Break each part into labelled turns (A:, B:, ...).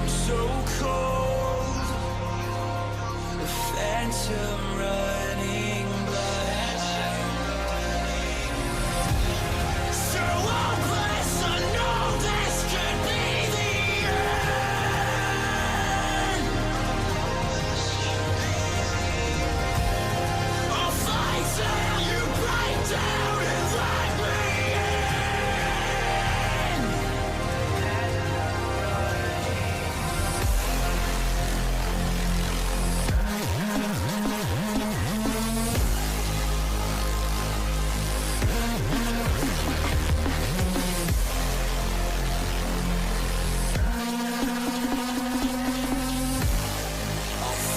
A: so cold, a phantom running blind. So hopeless, I know this could be the end. I'll fight till you break down and let me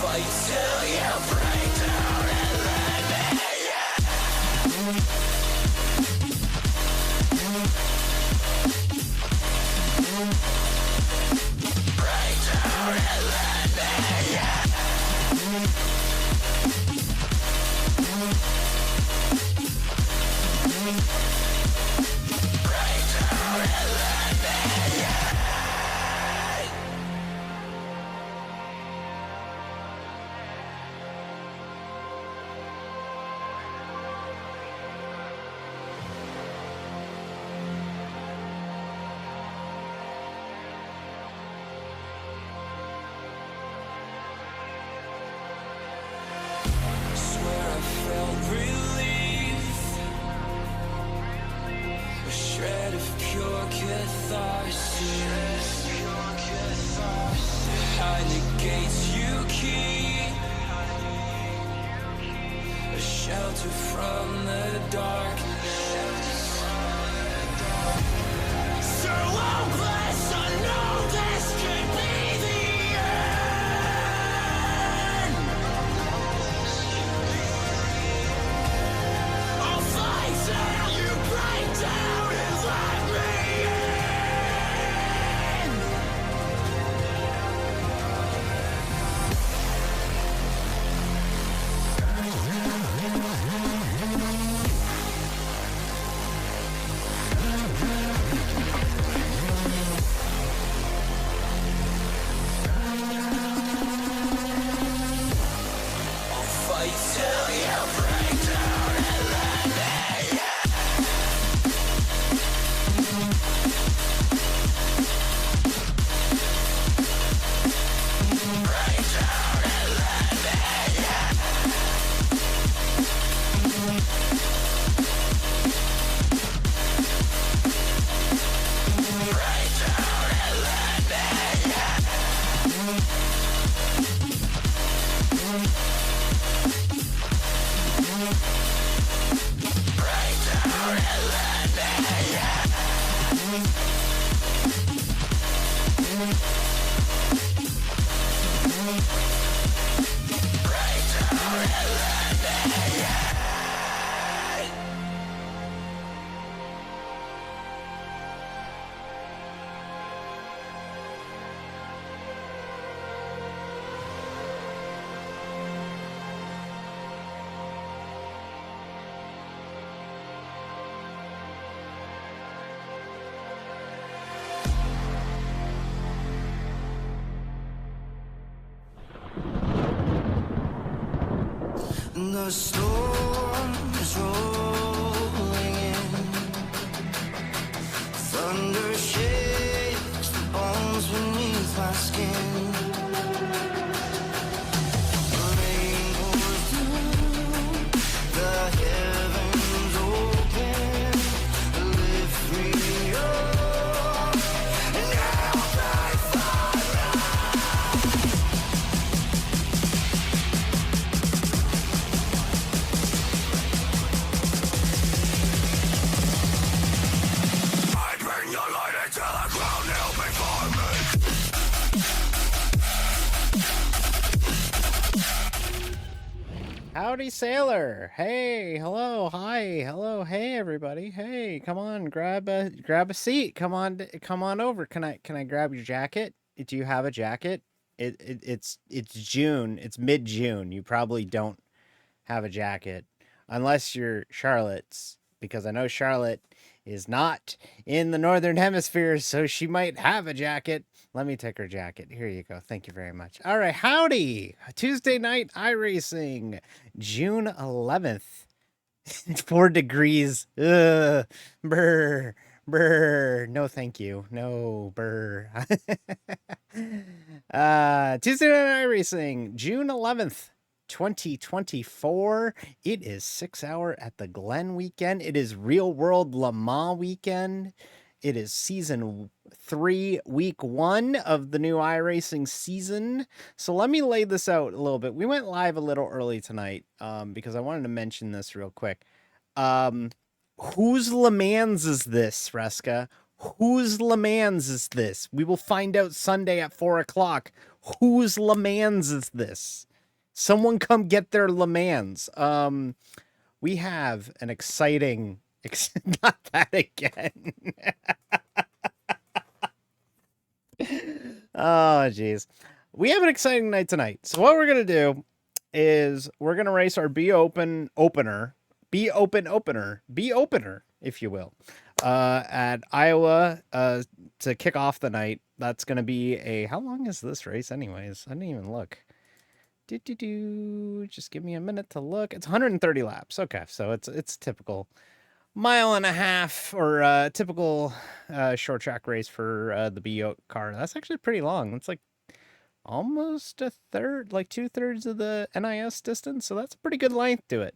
A: fight till you break down and let me break down and let me break down and let me. Swear I felt relief, a shred of pure catharsis. Behind the gates you keep, a shelter from the darkness. So hopeless, I know this could be the end. I'll fight till you break down and let me in. I'll fight till you break down and let me break down and let me break down and let me break down and let me break down and let me. The storm is rolling in, thunder shakes the bones beneath my skin. Rain pours down, the heavens open, lift me up, and I'll fight for
B: Howdy, sailor. Hey, hello, hi, hello, hey, everybody. Hey, come on, grab a seat. Come on over. Can I grab your jacket? Do you have a jacket? It's June. It's mid-June. You probably don't have a jacket unless you're Charlotte's, because I know Charlotte is not in the Northern Hemisphere, so she might have a jacket. Let me take her jacket. Here you go. Thank you very much. All right, howdy. Tuesday night iRacing, June 11th. 4 degrees. Ugh. Brr. Brr. No, thank you. No, brr. Tuesday night iRacing, June 11th. 2024. It is 6 Hour at the Glen weekend. It is Real World Le Mans weekend. It is season 3, week 1 of the new iRacing season. So let me lay this out a little bit. We went live a little early tonight because I wanted to mention this real quick. Whose Le Mans is this, Reska? Whose Le Mans is this? We will find out Sunday at 4 o'clock. Whose Le Mans is this? Someone come get their Le Mans. We have an exciting... Not that again. Oh, jeez. We have an exciting night tonight. So what we're going to do is we're going to race our B opener, if you will, at Iowa to kick off the night. That's going to be a... How long is this race anyways? I didn't even look. Just give me a minute to look. It's 130 laps. Okay, so it's typical 1.5 mile or typical short track race for the B car. That's actually pretty long. It's like almost a third, like 2/3 of the NIS distance. So that's a pretty good length to it.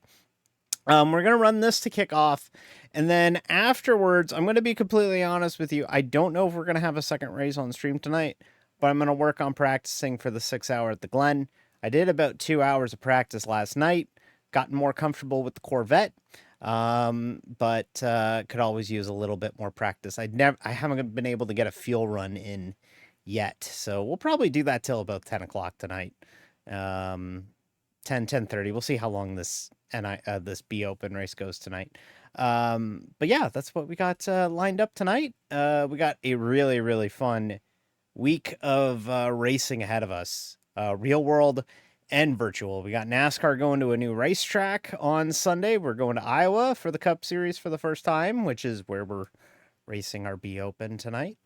B: We're going to run this to kick off. And then afterwards, I'm going to be completely honest with you. I don't know if we're going to have a second race on stream tonight, but I'm going to work on practicing for the 6 Hour at the Glen. I did about 2 hours of practice last night, gotten more comfortable with the Corvette, but could always use a little bit more practice. I haven't been able to get a fuel run in yet, so we'll probably do that till about 10 o'clock tonight. 10:30. We'll see how long this this B Open race goes tonight. But yeah, that's what we got lined up tonight. We got a really, really fun week of racing ahead of us. Real world and virtual. We got NASCAR going to a new racetrack on Sunday. We're going to Iowa for the Cup Series for the first time, which is where we're racing our B Open tonight.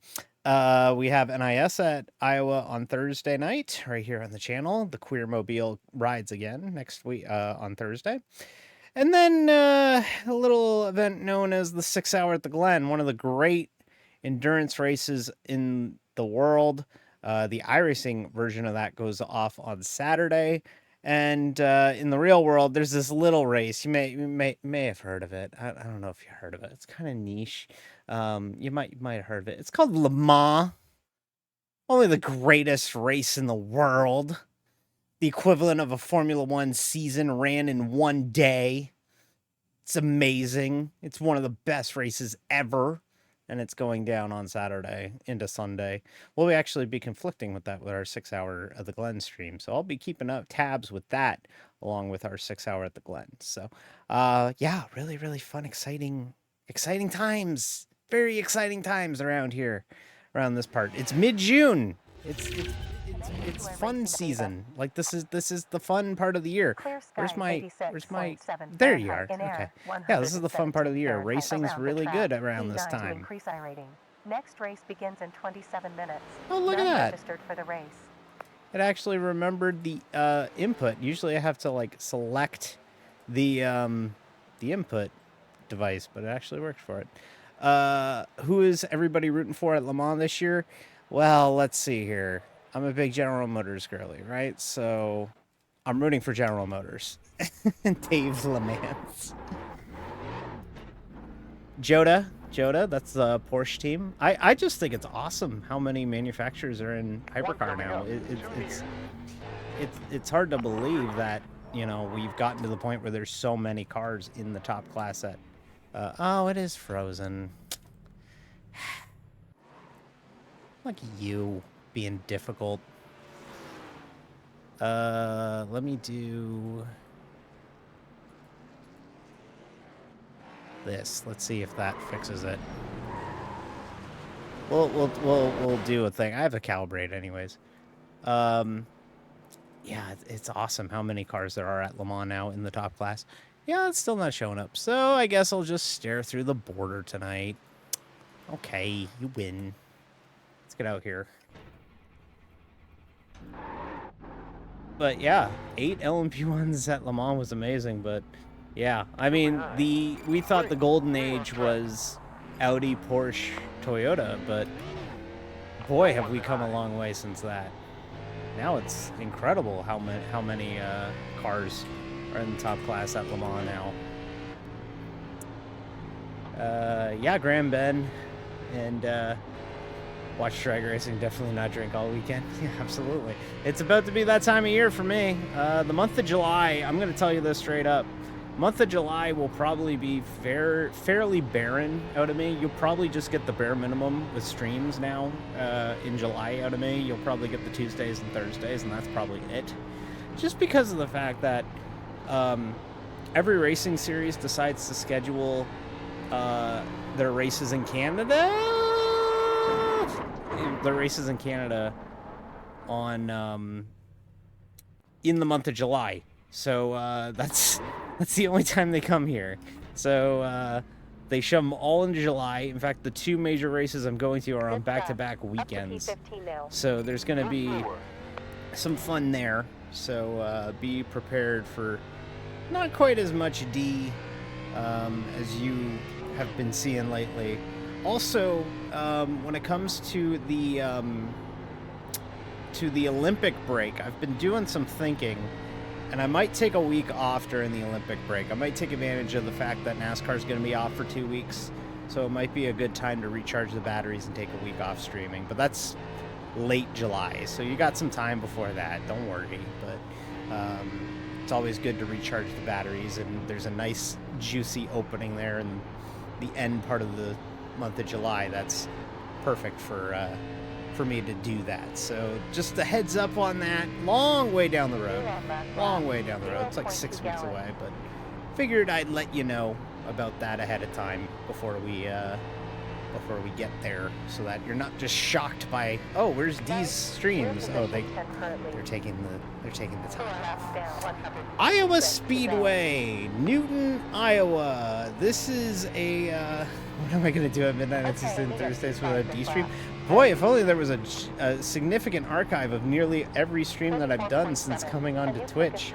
B: We have NIS at Iowa on Thursday night, right here on the channel. The Queer Mobile rides again next week on Thursday. And then a little event known as the 6 Hour at the Glen, one of the great endurance races in the world. The iRacing version of that goes off on Saturday. And in the real world, there's this little race. You may have heard of it. I don't know if you heard of it. It's kind of niche. You might have heard of it. It's called Le Mans. Only the greatest race in the world. The equivalent of a Formula One season ran in one day. It's amazing. It's one of the best races ever. And it's going down on Saturday into Sunday. We'll actually be conflicting with that with our 6 Hour at the Glen stream. So I'll be keeping up tabs with that along with our 6 Hour at the Glen. So yeah, really, really fun, exciting times. Very exciting times around here, around this part. It's mid-June. It's fun season. Like this is the fun part of the year. Where's my there you are. Okay. Yeah, this is the fun part of the year. Racing's really good around this time.
C: Next race begins in 27 minutes.
B: Oh, look at that.
C: Registered for the race.
B: It actually remembered the input. Usually I have to like select the input device, but it actually worked for it. Who is everybody rooting for at Le Mans this year? Well, let's see here. I'm a big General Motors girly, right? So I'm rooting for General Motors. Dave Le Mans. Joda, that's the Porsche team. I just think it's awesome how many manufacturers are in hypercar now. It's hard to believe that, you know, we've gotten to the point where there's so many cars in the top class that oh, it is frozen. Look at you being difficult. Let me do this. Let's see if that fixes it. We'll do a thing. I have a calibrate anyways. Yeah, it's awesome how many cars there are at Le Mans now in the top class. Yeah, it's still not showing up. So I guess I'll just stare through the border tonight. Okay, you win. Let's get out here. But yeah, 8 LMP1s at Le Mans was amazing, but yeah, I mean, we thought the golden age was Audi, Porsche, Toyota, but boy, have we come a long way since that. Now it's incredible how many cars are in the top class at Le Mans now. Yeah, Graham Ben, and watch drag racing, definitely not drink all weekend. Yeah, absolutely. It's about to be that time of year for me. The month of July, I'm going to tell you this straight up. Month of July will probably be fairly barren out of me. You'll probably just get the bare minimum with streams now in July out of me. You'll probably get the Tuesdays and Thursdays, and that's probably it. Just because of the fact that every racing series decides to schedule their races in Canada. The races in Canada on in the month of July. So that's the only time they come here. So they shove them all into July. In fact, the 2 major races I'm going to are on back-to-back weekends. So there's going to be some fun there. So be prepared for not quite as much D as you have been seeing lately. Also, when it comes to the Olympic break, I've been doing some thinking, and I might take a week off during the Olympic break. I might take advantage of the fact that NASCAR is going to be off for 2 weeks, so it might be a good time to recharge the batteries and take a week off streaming. But that's late July, so you got some time before that. Don't worry, but it's always good to recharge the batteries, and there's a nice juicy opening there in the end part of the month of July. That's perfect for me to do that. So just a heads up on that. Long way down the road. Long way down the road. It's like 6 weeks away, but figured I'd let you know about that ahead of time before we get there, so that you're not just shocked by, oh, where's these streams? Oh, they're taking the time off. Iowa Speedway, Newton, Iowa. This is a what am I gonna do at midnight on Tuesdays and Thursdays with a D stream? Boy, if only there was a significant archive of nearly every stream that I've done since coming onto Twitch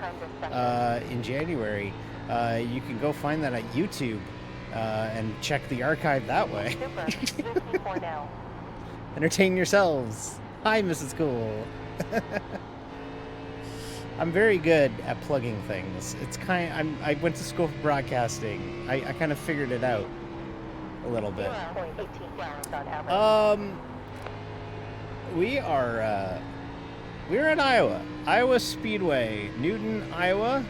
B: in January. You can go find that at YouTube. And check the archive that way. Entertain yourselves. Hi, Mrs. Cool. I'm very good at plugging things. It's I went to school for broadcasting. I kind of figured it out a little bit. We're in Iowa. Iowa Speedway, Newton, Iowa.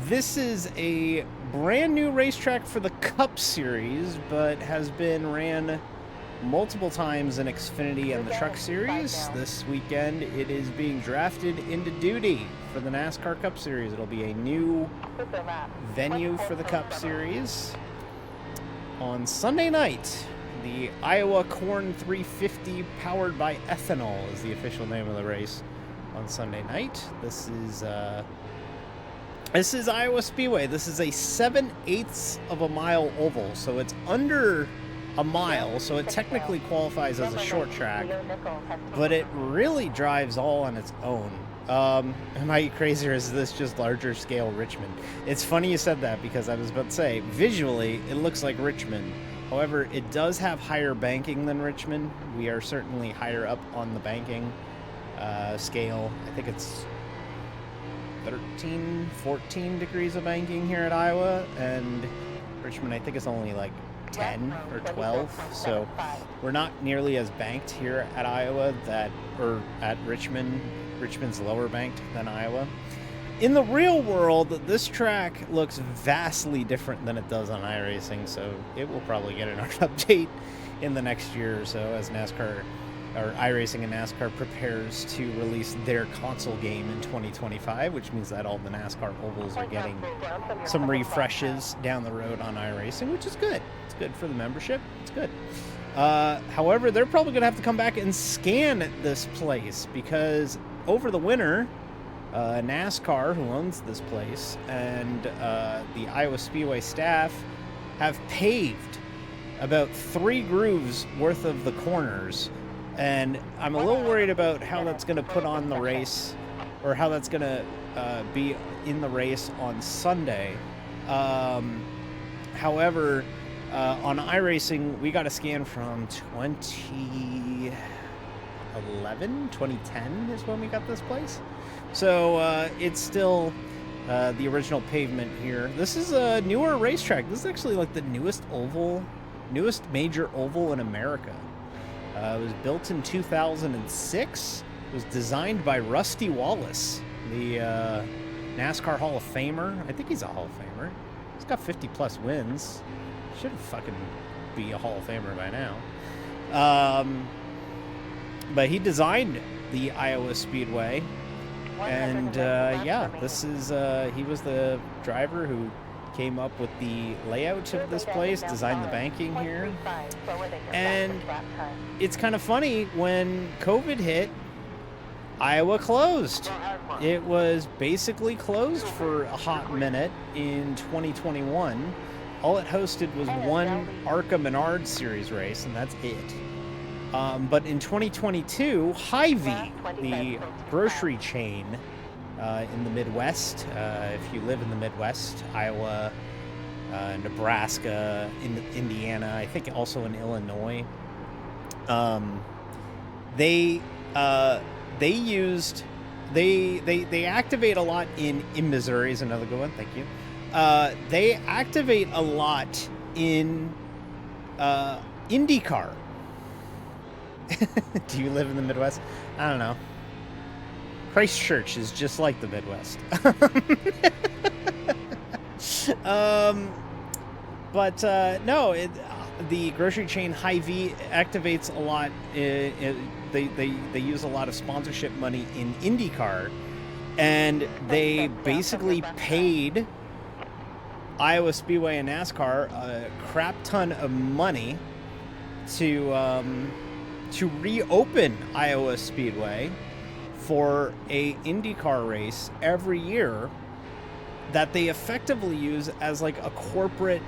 B: This is a brand new racetrack for the Cup Series, but has been ran multiple times in Xfinity and the Truck Series. This weekend, it is being drafted into duty for the NASCAR Cup Series. It'll be a new venue for the Cup Series. On Sunday night, the Iowa Corn 350 powered by ethanol is the official name of the race on Sunday night. This is Iowa Speedway. This is a 7/8 of a mile oval, so it's under a mile, so it technically qualifies as a short track, but it really drives all on its own. Am I crazy, or is this just larger scale Richmond? It's funny you said that, because I was about to say, visually, it looks like Richmond. However, it does have higher banking than Richmond. We are certainly higher up on the banking scale. I think it's 13, 14 degrees of banking here at Iowa, and Richmond, I think, is only like 10 or 12, so we're not nearly as banked here at Iowa or at Richmond. Richmond's lower banked than Iowa. In the real world, this track looks vastly different than it does on iRacing, so it will probably get an update in the next year or so as NASCAR or iRacing and NASCAR prepares to release their console game in 2025, which means that all the NASCAR ovals are getting some refreshes down the road on iRacing, which is good. It's good for the membership. It's good. However, they're probably going to have to come back and scan this place, because over the winter, NASCAR, who owns this place, and the Iowa Speedway staff have paved about 3 grooves worth of the corners, and I'm a little worried about how that's going to put on the race, or how that's going to be in the race on Sunday. However, on iRacing, we got a scan from 2010 is when we got this place. So it's still the original pavement here. This is a newer racetrack. This is actually like the newest major oval in America. It was built in 2006. It was designed by Rusty Wallace, the NASCAR Hall of Famer. I think he's a Hall of Famer. He's got 50 plus wins. Should fucking be a Hall of Famer by now. But he designed the Iowa Speedway. And yeah, this is he was the driver who came up with the layout of this place, designed the banking here. And it's kind of funny, when COVID hit, Iowa closed. It was basically closed for a hot minute in 2021. All it hosted was one ARCA Menard Series race, and that's it. But in 2022, Hy-Vee, the grocery chain in the Midwest, if you live in the Midwest, Iowa, Nebraska, Indiana, I think also in Illinois, they activate a lot in Missouri is another good one. Thank you. They activate a lot in IndyCar. Do you live in the Midwest? I don't know. Christchurch is just like the Midwest. No, the grocery chain Hy-Vee activates a lot. They use a lot of sponsorship money in IndyCar, and they basically paid Iowa Speedway and NASCAR a crap ton of money to reopen Iowa Speedway for a IndyCar race every year that they effectively use as like a corporate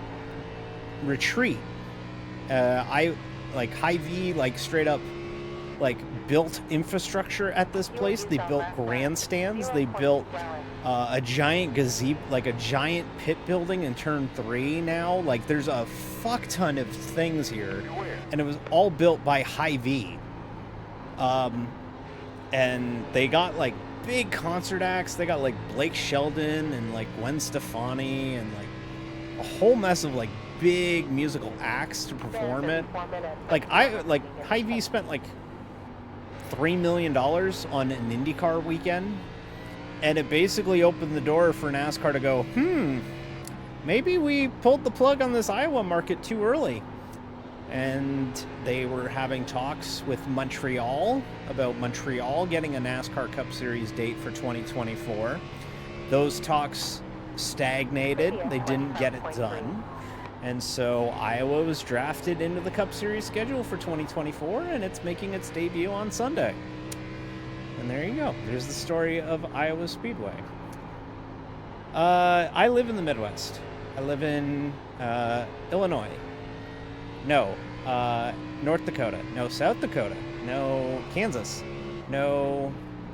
B: retreat. Hy-Vee straight up built infrastructure at this place. They built grandstands. They built a giant gazebo, a giant pit building in turn 3 now. There's a fuck ton of things here, and it was all built by Hy-Vee. And they got big concert acts. They got Blake Sheldon and Gwen Stefani and a whole mess of big musical acts to perform it. Hy-Vee spent $3 million on an IndyCar weekend, and it basically opened the door for NASCAR to go, maybe we pulled the plug on this Iowa market too early. And they were having talks with Montreal about Montreal getting a NASCAR Cup Series date for 2024. Those talks stagnated. They didn't get it done. And so Iowa was drafted into the Cup Series schedule for 2024, and it's making its debut on Sunday. And there you go. There's the story of Iowa Speedway. I live in the Midwest. I live in Illinois. No. North Dakota. No. South Dakota. No. Kansas. No.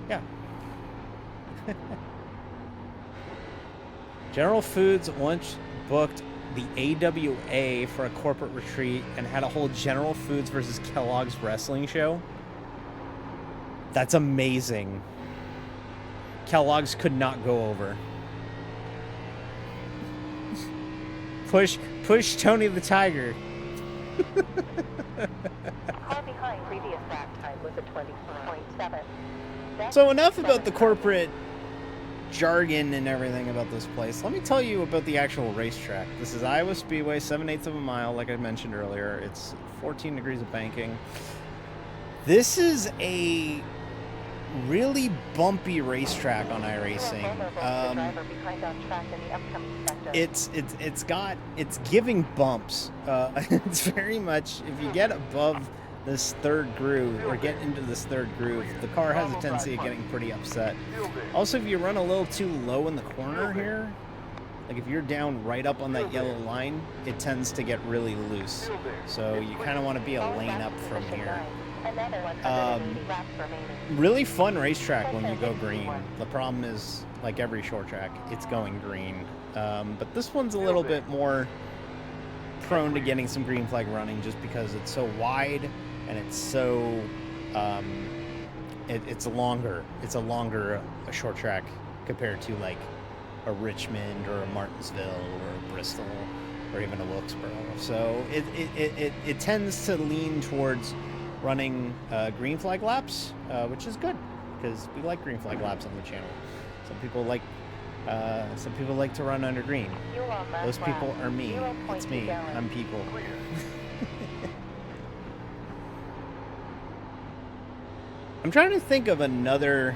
B: Yeah. General Foods once booked the AWA for a corporate retreat and had a whole General Foods versus Kellogg's wrestling show. That's amazing. Kellogg's could not go over. Push Tony the Tiger.
C: Car behind previous lap time was a 25.7.
B: So enough about the corporate jargon and everything about this place. Let me tell you about the actual racetrack. This is Iowa Speedway, 7/8 of a mile, like I mentioned earlier. It's 14 degrees of banking. This is a really bumpy racetrack on iRacing. It's giving bumps. It's very much, if you get above this third groove, or get into this third groove, the car has a tendency of getting pretty upset. Also, if you run a little too low in the corner here, like if you're down right up on that yellow line, it tends to get really loose. So you kind of want to be a lane up from here. Really fun racetrack when you go green. The problem is, like every short track, it's going green. But this one's a little bit more prone to getting some green flag running just because it's so wide and it's so it's longer. It's a longer short track compared to like a Richmond or a Martinsville or a Bristol or even a Wilkesboro. So it tends to lean towards running green flag laps, which is good because we like green flag laps on the channel. Some people like to run under green. Those people are me. It's me. I'm people. I'm trying to think of another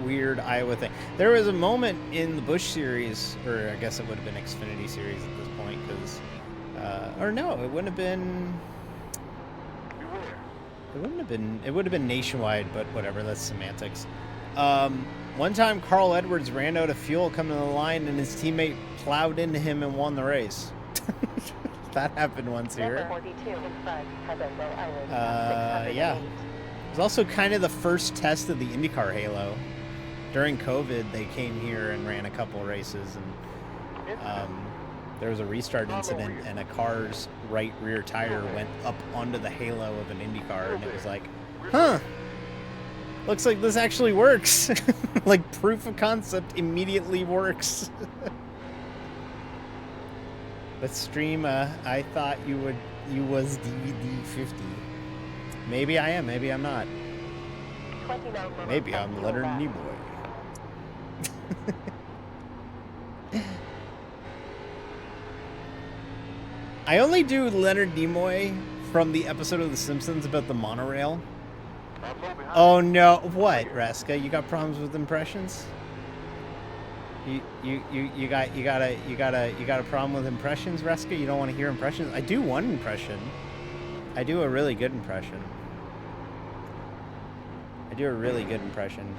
B: weird Iowa thing. There was a moment in the Busch series, or I guess it would have been Xfinity series at this point, because, or no, it wouldn't have been. It would have been nationwide, but whatever. That's semantics. One time, Carl Edwards ran out of fuel coming to the line, and his teammate plowed into him and won the race. That happened once here. Yeah. It was also kind of the first test of the IndyCar halo. During COVID, they came here and ran a couple races, and there was a restart incident, and a car's right rear tire went up onto the halo of an IndyCar, and it was like, huh, looks like this actually works. Like, proof of concept immediately works. But stream, I thought you was DVD 50. Maybe I am, maybe I'm not. Maybe I'm Leonard Nimoy. I only do Leonard Nimoy from the episode of The Simpsons about the monorail. Oh no! What, Reska? You got problems with impressions? You got a problem with impressions, Reska? You don't want to hear impressions? I do one impression. I do a really good impression. I do a really good impression.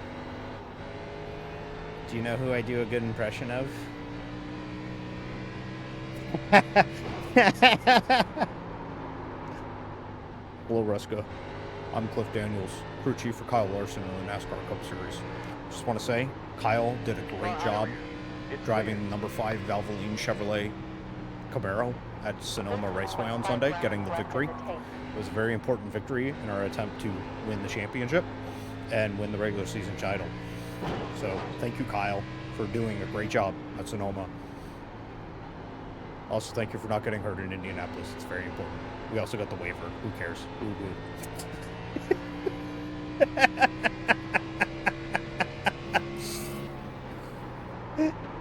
B: Do you know who I do a good impression of? Hello, Ruska. I'm Cliff Daniels, crew chief for Kyle Larson in the NASCAR Cup Series. Just want to say, Kyle did a great job driving number 5 Valvoline Chevrolet Camaro at Sonoma Raceway on Sunday, getting the victory. It was a very important victory in our attempt to win the championship and win the regular season title. So, thank you, Kyle, for doing a great job at Sonoma. Also, thank you for not getting hurt in Indianapolis. It's very important. We also got the waiver. Who cares?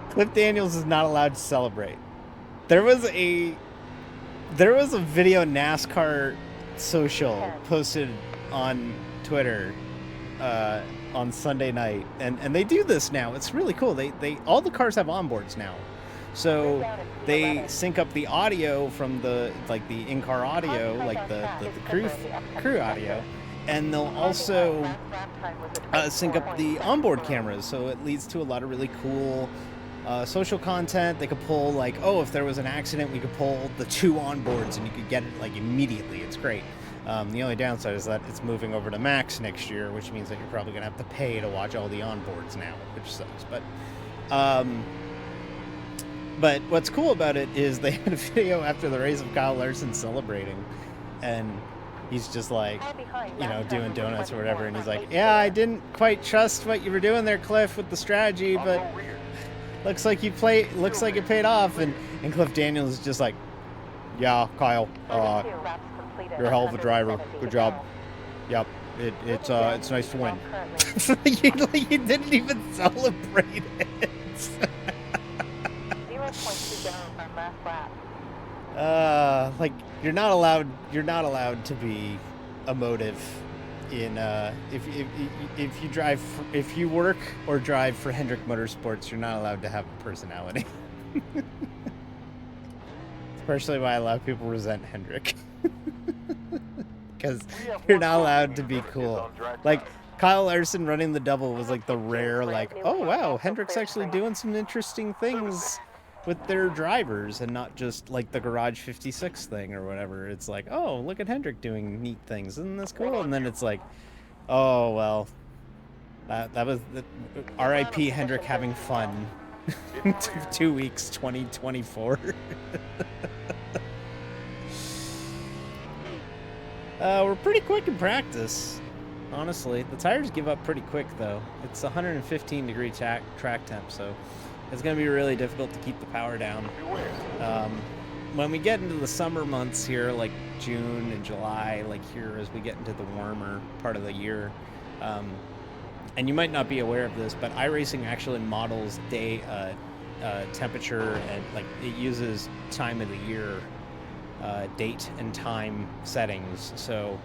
B: Cliff Daniels is not allowed to celebrate. There was a video NASCAR social posted on Twitter on Sunday night, and they do this now. It's really cool. They all the cars have onboards now. So they sync up the audio from the in-car audio, like the crew audio, and they'll also sync up the onboard cameras. So it leads to a lot of really cool social content. They could pull like, oh, if there was an accident, we could pull the 2 onboards and you could get it like immediately. It's great. The only downside is that it's moving over to Max next year, which means that you're probably gonna have to pay to watch all the onboards now, which sucks. But what's cool about it is they had a video after the race of Kyle Larson celebrating, and he's just like, you know, doing donuts or whatever, and he's like, yeah, I didn't quite trust what you were doing there, Cliff, with the strategy, but looks like it paid off. And Cliff Daniels is just like, yeah, Kyle, you're a hell of a driver. Good job. Yep, it's nice to win. You didn't even celebrate it. Like you're not allowed to be emotive in if you work or drive for Hendrick Motorsports, you're not allowed to have a personality. Especially why a lot of people resent Hendrick. because you're not allowed to be cool. Like, Kyle Larson running the double was like the rare, like, oh wow, Hendrick's actually doing some interesting things with their drivers and not just like the Garage 56 thing or whatever. It's like, oh, look at Hendrick doing neat things. Isn't this cool? And then it's like, oh, well, that was the R.I.P. Hendrick having fun. 2 weeks, 2024. We're pretty quick in practice, honestly. The tires give up pretty quick, though. It's 115 degree track temp, so it's going to be really difficult to keep the power down. When we get into the summer months here, like June and July, like here as we get into the warmer part of the year, and you might not be aware of this, but iRacing actually models day temperature, and like it uses time of the year, date and time settings. So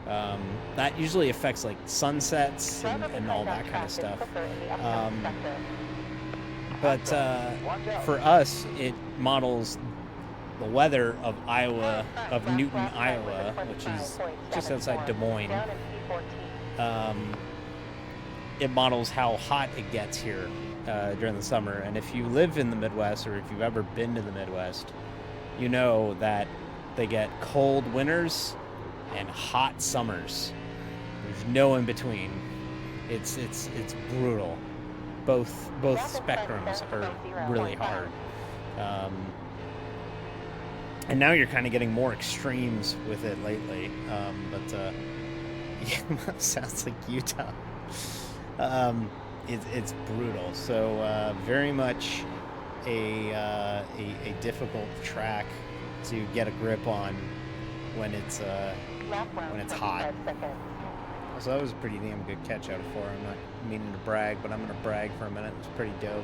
B: that usually affects like sunsets and all that kind of stuff. But for us, it models the weather of Iowa, of Newton, Iowa, which is just outside Des Moines. It models how hot it gets here during the summer. And if you live in the Midwest, or if you've ever been to the Midwest, you know that they get cold winters and hot summers. There's no in between. It's brutal. Both spectrums are really hard. And now you're kind of getting more extremes with it lately. Yeah, sounds like Utah. It's brutal. So very much a difficult track to get a grip on when it's hot. So that was a pretty damn good catch out of 4. I'm not meaning to brag, but I'm gonna brag for a minute. It was pretty dope.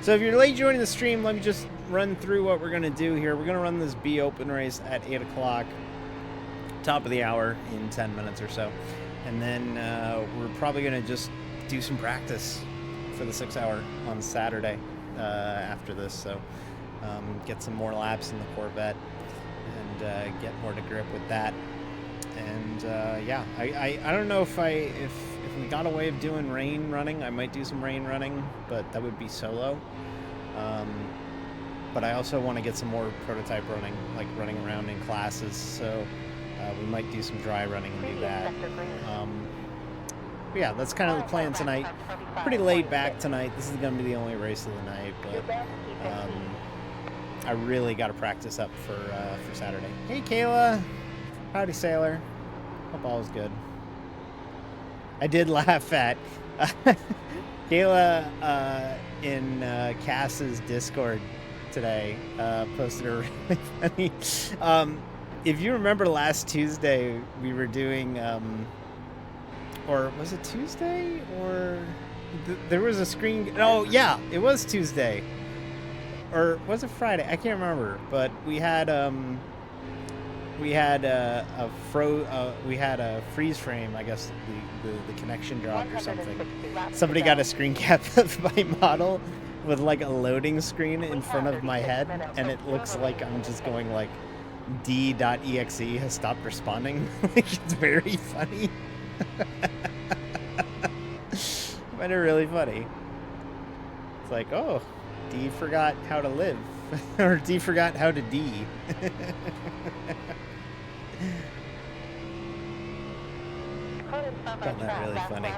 B: So if you're late joining the stream, let me just run through what we're gonna do here. We're gonna run this B Open race at 8 o'clock, top of the hour, in 10 minutes or so, and then we're probably gonna just do some practice for the 6 hour on Saturday after this. So get some more laps in the Corvette and get more to grip with that. And yeah, I don't know if we got a way of doing rain running. I might do some rain running, but that would be solo. But I also want to get some more prototype running, like running around in classes. So we might do some dry running and do that. But yeah, that's kind of the plan tonight. Pretty laid back tonight. This is going to be the only race of the night, but I really got to practice up for Saturday. Hey, Kayla. Howdy, Sailor. Hope all is good. I did laugh at Kayla in Cass's Discord today. Posted a really funny. If you remember last Tuesday, we were doing, or was it Tuesday? Or there was a screen. Oh, yeah, it was Tuesday. Or was it Friday? I can't remember. But we had a freeze frame. I guess the connection dropped or something. Somebody got a screen cap of my model with like a loading screen in front of my head, and it looks like I'm just going like d.exe has stopped responding. Like, it's very funny. But it's really funny. It's like, oh, D forgot how to live. Or D forgot how to D. Found that really funny.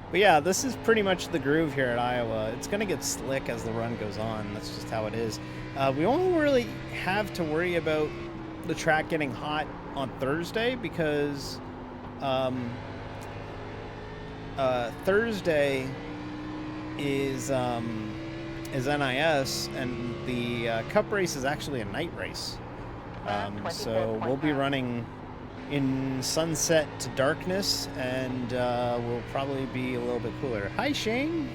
B: But yeah, this is pretty much the groove here at Iowa. It's going to get slick as the run goes on. That's just how it is. We won't really have to worry about the track getting hot on Thursday because Thursday is NIS, and the Cup race is actually a night race. So we'll be running in sunset to darkness, and we'll probably be a little bit cooler. Hi, Shane.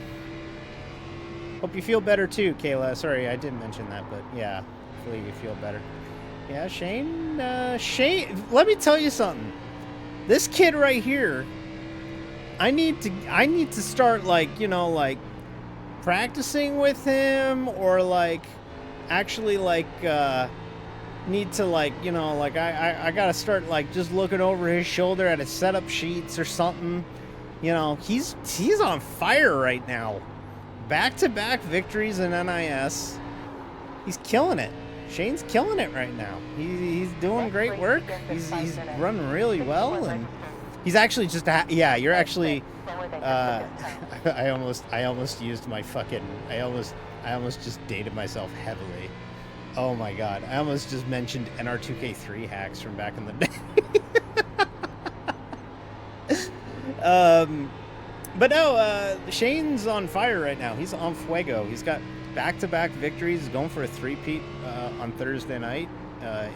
B: Hope you feel better too, Kayla. Sorry, I didn't mention that, but yeah, hopefully you feel better. Yeah, Shane. Shane, let me tell you something. This kid right here, I need to start, like, you know, like practicing with him, or like actually like need to like, you know, like I gotta start like just looking over his shoulder at his setup sheets or something. You know, he's on fire right now. Back-to-back victories in NIS. He's killing it. Shane's killing it right now. He's doing great work. He's running really well, and he's actually just yeah. You're actually. I almost used my fucking. I almost just dated myself heavily. Oh my god! I almost just mentioned NR2K3 hacks from back in the day. But no, Shane's on fire right now. He's on fuego. He's got back-to-back victories. He's going for a three-peat on Thursday night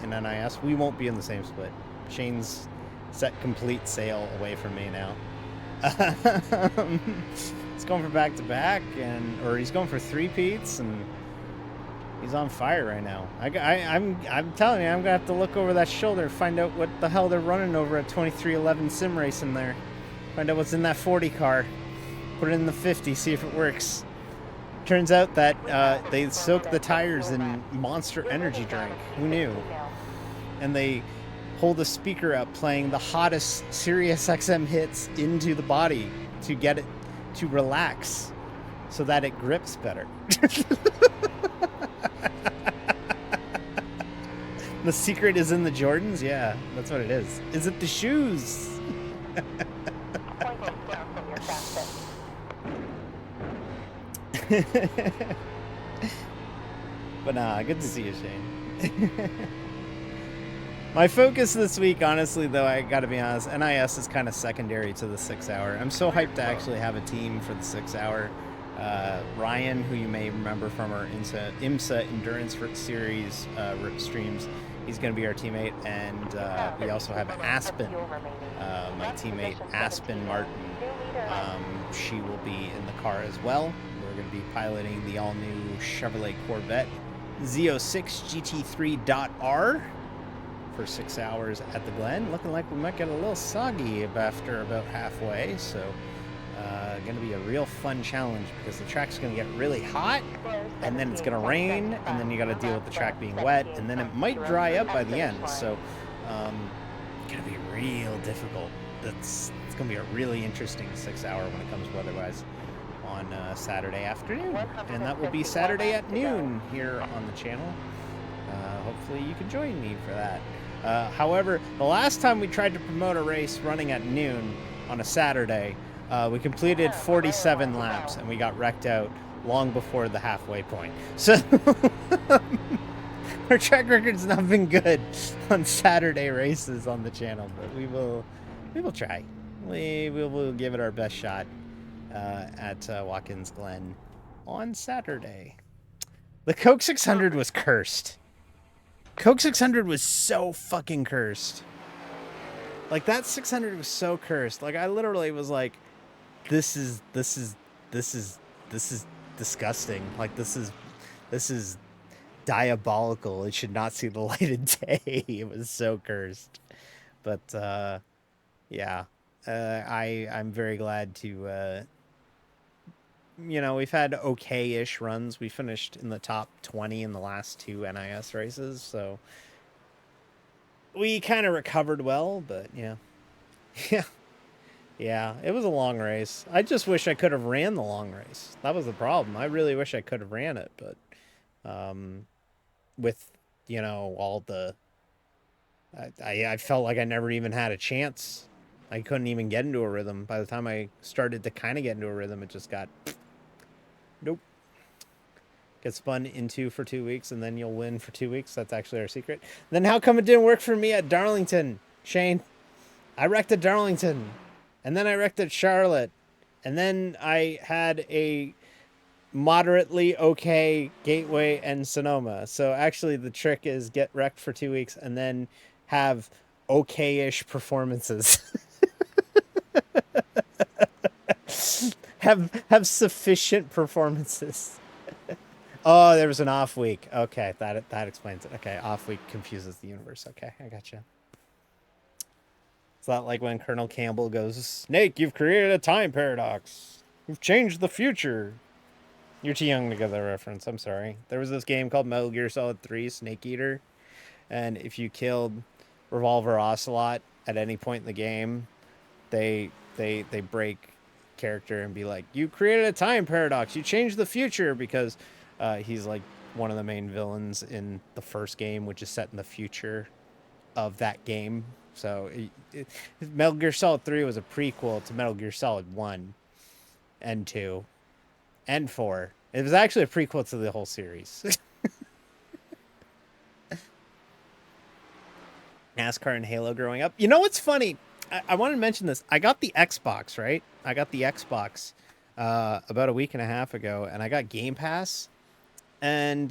B: in NIS. We won't be in the same split. Shane's set complete sail away from me now. He's going for back-to-back, or he's going for three-peats, and he's on fire right now. I'm telling you, I'm gonna have to look over that shoulder and find out what the hell they're running over at 2311 sim racing there. Find out what's in that 40 car. Put it in the 50, see if it works. Turns out that they soak the tires in Monster Energy drink. Who knew? And they hold a speaker up playing the hottest Sirius XM hits into the body to get it to relax so that it grips better. The secret is in the Jordans? Yeah, that's what it is. Is it the shoes? But nah, good to see you, Shane. My focus this week, honestly, though, I gotta be honest, NIS is kind of secondary to the 6 hour. I'm so hyped to actually have a team for the 6 hour. Ryan, who you may remember from our IMSA Endurance Series streams, he's going to be our teammate. And we also have Aspen, my teammate, Aspen Martin. She will be in the car as well. We're going to be piloting the all-new Chevrolet Corvette Z06 GT3.R for 6 hours at the Glen. Looking like we might get a little soggy after about halfway, so going to be a real fun challenge because the track's going to get really hot, and then it's going to rain, and then you got to deal with the track being wet, and then it might dry up by the end. So it's going to be real difficult. It's going to be a really interesting 6 hour when it comes weather-wise on Saturday afternoon, and that will be Saturday at noon here on the channel. Hopefully you can join me for that. However, the last time we tried to promote a race running at noon on a Saturday, we completed 47 laps and we got wrecked out long before the halfway point. So our track record's not been good on Saturday races on the channel, but we will try. We will give it our best shot at Watkins Glen on Saturday. The Coke 600 was cursed. Coke 600 was so fucking cursed. Like, that 600 was so cursed. Like, I literally was like, this is disgusting. Like, this is diabolical. It should not see the light of day. It was so cursed. But yeah, I'm very glad to we've had okay-ish runs. We finished in the top 20 in the last 2 NIS races, so we kind of recovered well, but yeah. Yeah, it was a long race. I just wish I could have ran the long race. That was the problem. I really wish I could have ran it, but with, all the... I felt like I never even had a chance. I couldn't even get into a rhythm. By the time I started to kind of get into a rhythm, it just got... Nope. Get spun into for 2 weeks, and then you'll win for 2 weeks. That's actually our secret. Then how come it didn't work for me at Darlington, Shane? I wrecked at Darlington, and then I wrecked at Charlotte, and then I had a moderately okay Gateway and Sonoma. So actually the trick is get wrecked for 2 weeks and then have okay-ish performances. have sufficient performances. Oh, there was an off week. Okay, that explains it. Okay, off week confuses the universe. Okay, I gotcha. It's not like when Colonel Campbell goes, "Snake, you've created a time paradox. You've changed the future." You're too young to get that reference. I'm sorry. There was this game called Metal Gear Solid 3 Snake Eater, and if you killed Revolver Ocelot at any point in the game, they break character and be like, "You created a time paradox. You changed the future," because he's like one of the main villains in the first game, which is set in the future of that game. So Metal Gear Solid 3 was a prequel to Metal Gear Solid 1 and 2 and 4. It was actually a prequel to the whole series. NASCAR and Halo growing up. You know what's funny? I wanted to mention this. I got the Xbox, right? I got the Xbox about a week and a half ago, and I got Game Pass. And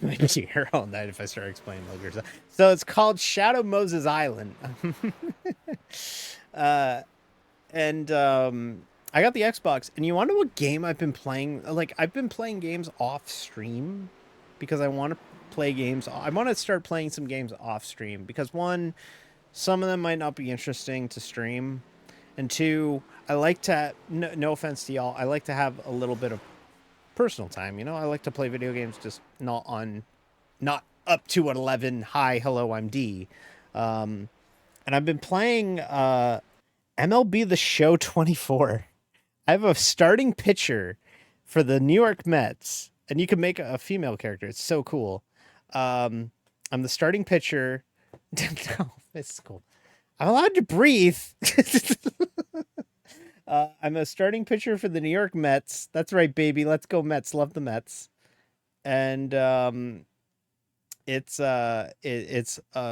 B: maybe you hear all night if I start explaining Metal Gear. So it's called Shadow Moses Island. And I got the Xbox, and you want to know what game I've been playing? Like, I've been playing games off stream because I want to play games. I want to start playing some games off stream because, one, some of them might not be interesting to stream, and two, I like to, no offense to y'all, I like to have a little bit of personal time. You know, I like to play video games just not up to 11. Hi, hello, I'm D. And I've been playing MLB The Show 24. I have a starting pitcher for the New York Mets, and you can make a female character. It's so cool. I'm the starting pitcher. No, it's cool. I'm allowed to breathe. I'm a starting pitcher for the New York Mets. That's right, baby. Let's go Mets. Love the Mets. And it's a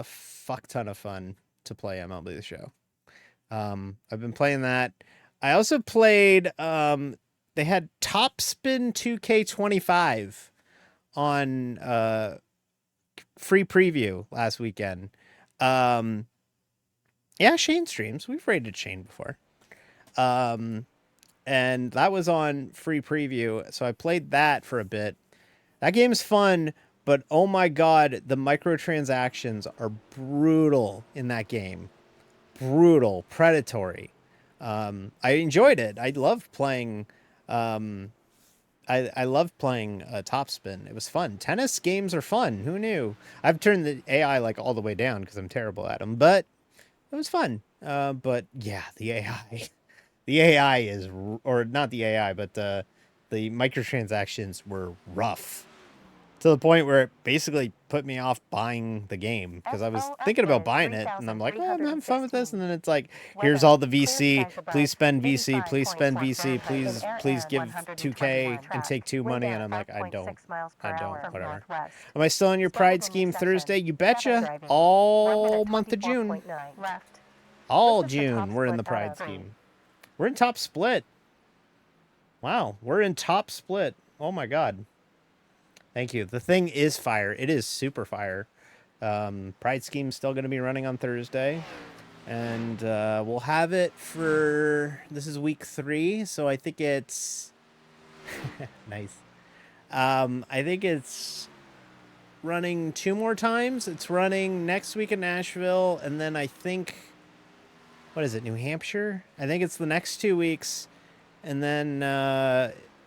B: fuck ton of fun to play MLB The Show. I've been playing that. I also played, they had Top Spin 2K25 on free preview last weekend. Yeah, Shane streams. We've rated Shane before. And that was on free preview, so I played that for a bit. That game's fun, but oh my god, the microtransactions are brutal in that game. Brutal, predatory. I enjoyed it. I loved playing. I loved playing Topspin. It was fun. Tennis games are fun. Who knew? I've turned the AI like all the way down because I'm terrible at them, but it was fun. But yeah, the AI, the AI is, or not the AI, but the microtransactions were rough. To the point where it basically put me off buying the game because I was thinking about buying it, and I'm like, oh, I'm having fun with this, and then it's like, here's all the VC, please spend VC, please spend VC, please give 2K and take 2 money, and I'm like, I don't, whatever. Am I still on your Pride Scheme Thursday? You betcha. All month of June, all June, we're in the Pride Scheme. We're in top split. Wow, we're in top split. Oh my god. Thank you. The thing is fire. It is super fire. Pride Scheme's still going to be running on Thursday. And we'll have it for... This is week 3, so I think it's... Nice. I think it's running 2 more times. It's running next week in Nashville, and then I think... What is it, New Hampshire? I think it's the next 2 weeks. And then...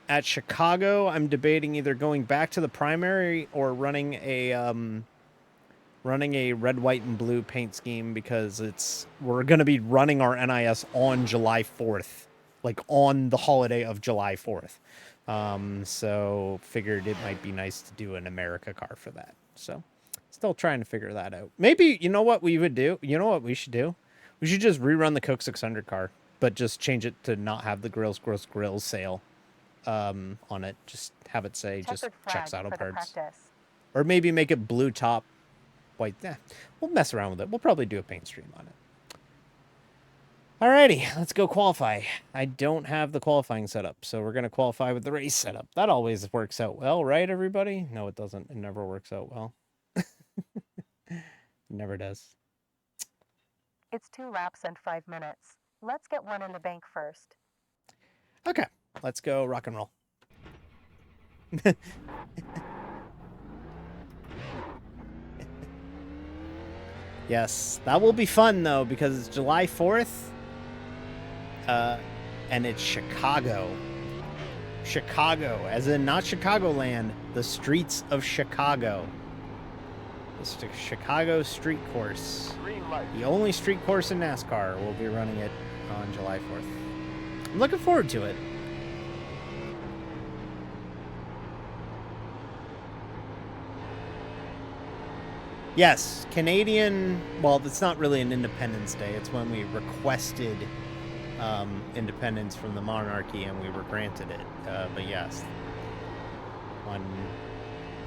B: at Chicago, I'm debating either going back to the primary or running a red, white, and blue paint scheme because we're going to be running our NIS on July 4th, like on the holiday of July 4th. So figured it might be nice to do an America car for that. So still trying to figure that out. Maybe, you know what we would do? You know what we should do? We should just rerun the Coke 600 car, but just change it to not have the Grills sale. On it, just have it say just checks auto parts, or maybe make it blue top, white. We'll mess around with it. We'll probably do a paint stream on it. Alrighty, let's go qualify. I don't have the qualifying setup, so we're gonna qualify with the race setup. That always works out well, right, everybody? No, it doesn't. It never works out well. It never does.
C: It's 2 laps and 5 minutes. Let's get one in the bank first.
B: Okay. Let's go rock and roll. Yes, that will be fun, though, because it's July 4th, and it's Chicago. Chicago, as in not Chicagoland, the streets of Chicago. The Chicago Street Course. The only street course in NASCAR. Will be running it on July 4th. I'm looking forward to it. Yes, Canadian, well, it's not really an Independence Day. It's when we requested independence from the monarchy and we were granted it. But yes, on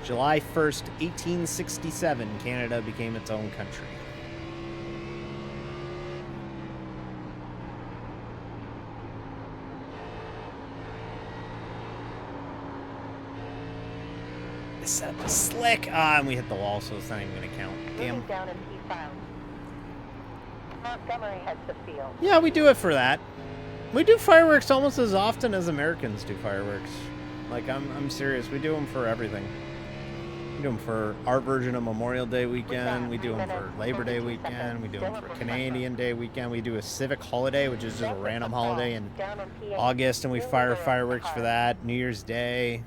B: July 1st, 1867, Canada became its own country. This setup is slick. And we hit the wall, so it's not even going to count. Damn.
C: Down in P5. Montgomery heads the field.
B: Yeah, we do it for that. We do fireworks almost as often as Americans do fireworks. Like, I'm serious. We do them for everything. We do them for our version of Memorial Day weekend. We do them for Labor Day weekend. We do them for Canadian Day weekend. We do a civic holiday, which is just a random holiday in August, and we fire fireworks for that. New Year's Day.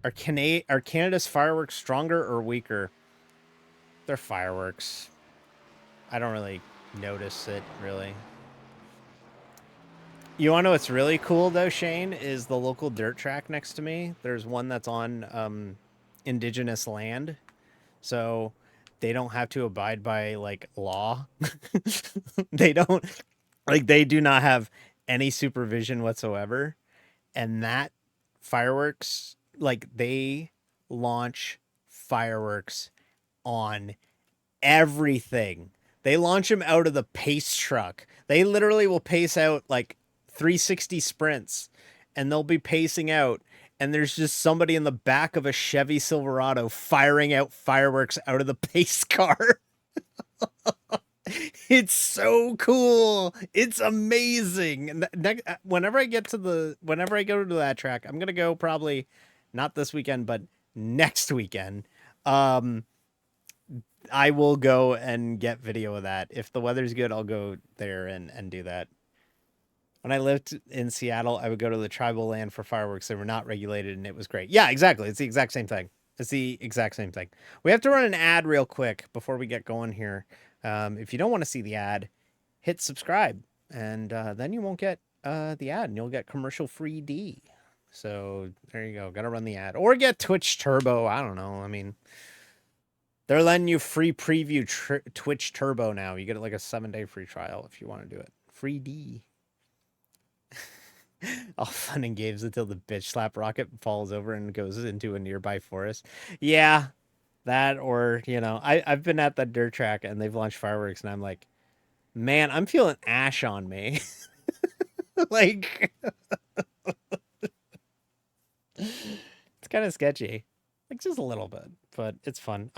B: Are Canada's fireworks stronger or weaker? They're fireworks. I don't really notice it, really. You want to know what's really cool, though, Shane, is the local dirt track next to me. There's one that's on indigenous land. So they don't have to abide by, like, law. They don't... Like, they do not have any supervision whatsoever. And that fireworks... Like, they launch fireworks on everything. They launch them out of the pace truck. They literally will pace out, like, 360 sprints, and they'll be pacing out, and there's just somebody in the back of a Chevy Silverado firing out fireworks out of the pace car. It's so cool. It's amazing. And whenever I go to that track, I'm going to go probably not this weekend, but next weekend. I will go and get video of that. If the weather's good, I'll go there and do that. When I lived in Seattle, I would go to the tribal land for fireworks. They were not regulated, and it was great. Yeah, exactly. It's the exact same thing. We have to run an ad real quick before we get going here. If you don't want to see the ad, hit subscribe, and then you won't get the ad, and you'll get commercial-free D. So there you go. Got to run the ad. Or get Twitch Turbo. I don't know. I mean, they're letting you free preview Twitch Turbo now. You get like a 7-day free trial if you want to do it. Free D. All fun and games until the bitch slap rocket falls over and goes into a nearby forest. Yeah, that, or, you know, I've been at that dirt track and they've launched fireworks and I'm like, man, I'm feeling ash on me. Like, it's kind of sketchy. Like, just a little bit, but it's fun.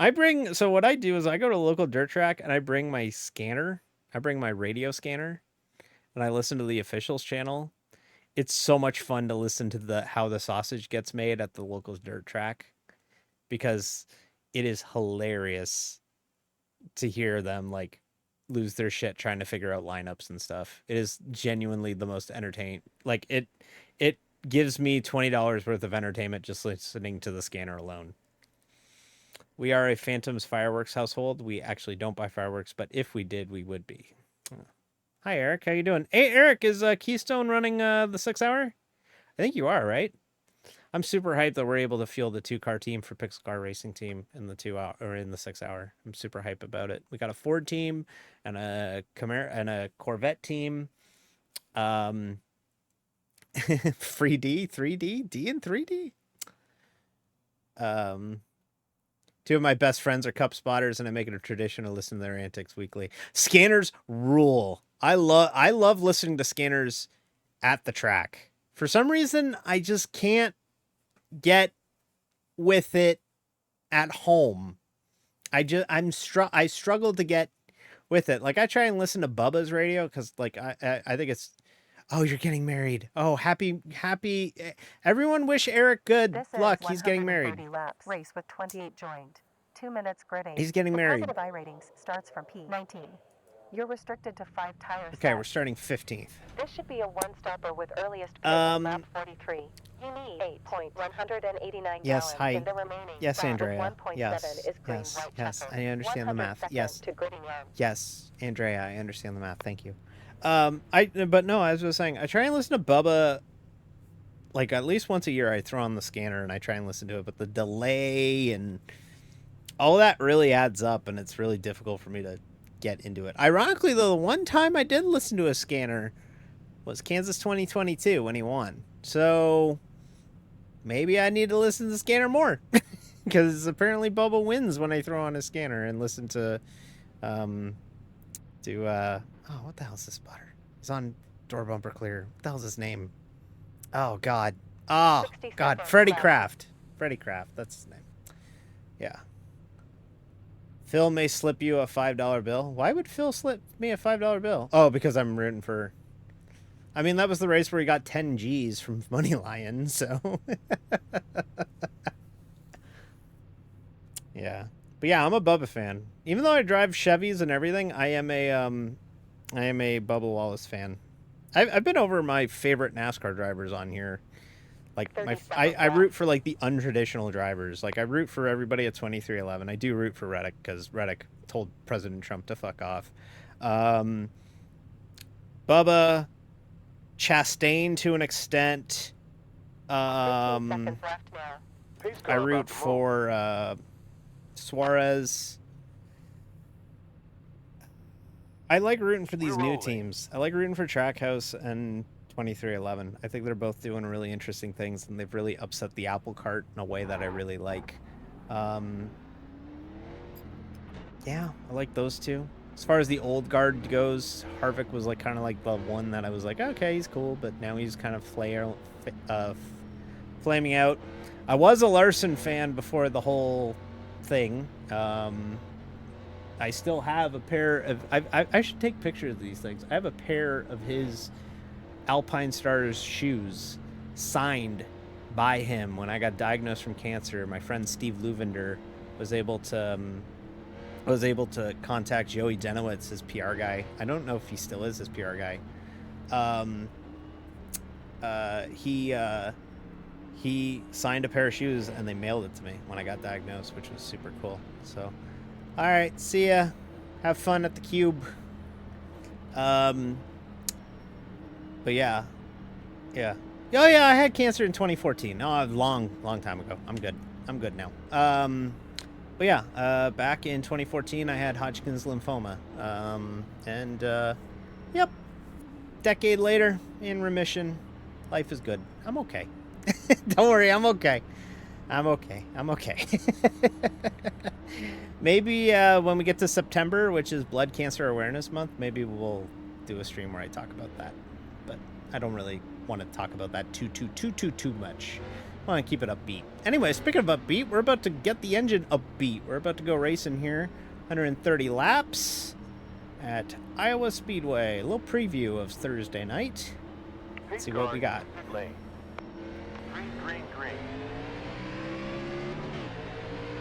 B: So what I do is I go to a local dirt track and I bring my scanner. I bring my radio scanner and I listen to the officials channel. It's so much fun to listen to how the sausage gets made at the local dirt track, because it is hilarious to hear them like lose their shit trying to figure out lineups and stuff. It is genuinely the most entertaining. Like, it gives me $20 worth of entertainment just listening to the scanner alone. We are a Phantoms fireworks household. We actually don't buy fireworks, but if we did, we would be. Hi, Eric. How you doing? Hey, Eric, is Keystone running the 6 hour? I think you are, right? I'm super hyped that we're able to field the 2-car team for Pixel Car Racing Team in the 2 hour or in the 6 hour. I'm super hyped about it. We got a Ford team and a Camaro and a Corvette team. 3D, 3D, D and 3D. 2 of my best friends are cup spotters, and I make it a tradition to listen to their antics weekly. Scanners rule. I love listening to scanners at the track. For some reason, I just can't get with it at home. I struggle to get with it. Like, I try and listen to Bubba's radio because, like, I think it's, oh, you're getting married. Oh, happy. Everyone wish Eric good luck. He's getting married.
C: Laps. Race with 28 joined. 2 minutes gridding.
B: He's getting married.
C: Positive I ratings starts from P19. You're restricted to 5 tire
B: Okay, we're
C: sets.
B: starting 15th.
C: This should be a one-stopper with earliest pit on lap 43. You need 8.189
B: Yes,
C: gallons
B: hi.
C: in the remaining
B: Yes,
C: lap.
B: Andrea.
C: 1.7
B: Yes,
C: is green,
B: yes,
C: white
B: yes.
C: checker.
B: I understand the
C: 100
B: math.
C: seconds
B: Yes,
C: to gridding end.
B: yes, Andrea. I understand the math. Thank you. But no, as I was saying, I try and listen to Bubba. Like at least once a year, I throw on the scanner and I try and listen to it. But the delay and all that really adds up, and it's really difficult for me to get into it. Ironically, though, the one time I did listen to a scanner was Kansas 2022 when he won. So maybe I need to listen to the scanner more because apparently Bubba wins when I throw on a scanner and listen to oh, what the hell's this butter? He's on Door Bumper Clear. What the hell's his name? Oh God. Oh
C: 60
B: God.
C: seconds
B: Freddie
C: left.
B: Kraft. Freddie Kraft. That's his name. Yeah. Phil may slip you a $5 bill. Why would Phil slip me a $5 bill? Oh, because I'm rooting for. I mean, that was the race where he got 10 G's from Money Lion, so. Yeah. But yeah, I'm a Bubba fan. Even though I drive Chevys and everything, I am a Bubba Wallace fan. I've been over my favorite NASCAR drivers on here. Like
C: 30
B: I
C: seconds
B: root for like the untraditional drivers. Like I root for everybody at 2311. I do root for Reddick because Reddick told President Trump to fuck off. Bubba, Chastain to an extent.
C: 15 seconds left now.
B: I root for Suarez. I like rooting for these new teams. I like rooting for Trackhouse and 2311. I think they're both doing really interesting things, and they've really upset the apple cart in a way that I really like. Yeah, I like those two. As far as the old guard goes, Harvick was like kind of like the one that I was like, okay, he's cool, but now he's kind of flaming out. I was a Larson fan before the whole thing. I still have a pair of. I should take pictures of these things. I have a pair of his Alpine Stars shoes signed by him when I got diagnosed from cancer. My friend Steve Luvender was able to contact Joey Denowitz, his PR guy. I don't know if he still is his PR guy. He signed a pair of shoes and they mailed it to me when I got diagnosed, which was super cool. So, all right, see ya. Have fun at the Cube. But yeah. Oh yeah, I had cancer in 2014. Oh, long time ago. I'm good now. But yeah, back in 2014, I had Hodgkin's lymphoma. Yep. Decade later, in remission. Life is good. I'm okay. Don't worry, I'm okay. Maybe when we get to September, which is Blood Cancer Awareness Month, maybe we'll do a stream where I talk about that. But I don't really want to talk about that too much. I want to keep it upbeat. Anyway, speaking of upbeat, we're about to get the engine upbeat. We're about to go racing here. 130 laps at Iowa Speedway. A little preview of Thursday night. Let's see what we got.
D: Green.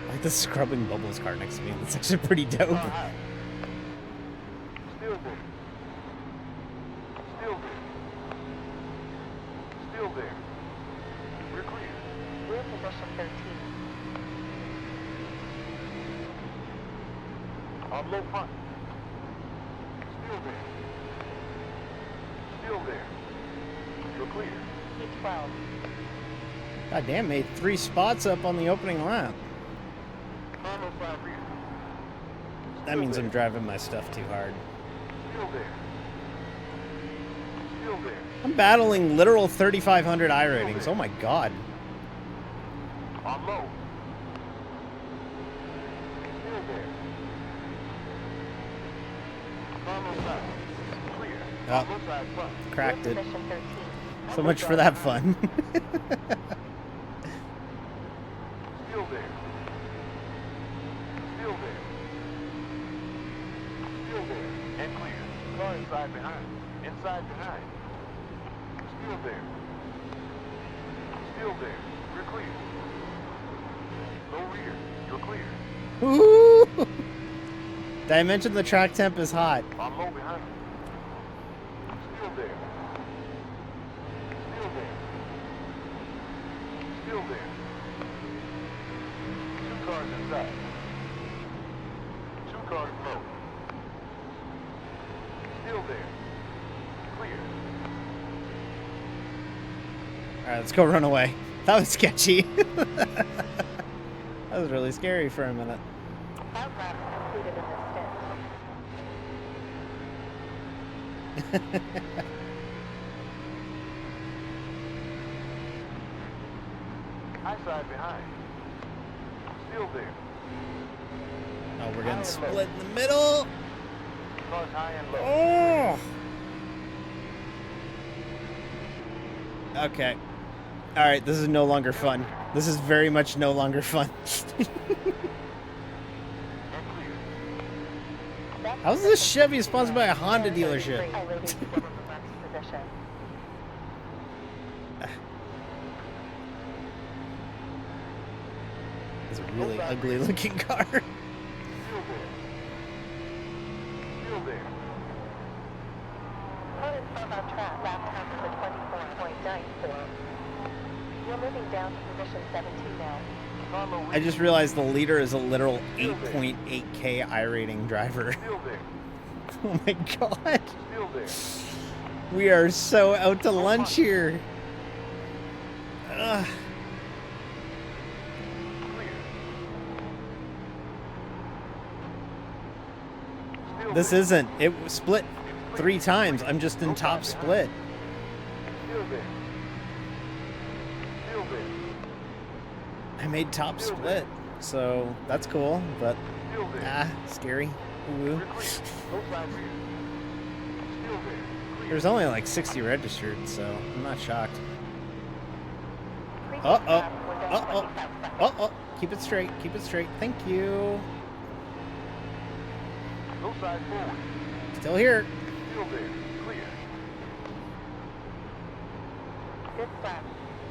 B: I like the scrubbing bubbles car next to me. That's actually pretty dope.
D: Still there. We're clear.
C: We're in position 13.
D: On low front. Still there. You're clear.
C: P12.
B: God damn, made 3 spots up on the opening lap.
D: Almost out rear.
B: That means I'm driving my stuff too hard.
D: Still there.
B: I'm battling literal 3,500 iRatings. Oh my god.
D: On low. Still there. Almost out. Clear.
B: Oh,
D: Almost out front.
B: cracked
C: We're
B: it.
C: in position 13.
B: So much for that fun.
D: Still there. And clear. Car inside behind. Still there. You're clear. Low rear. You're clear.
B: Ooh. Did I mention the track temp is hot?
D: I'm low behind you. Still there. Still there. Still there. 2 cars inside. 2 cars low. Still there. Clear.
B: All right, let's go run away. That was sketchy. That was really scary for a minute.
C: 5 laps completed in this stint.
D: Eyesight behind. Still there.
B: Oh, we're getting split in the middle.
D: Cars high and low.
B: Oh. Okay. All right, this is no longer fun. This is very much no longer fun. How is this Chevy sponsored by a Honda dealership? It's a really ugly looking car.
D: Still there. Still there.
C: Opponents on track, lap time is a 24.94. You're moving down to position 17 now.
B: I just realized the leader is a literal 8.8K iRating driver.
D: Still there.
B: Oh my god.
D: Still there.
B: We are so out to lunch here. Ugh.
D: Clear. Still
B: This
D: there.
B: isn't. It was split 3 times. I'm just in top split.
D: Still there. Still there.
B: I made top split, so that's cool, but
D: Still there.
B: scary. Ooh.
D: We're clear. No side rear. Still there. Clear.
B: There's only like 60 registered, so I'm not shocked.
C: Previous
B: Uh-oh.
C: lap was at
B: Uh-oh.
C: 25 seconds.
B: Uh-oh. Keep it straight. Keep it straight. Thank you.
D: No side forward.
B: Still here.
D: Still there. Clear.
C: Good lap.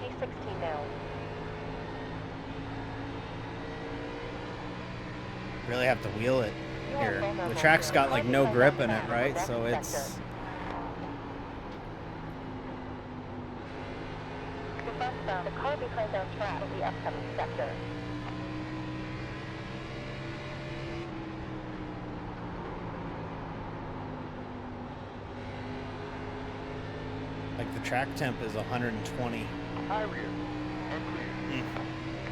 C: P16 now.
B: Really have to wheel it
C: You are
B: here.
C: vulnerable.
B: The track's got like no
C: 25
B: grip in it,
C: laps
B: right?
C: in the
B: So
C: next
B: it's...
C: sector. The bus bound, the car behind on track in the upcoming sector.
B: Like the track temp is 120.
D: High rear. And clear.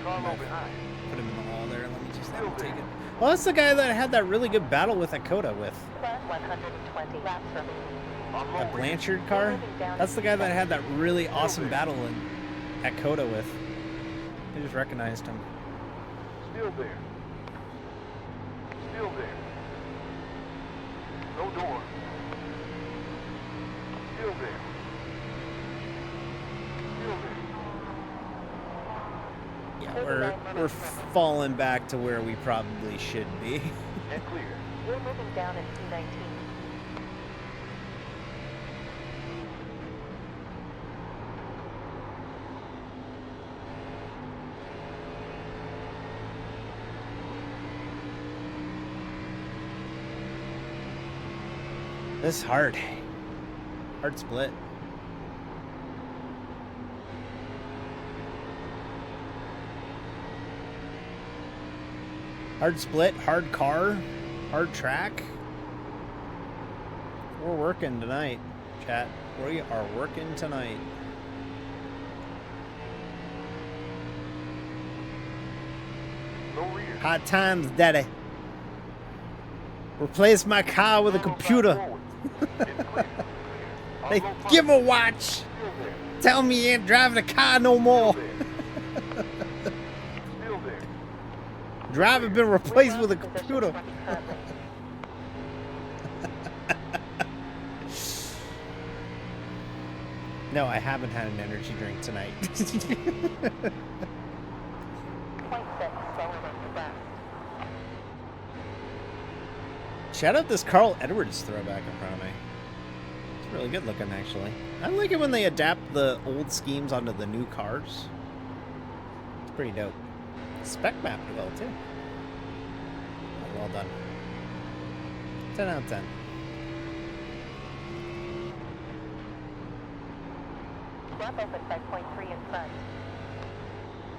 D: Car low behind.
B: Put him in the wall there. Let me just let him take it. Well, that's the guy that I had that really good battle with at Coda with.
C: Plus 120 laps remaining.
D: I'm low
B: That
D: rear.
B: Blanchard car. That's the guy that I had that really awesome battle at Coda with. I just recognized him.
D: Still there. Still there. No door. Still there. Still there.
B: Yeah, we're falling back to where we probably should be.
D: And clear.
C: You're moving down in P19.
B: This is hard. Hard split. Hard split, hard car, hard track. We're working tonight, chat. We are working tonight.
D: No rear.
B: Hot times, daddy. Replace my car with a
D: Car on
B: computer.
D: side forward. It's clear. I'm
B: They
D: low front.
B: give him a watch.
D: Still there.
B: Tell me you ain't driving a car no more.
D: Still there. Still there.
B: Driver been replaced with a computer. No, I haven't had an energy drink tonight.
C: 0.6 slower than the best.
B: Shout out this Carl Edwards throwback in front of me. It's really good looking, actually. I like it when they adapt the old schemes onto the new cars. It's pretty dope. Spec mapped well, too. Well done. 10 out of 10.
C: Swap open 5.3 in front.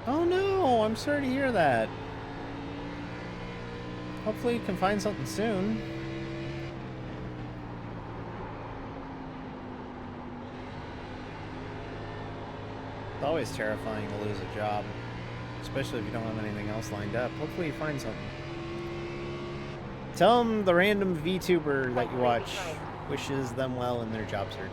B: Oh no, I'm sorry to hear that. Hopefully you can find something soon. It's always terrifying to lose a job, especially if you don't have anything else lined up. Hopefully you find something. Tell them the random VTuber that you watch wishes them well in their job search.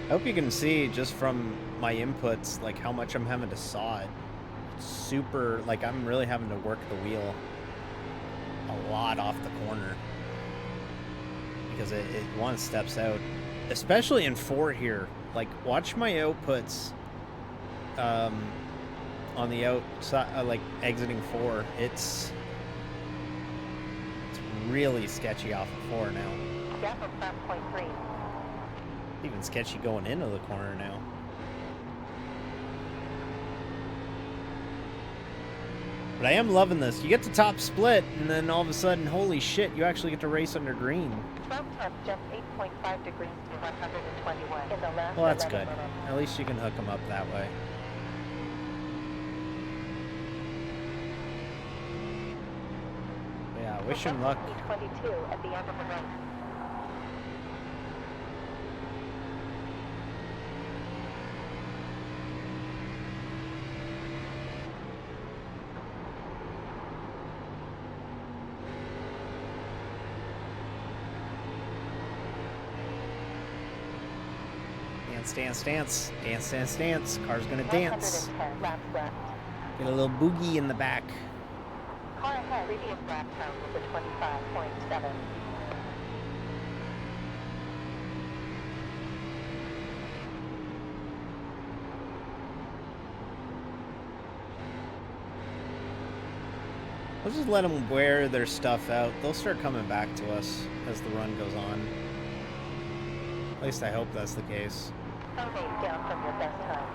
B: I hope you can see just from my inputs, like how much I'm having to saw it. It's super, like I'm really having to work the wheel a lot off the corner because it one steps out, especially in 4 here. Like watch my outputs on the outside, like exiting 4. It's really sketchy off of 4 now.
C: Gap of 5.3.
B: Even sketchy going into the corner now. But I am loving this. You get to top split, and then all of a sudden, holy shit, you actually get to race under green.
C: Front top jump 8.5 degrees to 121 in the last
B: Well, that's
C: 11
B: good.
C: minutes.
B: At least you can hook them up that way. But yeah, wish him luck.
C: 22 at the end of the race.
B: Dance, dance, dance. Dance, dance, dance. Car's gonna dance.
C: 110 laps left.
B: Get a little boogie in the back.
C: Car ahead. Previous lap time was a 25.7.
B: Let's just let them wear their stuff out. They'll start coming back to us as the run goes on. At least I hope that's the case.
C: Some days down from your best time.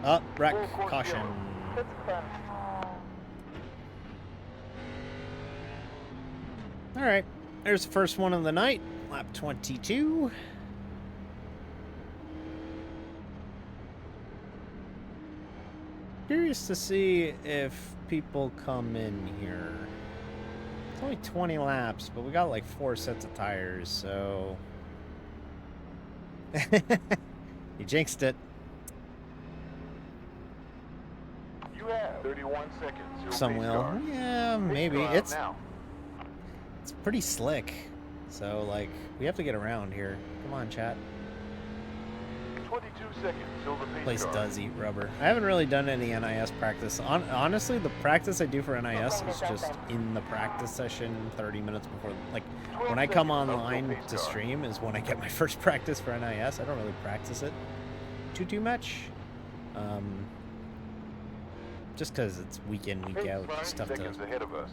B: Up, wreck, caution.
C: It's close.
B: Alright, there's the first one of the night. Lap 22. Curious to see if people come in here. It's only 20 laps, but we got like 4 sets of tires, so... You jinxed it.
D: You have 31 seconds. Your
B: Some
D: pace
B: will.
D: car.
B: Yeah,
D: Pace
B: maybe.
D: car out
B: It's
D: now.
B: pretty slick. So, like, we have to get around here. Come on, chat.
D: 22 seconds. Silver pace
B: Place
D: car.
B: does eat rubber. I haven't really done any NIS practice. Honestly, the practice I do for NIS is just in the practice session 30 minutes before. Like, when I come online to stream is when I get my first practice for NIS. I don't really practice it too much. Just because it's week in, week
D: Pace
B: out
D: 5
B: stuff to...
D: seconds ahead of us.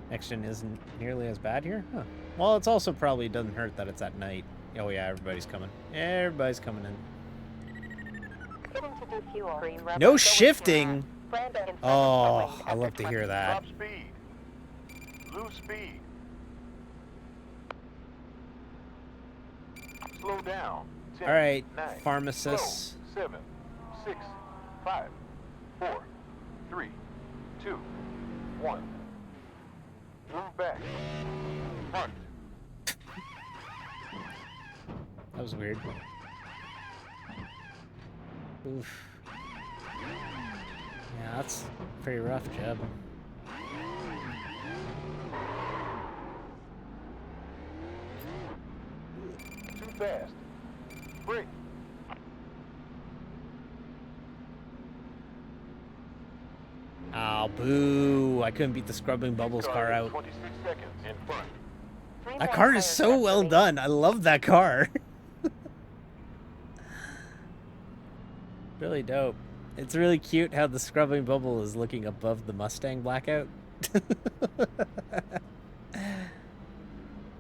B: Next gen isn't nearly as bad here? Huh. Well, it's also probably doesn't hurt that it's at night. Oh yeah, everybody's coming. Everybody's coming in.
C: Getting to do fuel. Green rubber.
B: No
C: Going
B: shifting!
C: to Brando in front of
B: Oh,
C: Owen
B: I
C: after
B: love to hear
C: 20.
B: that.
D: Drop speed. Lose speed. Slow down. 10,
B: Alright,
D: 9,
B: pharmacists.
D: slow. 7, 6, 5, 4, 3, 2, 1. Move back. Front.
B: That was weird. Oof. Yeah, that's pretty rough, Jeb.
D: Too fast. Brake.
B: Ow. Oh, boo. I couldn't beat the Scrubbing Bubbles car
D: is
B: out.
D: 26 seconds in front.
B: That car is so well done. I love that car. Really dope. It's really cute how the Scrubbing Bubble is looking above the Mustang Blackout.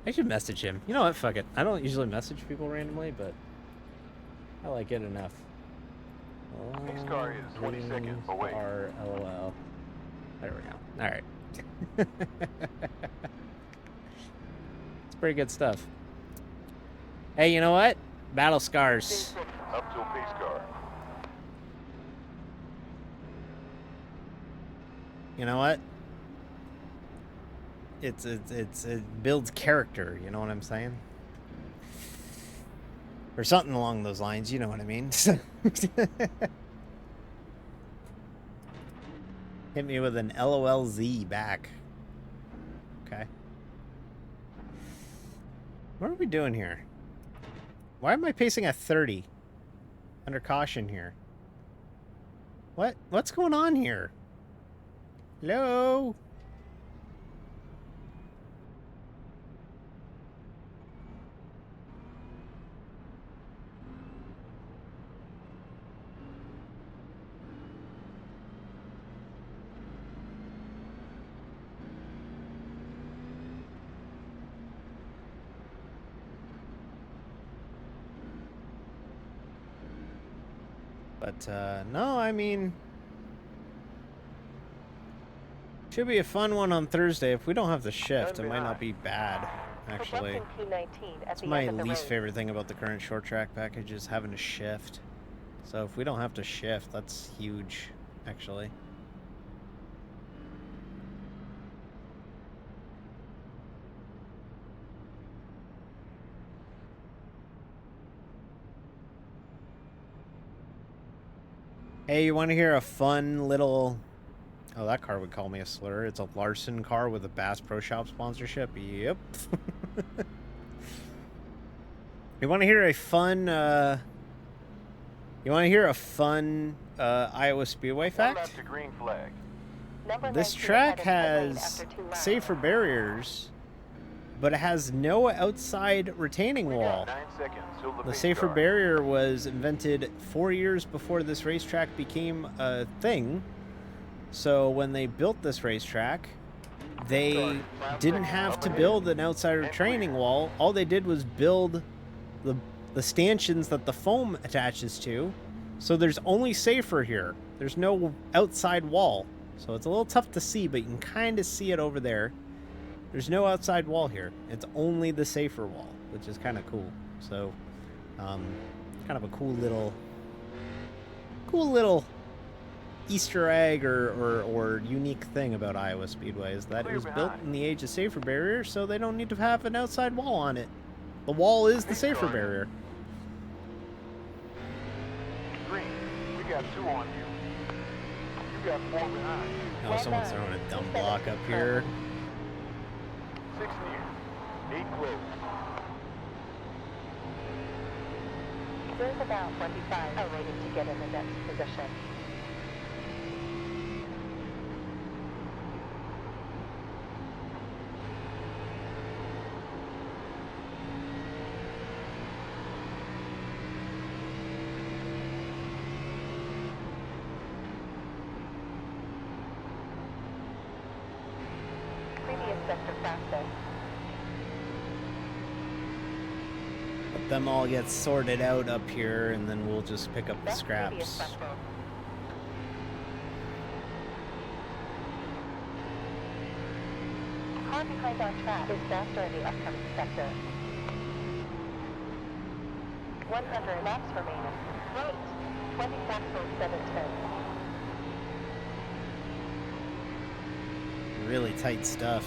B: I should message him. You know what? Fuck it. I don't usually message people randomly, but I like it enough.
D: Pace car is 20 seconds away.
B: LOL. There we go. All right. It's pretty good stuff. Hey, you know what? Battle Scars.
D: Up to a pace car.
B: You know what? It builds character, you know what I'm saying? Or something along those lines, you know what I mean? Hit me with an LOLZ back. Okay. What are we doing here? Why am I pacing at 30? Under caution here. What's going on here? Hello? But, no, I mean... Should be a fun one on Thursday. If we don't have the shift, it might not be bad, actually. It's my least favorite thing about the current short track package is having to shift. So if we don't have to shift, that's huge, actually. Hey, you want to hear a fun little... Oh, that car would call me a slur. It's a Larson car with a Bass Pro Shop sponsorship. Yep. You want to hear a fun... You want to hear a fun Iowa Speedway fact?
D: To green flag.
B: This track has safer barriers, but it has no outside retaining wall.
D: 9 seconds till the
B: The
D: pace
B: safer
D: car.
B: barrier was invented 4 years before this racetrack became a thing. So when they built this racetrack, they didn't have to build an outside retaining wall. All they did was build the stanchions that the foam attaches to. So there's only safer here. There's no outside wall. So it's a little tough to see, but you can kind of see it over there. There's no outside wall here. It's only the safer wall, which is kind of cool. So, kind of a cool little Easter egg or unique thing about Iowa Speedway is that it was built in the age of safer barriers, so they don't need to have an outside wall on it. The wall is the safer barrier.
D: Green, we got 2 on you. You got 4 behind.
B: Oh, someone's throwing a dumb block up here.
D: 6 near. 8 close.
C: There's about 25 awaiting to get in the next position. Previous sector process.
B: Let them all get sorted out up here, and then we'll just pick up the
C: That's previous
B: scraps.
C: sector. Car behind on track is faster in the upcoming sector. 100 laps remaining. Right. 24.710.
B: Really tight stuff.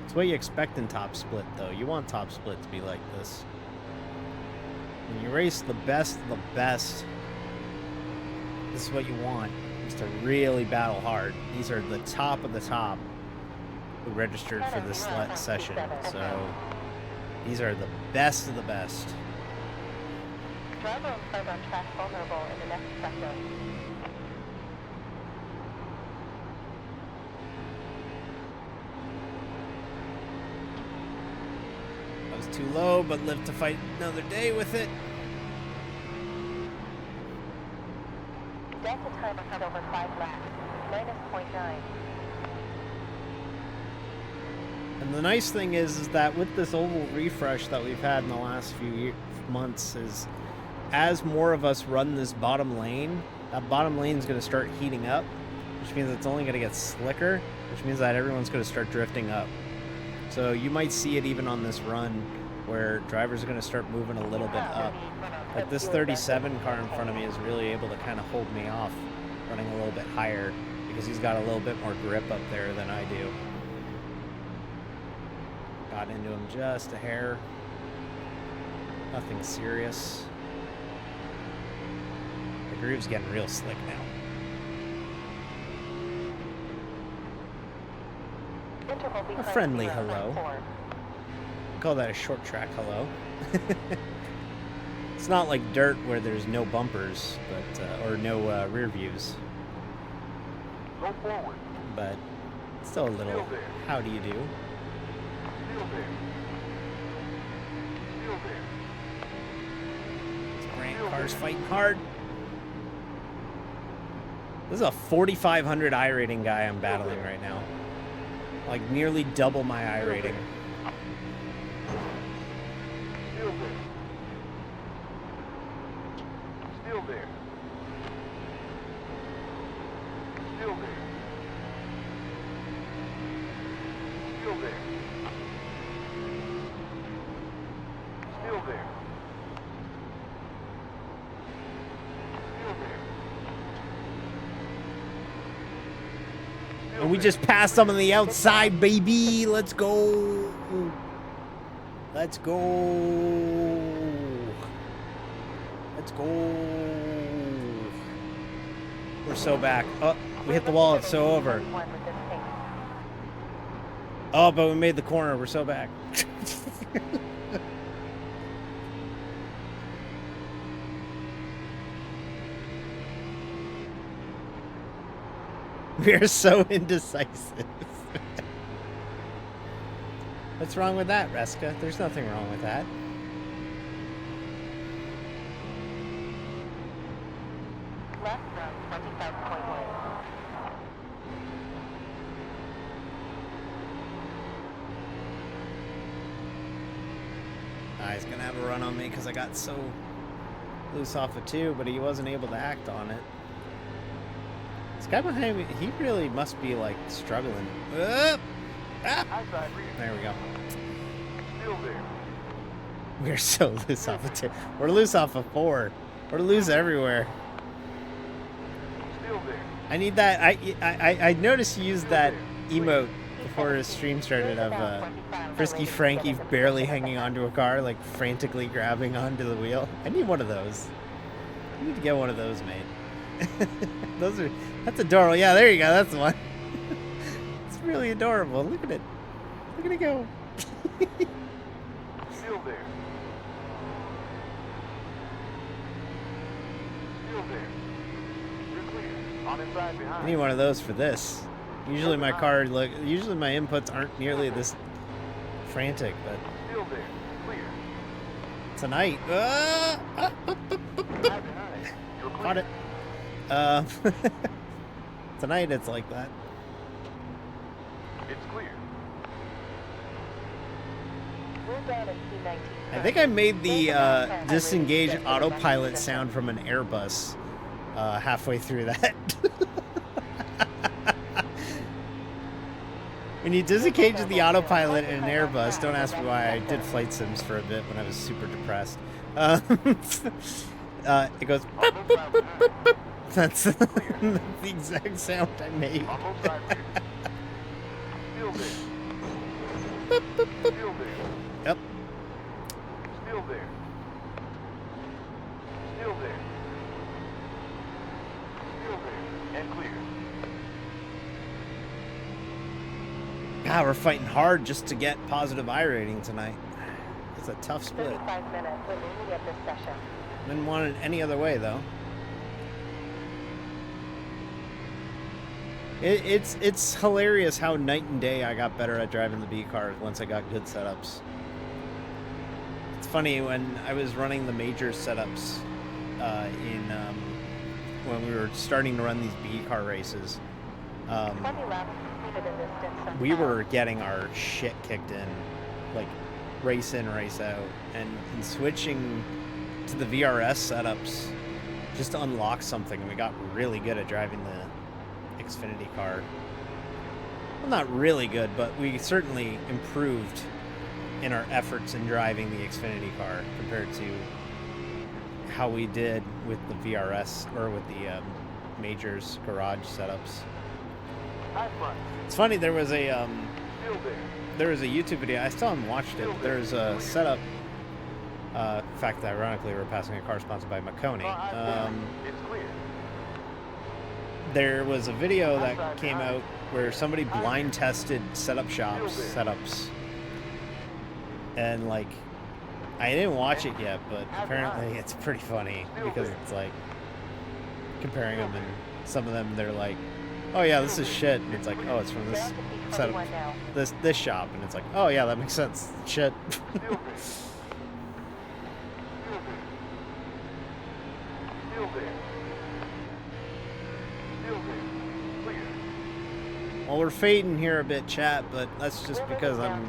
B: It's what you expect in top split, though. You want top split to be like this. When you race the best of the best, this is what you want. Is to really battle hard. These are the top of the top who registered for this session. So these are the best of the best.
C: Driver and plug on track vulnerable in the next sector.
B: too low, but live to fight another day with it.
C: Delta timer had over 5 laps, minus 0.9.
B: And the nice thing is that with this oval refresh that we've had in the last few months is as more of us run this bottom lane, that bottom lane is going to start heating up, which means it's only going to get slicker, which means that everyone's going to start drifting up. So you might see it even on this run where drivers are going to start moving a little bit up. Like this 37 car in front of me is really able to kind of hold me off running a little bit higher because he's got a little bit more grip up there than I do. Got into him just a hair. Nothing serious. The groove's getting real slick now. A friendly hello. I call that a short track hello. It's not like dirt where there's no bumpers, but or no rear views.
D: Go forward.
B: But still a little. How do you do?
D: Still there. Still there.
B: This brand car's fighting hard. This is a 4,500 iRating guy I'm battling right now. Like nearly double my iRating.
D: Still there. Still there. Still there. Still there. Still there. Still there.
B: And we just passed them on the outside, baby. Let's go. Let's go. Let's go. We're so back. Oh, we hit the wall. It's so over. Oh, but we made the corner. We're so back. We are so indecisive. What's wrong with that, Reska? There's nothing wrong with that.
C: Left from 25.1.
B: He's gonna have a run on me because I got so loose off of 2, but he wasn't able to act on it. This guy behind me, he really must be like struggling. Ah!
D: Outside rear.
B: There we go.
D: Still there.
B: We're so loose off of 2. We're loose off of 4. We're loose everywhere.
D: Still there.
B: I need that. I noticed you used that emote before his stream started of Frisky Frankie barely hanging onto a car, like frantically grabbing onto the wheel. I need one of those. I need to get one of those made. That's adorable. Yeah, there you go. That's the one. It's really adorable. Look at it. Look at it go.
D: Still there. Still there. You're clear. On inside
B: I
D: behind.
B: need one of those for this. Usually my inputs aren't nearly this frantic, but
D: Still there. Clear.
B: tonight.
D: Right behind. You're clear.
B: Caught it. Tonight it's like that.
D: It's clear.
C: We're down at P19.
B: I think I made the disengage autopilot sound from an Airbus halfway through that. When you disengage the autopilot in an Airbus, don't ask me why. I did flight sims for a bit when I was super depressed. It goes. Boop, boop, boop, boop, boop. That's the exact sound I made.
D: On both sides rear. Still there. Still there.
B: Yep.
D: Still there. Still there. Still there. And clear.
B: God, we're fighting hard just to get positive iRating tonight. It's a tough split.
C: 35 minutes remaining of this session.
B: Didn't want it any other way, though. It's hilarious how night and day I got better at driving the B cars once I got good setups. funny when I was running the major setups when we were starting to run these B car races.
C: 20 laps completed in this distance.
B: We were getting our shit kicked in, like race in, race out, and switching to the VRS setups just to unlock something. We got really good at driving the Xfinity car. Well, not really good, but we certainly improved in our efforts in driving the Xfinity car compared to how we did with the VRS or with the majors garage setups.
D: High front.
B: It's funny, there was a
D: Still there.
B: there was a YouTube video. I still haven't watched it. But there's a setup. In fact, ironically, we're passing a car sponsored by Marconi.
D: It's clear.
B: There was a video that came out where somebody blind tested setup setups, and like, I didn't watch it yet, but apparently it's pretty funny because it's like comparing them, and some of them they're like, oh yeah, this is shit, and it's like, oh, it's from this setup, this shop, and it's like, oh yeah, that makes sense, shit.
D: Still there. Still there. Still there. Clear.
B: Well, we're fading here a bit, chat, but that's just because I'm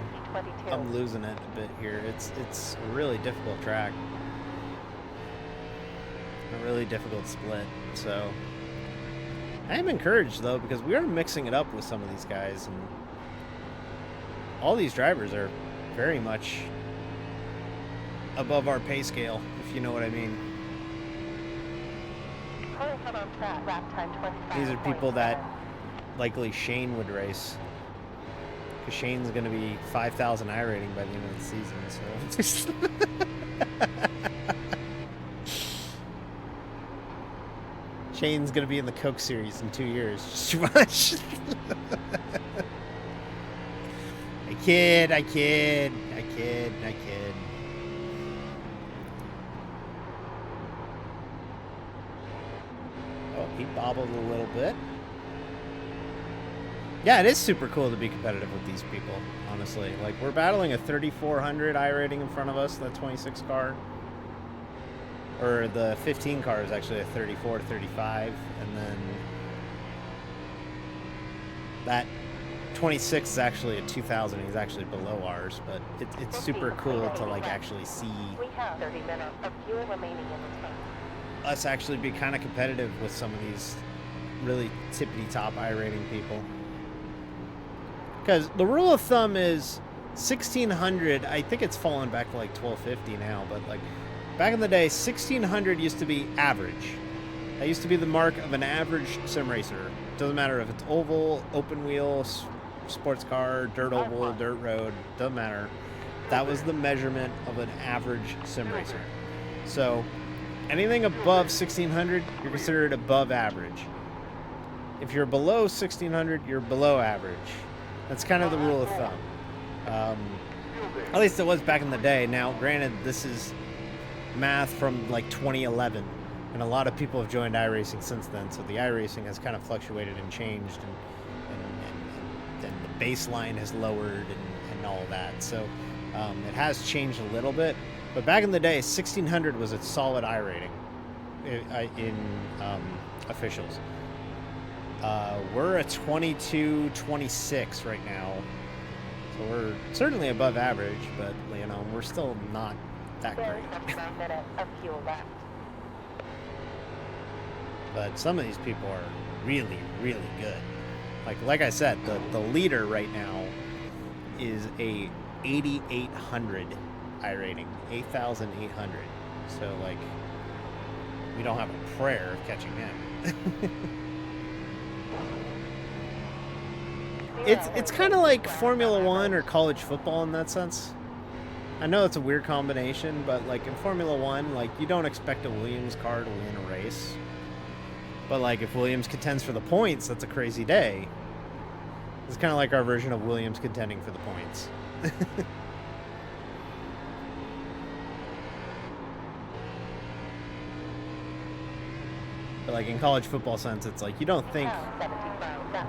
B: losing it a bit here. It's a really difficult track, a really difficult split. So I am encouraged though, because we are mixing it up with some of these guys, and all these drivers are very much above our pay scale, if you know what I mean. These are people that likely Shane would race, because Shane's going to be 5,000 iRating by the end of the season. So Shane's going to be in the Coke Series in 2 years. Just too much. I kid. Oh, he bobbled a little bit. Yeah, it is super cool to be competitive with these people, honestly. Like, we're battling a 3,400 iRating in front of us, that 26 car. Or the 15 car is actually a 34, 35, and then that 26 is actually a 2000. He's actually below ours, but it's super cool to like actually see
C: We have 30 minutes of fuel remaining in the tank.
B: us actually be kind of competitive with some of these really tippity top iRating people. Because the rule of thumb is 1600. I think it's fallen back to like 1250 now, but like back in the day, 1600 used to be average. That used to be the mark of an average sim racer. Doesn't matter if it's oval, open wheel, sports car, dirt oval, dirt road, doesn't matter. That was the measurement of an average sim racer. So anything above 1600, you're considered above average. If you're below 1600, you're below average. That's kind of the rule of thumb. At least it was back in the day. Now, granted, this is math from like 2011, and a lot of people have joined iRacing since then, so the iRacing has kind of fluctuated and changed, and the baseline has lowered and all that. So it has changed a little bit, but back in the day, 1600 was a solid iRating in officials. We're at 22-26 right now, so we're certainly above average, but you know, we're still not that great.
C: 9 minutes of fuel left.
B: But some of these people are really, really good. Like I said, the leader right now is a 8,800 iRating, 8,800. So like, we don't have a prayer of catching him. It's kind of like Formula One or college football in that sense. I know it's a weird combination, but like in Formula One, like you don't expect a Williams car to win a race. But like if Williams contends for the points, that's a crazy day. It's kind of like our version of Williams contending for the points. But like in college football sense, it's like you don't think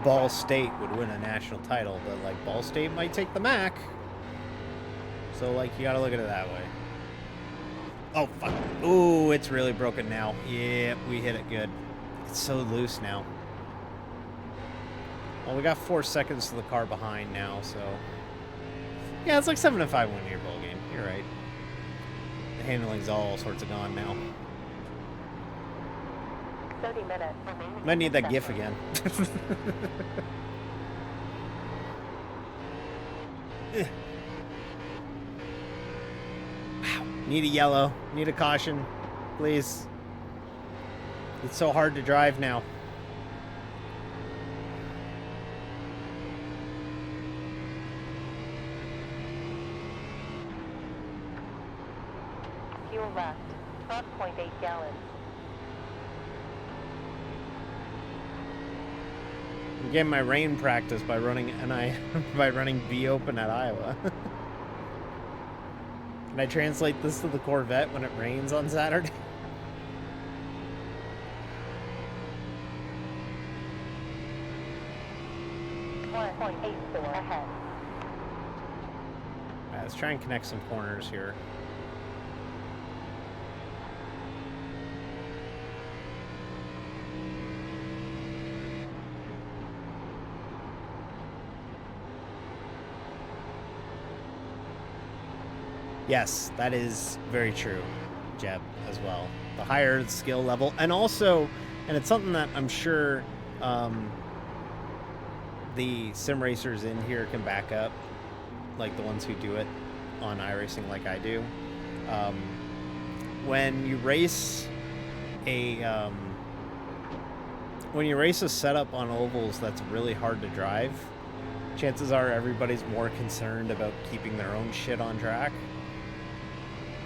B: Ball State would win a national title, but like Ball State might take the MAC. So like you got to look at it that way. Oh, fuck. Ooh, it's really broken now. Yeah, we hit it good. It's so loose now. Well, we got 4 seconds to the car behind now, so... Yeah, it's like 7-5 win your bowl game. You're right. The handling's all sorts of gone now.
C: 30 minutes remaining.
B: Might need that GIF again. Wow. Need a yellow. Need a caution. Please. It's so hard to drive now.
C: Fuel left, 12.8 gallons.
B: I'm getting my rain practice by running by running B open at Iowa. Can I translate this to the Corvette when it rains on Saturday?
C: 1.84 ahead.
B: Alright, let's try and connect some corners here. Yes, that is very true, Jeb, as well. The higher the skill level, and also, and it's something that I'm sure the sim racers in here can back up, like the ones who do it on iRacing like I do. When you race a setup on ovals that's really hard to drive, chances are everybody's more concerned about keeping their own shit on track,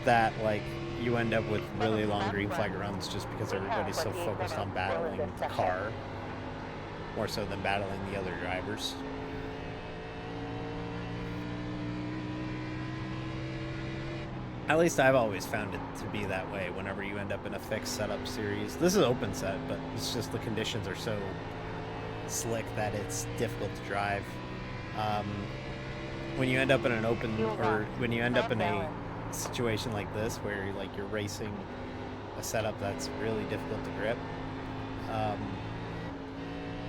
B: that like you end up with really long green flag runs just because everybody's so focused on battling the car more so than battling the other drivers. At least I've always found it to be that way whenever you end up in a fixed setup series. This is open set, but it's just the conditions are so slick that it's difficult to drive. When you end up in an open, or when you end up in a situation like this where like you're racing a setup that's really difficult to grip,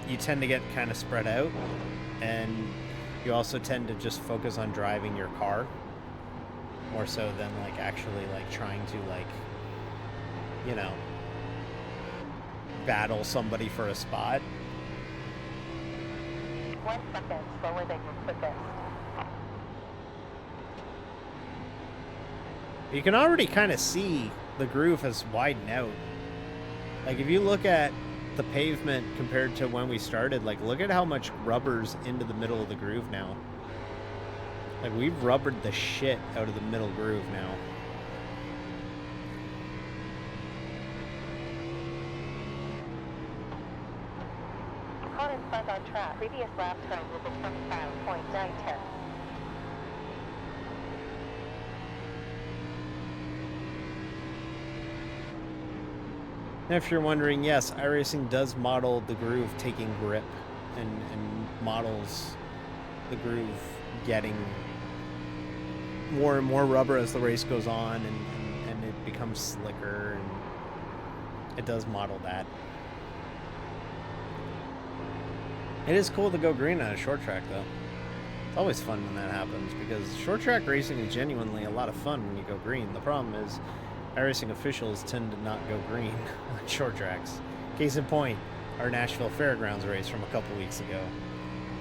B: you tend to get kind of spread out, and you also tend to just focus on driving your car more so than like actually like trying to like, you know, battle somebody for a spot.
C: 1 second slower than your quickest.
B: You can already kind of see the groove has widened out. Like if you look at the pavement compared to when we started, like look at how much rubber's into the middle of the groove now. Like we've rubbered the shit out of the middle groove now.
C: Caught in front on track. Previous lap time was a 25.910.
B: And if you're wondering, yes, iRacing does model the groove taking grip, and models the groove getting more and more rubber as the race goes on, and it becomes slicker, and it does model that. It is cool to go green on a short track, though. It's always fun when that happens, because short track racing is genuinely a lot of fun when you go green. The problem is iRacing officials tend to not go green on short tracks. Case in point, our Nashville Fairgrounds race from a couple weeks ago.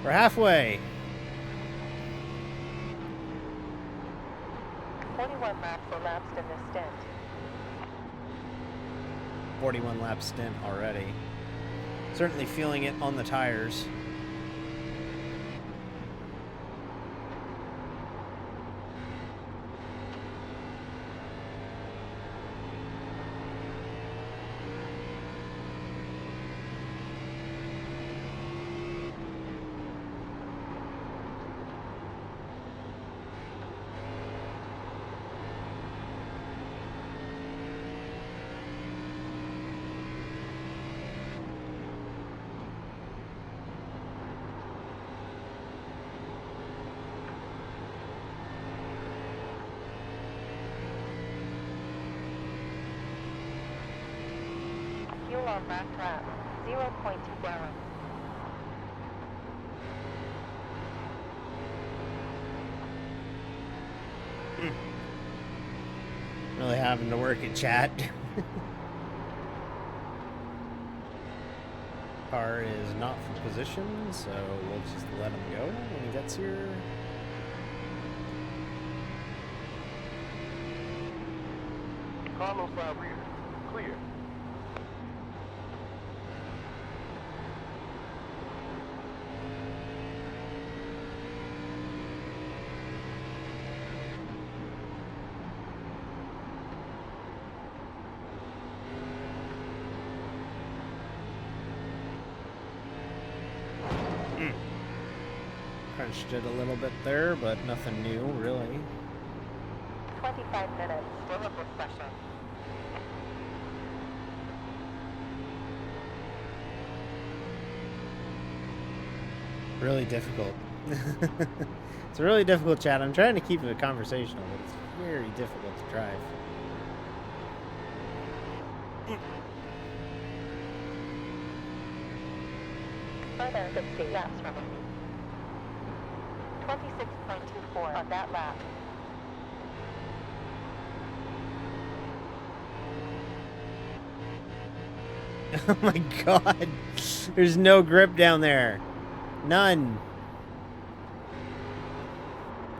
B: We're halfway.
C: 41 laps elapsed in this stint.
B: 41 lap stint already. Certainly feeling it on the tires.
C: Fuel on last lap. 0.2 gallons.
B: Really having to work at chat. Car is not for position, so we'll just let him go when he gets here.
D: Carlos side rear. Clear.
B: Crunched it a little bit there, but nothing new, really.
C: 25 minutes. Still of this session.
B: Really difficult. It's a really difficult chat. I'm trying to keep it conversational, but it's very difficult to drive.
C: Further 60 laps remaining. 26.24 on that lap.
B: Oh my god. There's no grip down there. None.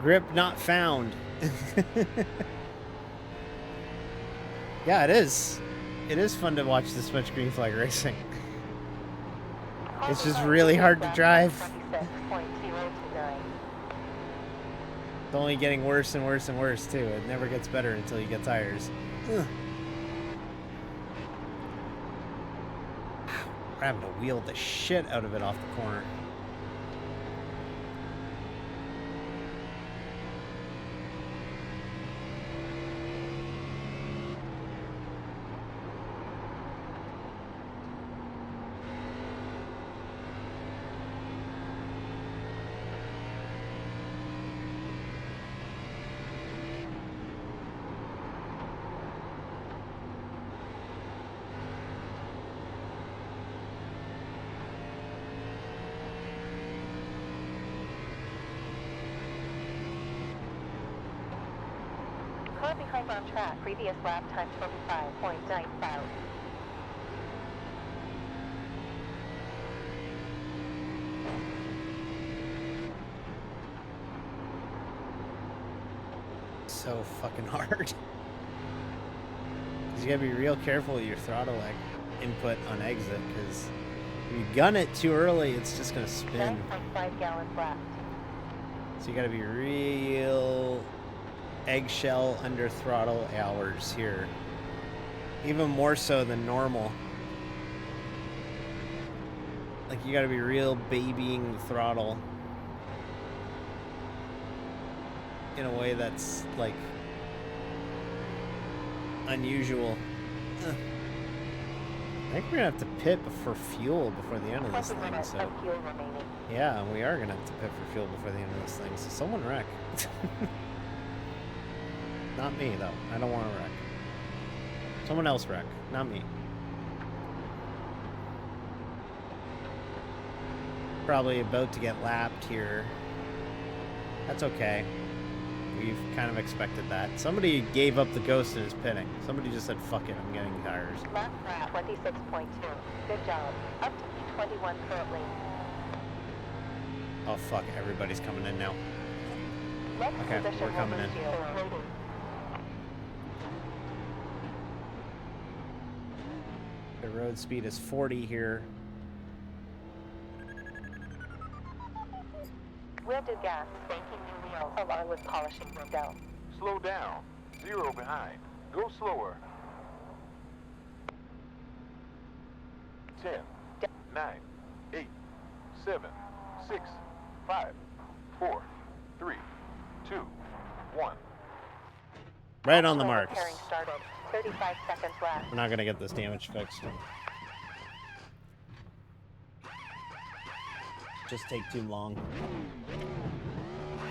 B: Grip not found. Yeah, it is. It is fun to watch this much green flag racing. It's just really hard to drive.
C: 26.029.
B: It's only getting worse and worse and worse, too. It never gets better until you get tires. Ugh. We're having to wheel the shit out of it off the corner.
C: Car behind on track. Previous lap time 25.95.
B: So fucking hard. 'Cause you gotta be real careful with your throttle input on exit, because if you gun it too early, it's just gonna spin.
C: 9.5 gallons left.
B: So you gotta be real eggshell under throttle hours here. Even more so than normal. Like, you gotta be real babying the throttle in a way that's, like, unusual. Ugh. I think we're gonna have to pit for fuel before the end of this
C: 20
B: thing,
C: minutes
B: so...
C: of fuel remaining.
B: Yeah, we are gonna have to pit for fuel before the end of this thing, so someone wreck. Not me, though. I don't want to wreck. Someone else wreck, not me. Probably about to get lapped here. That's okay. We've kind of expected that. Somebody gave up the ghost and is pitting. Somebody just said, fuck it, I'm getting tires.
C: Lap lap 26.2. Good job. Up to P21 currently.
B: Oh, fuck, everybody's coming in now.
C: Next
B: Okay,
C: position
B: we're
C: will
B: coming
C: lose
B: in.
C: you. Waiting.
B: The road speed is 40 here.
C: We'll do gas. Banking new wheels along with polishing window.
D: Slow down. 0 behind. Go slower. 10, 9, 8, 7, 6, 5, 4, 3, 2, 1.
B: Right on the
C: Auto
B: marks.
C: repairing started. 35 seconds left.
B: We're not gonna get this damage fixed. Just take too long.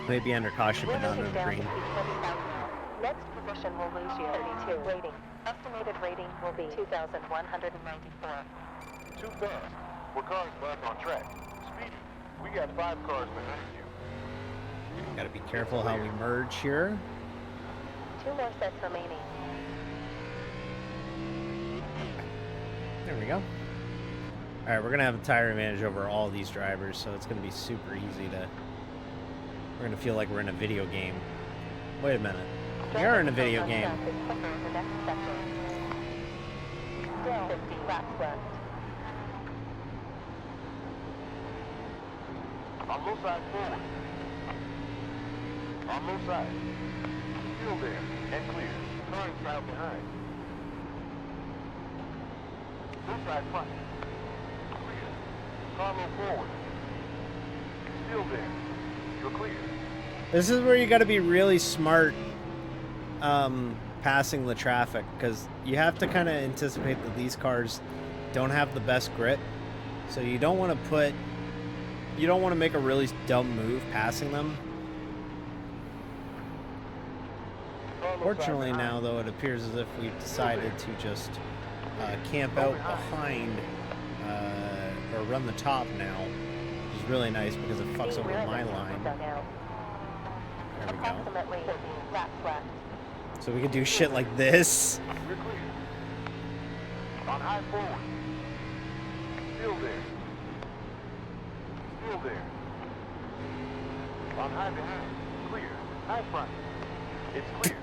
B: Maybe under caution,
C: We're
B: but not
C: moving
B: under
C: down to
B: green.
C: P20 south now. Next position will lose you. 32. Waiting. Estimated rating will be 2,194.
D: Too fast. We're cars back on track. Speedy. We got 5 cars behind you.
B: Gotta be careful how we merge here.
C: 2 more sets remaining.
B: There we go. All right, we're gonna have a tire advantage over all these drivers, so it's gonna be super easy to. We're gonna feel like we're in a video game. Wait a minute. We are in a video game.
C: Still 50 laps left.
D: On low side forward. On low side. Still there and clear. Car inside behind. Low side front. Clear. Car low forward. Still there. You're clear.
B: This is where you got to be really smart passing the traffic, because you have to kind of anticipate that these cars don't have the best grip, so you don't want to make a really dumb move passing them. Fortunately now, though, it appears as if we've decided to just camp out behind or run the top now, which is really nice because it fucks over my line. There we go.
C: Approximately 50 laps left.
B: So we can do shit like this.
D: We're clear. On high forward. Still there. Still there. On high behind. Clear. High front. It's clear.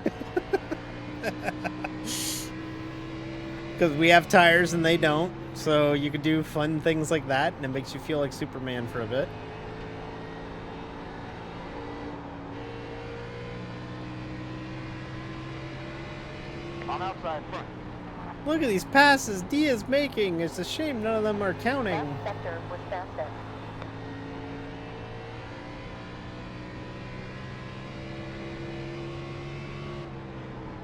B: Because we have tires and they don't. So you could do fun things like that, and it makes you feel like Superman for a bit.
D: On outside front.
B: Look at these passes Dia's making. It's a shame none of them are counting.
C: That sector was fastest.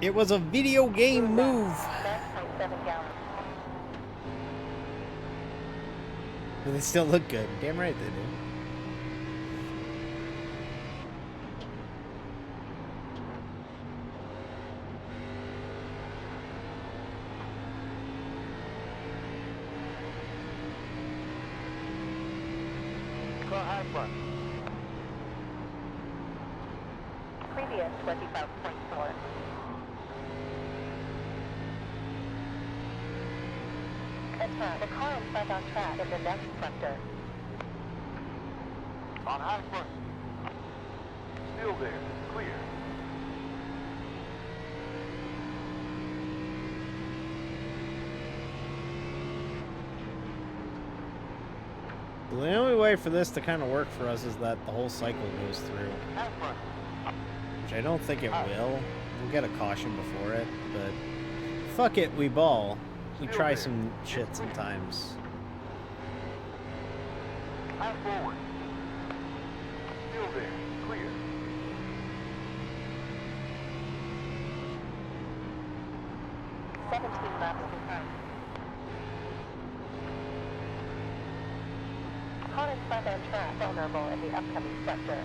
B: It was a video game move.
C: 9.7 gallons.
B: But they still look good. Damn right they do.
D: Car high front.
C: Previous 25.4. Attack the car in front on track in the next sector.
D: On high front. Still there. Clear.
B: The only way for this to kind of work for us is that the whole cycle goes through.
D: High front.
B: Which I don't think it will. We'll get a caution before it, but fuck it, we ball. We try some shit sometimes.
D: High forward. Still there. Clear.
C: Laps behind. Car in front on track vulnerable in the upcoming sector.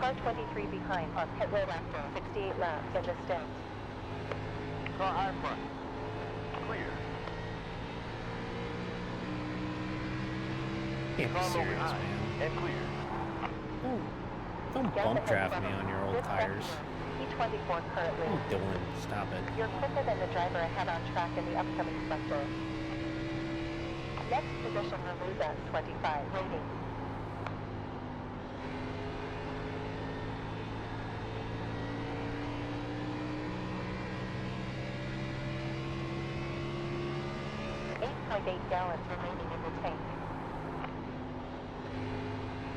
C: Car 23 behind on pit road after 68 laps in the stint.
D: Car high front. Clear.
B: Can't be
D: Car low
B: serious,
D: behind.
B: man.
D: And clear.
B: Don't bump draft me on your old tires.
C: P24 currently.
B: What are you doing? Stop it.
C: You're quicker than the driver ahead on track in the upcoming sector. Next position removes us 25 rating. .8 gallons remaining in the tank.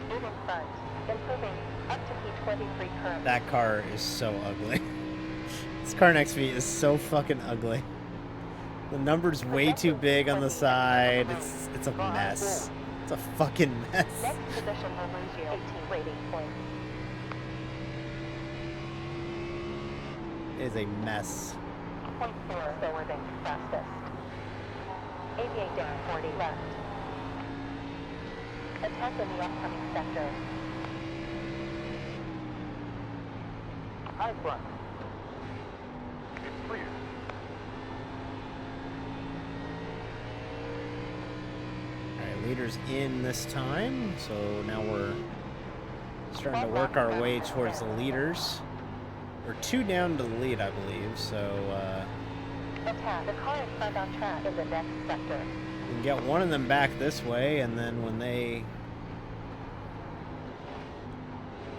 C: Move in front, improving up to P23 currently.
B: That car is so ugly. This car next to me is so fucking ugly. The number's way too big on the side. It's a mess. It's a fucking mess.
C: Next position will lose you 18 rating points.
B: It is a mess.
C: 0.4 slower than fastest. 88 down, 40 left. Attack in the upcoming sector.
D: High front. It's clear.
B: Leaders in this time, so now we're starting to work our way towards the leaders. We're 2 down to the lead, I believe, so
C: Attack. The car is front on track in the next sector.
B: we can get one of them back this way, and then when they...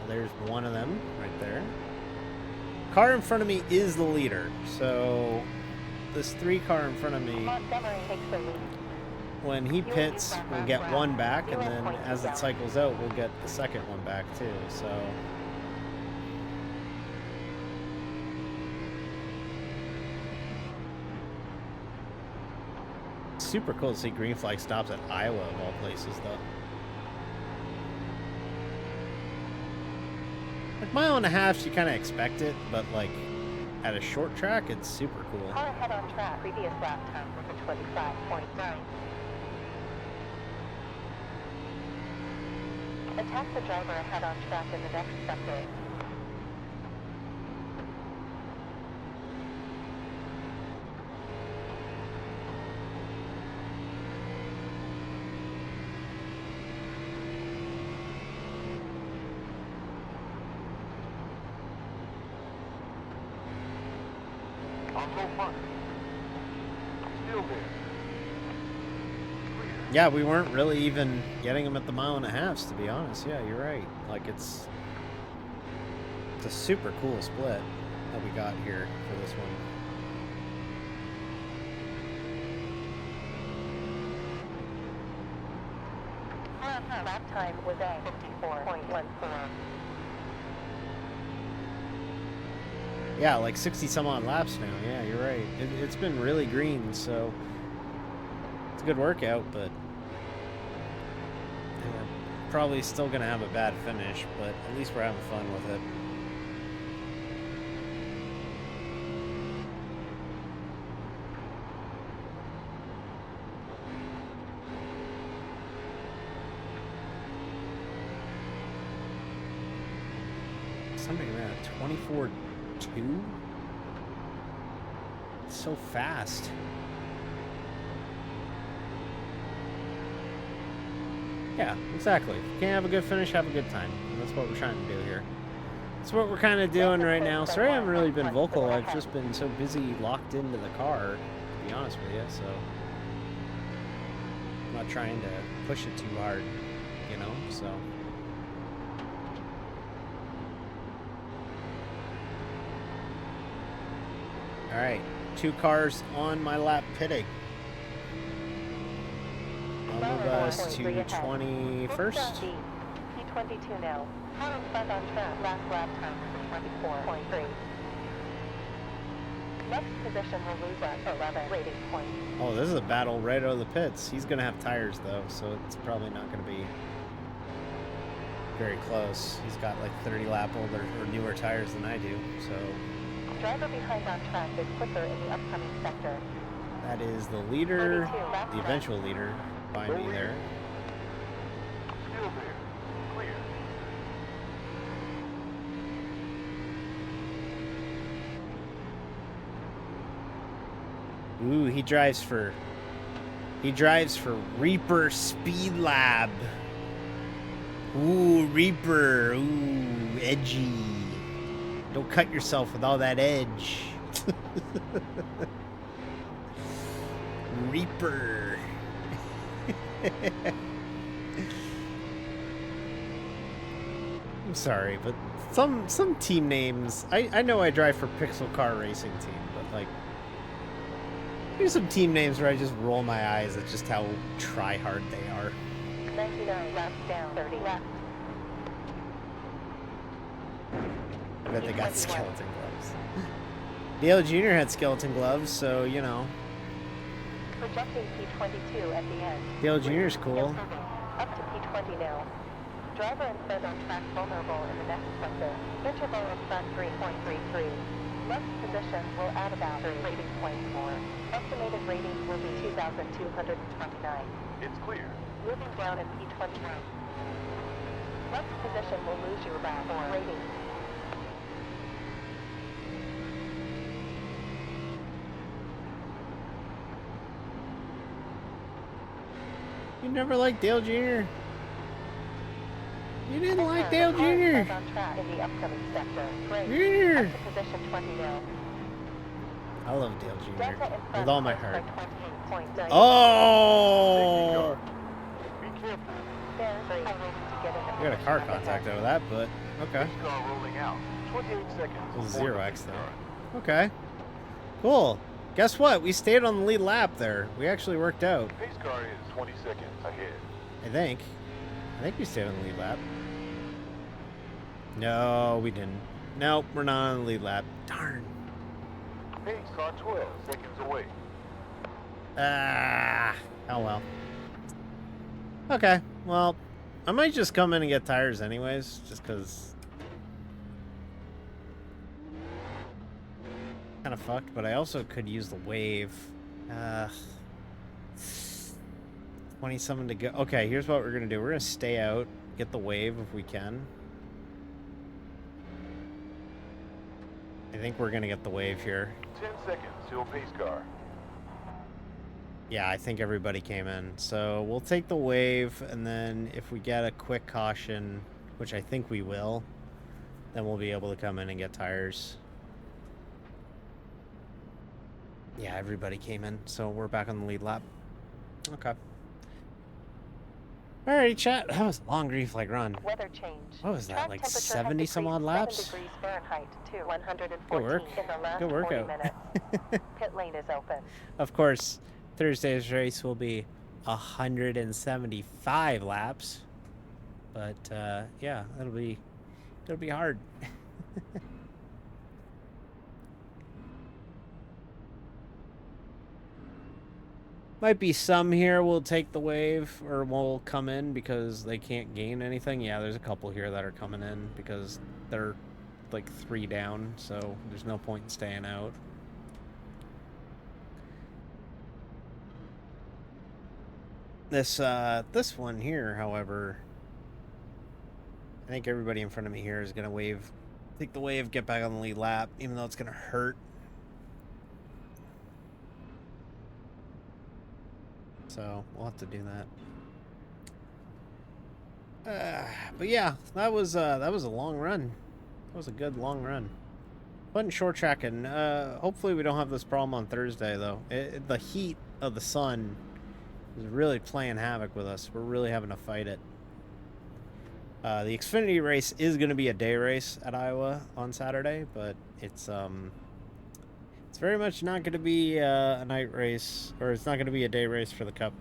B: There's one of them right there. Car in front of me is the leader, so this 3 car in front of me,
C: Montgomery takes the lead.
B: when he pits, we'll get one back, and then as it cycles out, we'll get the second one back too, so... Super cool to see green flag stops at Iowa of all places, though. Like, 1.5 miles, you kind of expect it, but like at a short track, it's super cool.
C: Car ahead on track. Previous lap time was a 25.9. Attack the driver ahead on track in the next sector.
D: I'll go front. Still there.
B: Yeah, we weren't really even getting them at the 1.5 miles, to be honest. Yeah, you're right. Like, it's a super cool split that we got here for this one.
C: Lap time was a 54.14.
B: Yeah, like 60 some odd laps now. Yeah, you're right. It's been really green, so it's a good workout, but we're probably still going to have a bad finish, but at least we're having fun with it. Something around 24.2? It's so fast. Yeah, exactly. If you can't have a good finish, have a good time. And that's what we're trying to do here. That's what we're kind of doing right now. Sorry I haven't really been vocal. I've just been so busy locked into the car, to be honest with you, so I'm not trying to push it too hard, you know, so... Alright, 2 cars on my lap pitting. I'll move us to 21st.
C: P22 now. Car in front on track. Last lap time was 24.3. Next position will lose us 11 rating points.
B: Oh, this is a battle right out of the pits. He's going to have tires, though, so it's probably not going to be very close. He's got like 30 lap older or newer tires than I do, so...
C: Driver behind on track is quicker in the upcoming sector.
B: That is the leader, the eventual leader, by me there.
D: Still there. Clear.
B: Ooh, he drives for Reaper Speed Lab. Ooh, Reaper. Ooh, edgy. Don't cut yourself with all that edge. Reaper. I'm sorry, but some team names, I know I drive for Pixel Car Racing Team, but like there's some team names where I just roll my eyes at just how try-hard they are.
C: 99 laps down, 30 left.
B: I bet they got skeleton gloves. Dale Jr. had skeleton gloves, so, you know.
C: Projecting P22 at the end.
B: Dale Jr.'s cool.
C: Up to P20 now. Driver and third on track vulnerable in the next sector. Interval of front 3.33. Left position will add about 3 rating points more. Estimated rating will be 2,229.
D: It's clear.
C: Moving down in P21. Left position will lose you about 4 ratings.
B: You never liked Dale Jr. You didn't like
C: Enter
B: Dale
C: the car
B: Jr.
C: is on track in the upcoming sector. Brake.
B: Jr.
C: Up to position 20 now.
B: I love Dale Jr.
C: Delta in front
B: with all my
C: close
B: heart.
C: by 20.9.
B: Oh!
D: Be careful.
C: There, I'm waiting to get in.
B: We got a car contact over that, but okay.
D: Pace car rolling out. 28 seconds.
B: It was
D: before the
B: 0x
D: pace
B: though.
D: car.
B: Okay. Cool. Guess what? We stayed on the lead lap there. We actually worked out.
D: Pace car is 20 seconds ahead.
B: I think we stayed on the lead lap. No, we didn't. Nope, we're not on the lead lap. Darn.
D: Pace car 12 seconds away.
B: Ah. Oh well. Okay. Well, I might just come in and get tires anyways, just because. Kind of fucked, but I also could use the wave. 20-something to go. Okay, here's what we're gonna do. We're gonna stay out, get the wave if we can. I think we're gonna get the wave here.
D: 10 seconds till pace car.
B: Yeah, I think everybody came in. So we'll take the wave, and then if we get a quick caution, which I think we will, then we'll be able to come in and get tires. Yeah, everybody came in, so we're back on the lead lap. Okay. Alright, chat. That was a long grief like run.
C: Weather change.
B: What was that,
C: Track
B: like
C: temperature has
B: 70 some odd
C: decreased
B: laps?
C: 7 degrees Fahrenheit to 114
B: Good work.
C: in the last
B: Good
C: 40
B: workout.
C: minutes. Pit lane is open.
B: Of course, Thursday's race will be 175 laps. But yeah, it'll be hard. Might be some here will take the wave or will come in because they can't gain anything. Yeah, there's a couple here that are coming in because they're like 3 down, so there's no point in staying out. This one here, however, I think everybody in front of me here is gonna wave, take the wave, get back on the lead lap, even though it's gonna hurt. So we'll have to do that. But yeah, that was a long run. That was a good long run. Fun short tracking. Hopefully we don't have this problem on Thursday though. The heat of the sun is really playing havoc with us. We're really having to fight it. The Xfinity race is going to be a day race at Iowa on Saturday, but it's very much not going to be a night race, or it's not going to be a day race for the Cup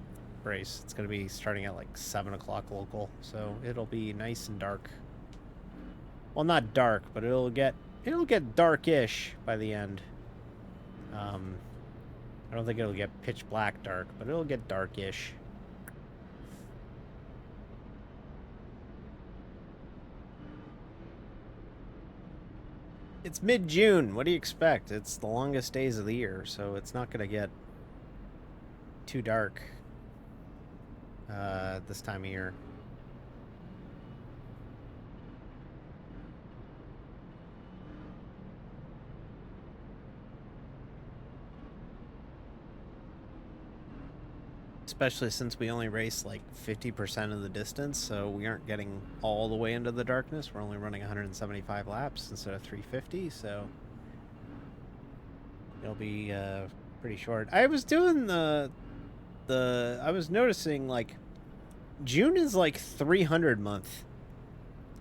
B: race. It's going to be starting at like 7 o'clock local, so it'll be nice and dark. Well, not dark, but it'll get darkish by the end. I don't think it'll get pitch black dark, but it'll get darkish. It's mid-June. What do you expect? It's the longest days of the year, so it's not going to get too dark this time of year. Especially since we only race like 50% of the distance, so we aren't getting all the way into the darkness. We're only running 175 laps instead of 350, so it'll be pretty short. I was doing I was noticing like June is like 300 month.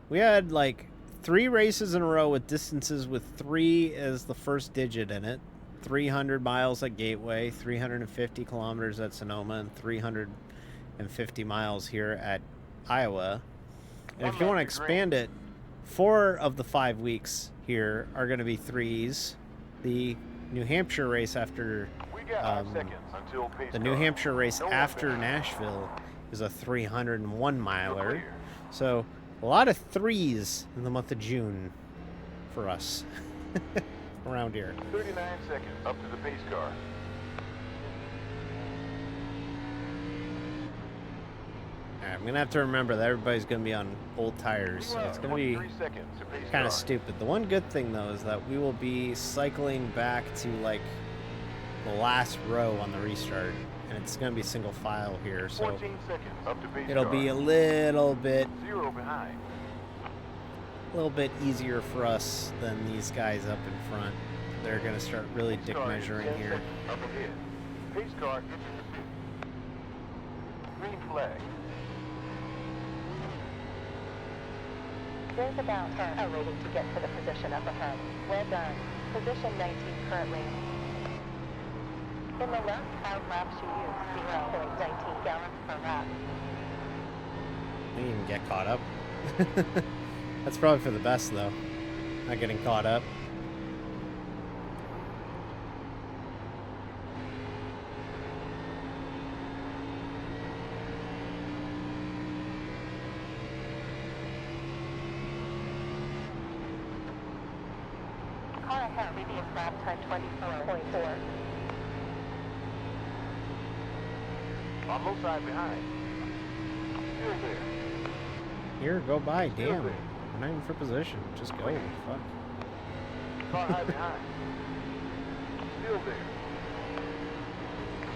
B: We had like 3 races in a row with distances with 3 as the first digit in it. 300 miles at Gateway, 350 kilometers at Sonoma, and 350 miles here at Iowa. And if you want to expand it, 4 of the 5 weeks here are going to be 3s. The New Hampshire race after
D: We got 5 seconds until pace
B: the New
D: car.
B: Hampshire race
D: No
B: after
D: offense.
B: Nashville is a 301
D: You're
B: miler.
D: clear.
B: So a lot of 3s in the month of June for us around here.
D: 39 seconds up to the pace car.
B: Alright, I'm gonna have to remember that everybody's gonna be on old tires, so it's gonna be
D: 23 seconds to pace
B: kind
D: car.
B: of stupid. The one good thing though is that we will be cycling back to like the last row on the restart, and it's going to be single file here, so
D: 14 seconds up to pace
B: it'll
D: car.
B: be a little bit
D: 0 behind.
B: easier for us than these guys up in front. They're going to start really
D: Pace
B: dick
D: car is
B: measuring
D: 10
B: here.
D: seconds up ahead. Pace car enters the pit. Green flag.
C: There's about 10 rating to get to the position up ahead. Well done. Position 19 currently. In the last 5 laps you used 0.19 gallons per lap.
B: I didn't even get caught up. That's probably for the best, though. Not getting caught up.
C: Car ahead, medium lap time 24.4.
D: On low side behind. Still there.
B: Here, go by.
D: Still
B: Damn.
D: there.
B: I'm not even for position. Just go. Fuck.
D: Car high behind. Still there.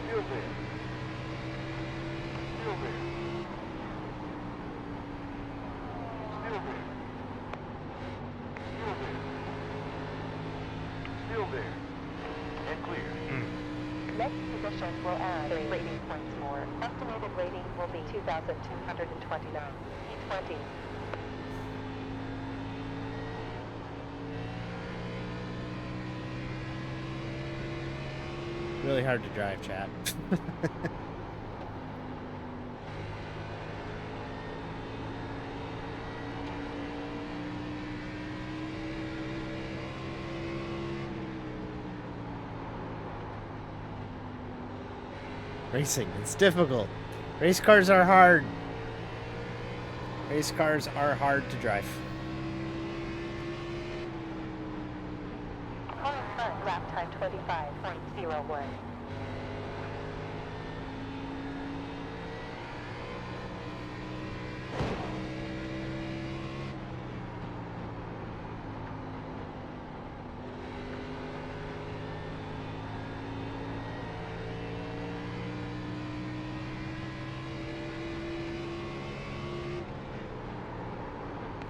D: Still there. Still there. Still there. Still there. Still there. And clear.
C: Next position will add 3 rating points more. Estimated rating will be 2,229. E20.
B: Really hard to drive, chat. Racing, it's difficult. Race cars are hard. Race cars are hard to drive.
C: Car in front, lap time 25.01.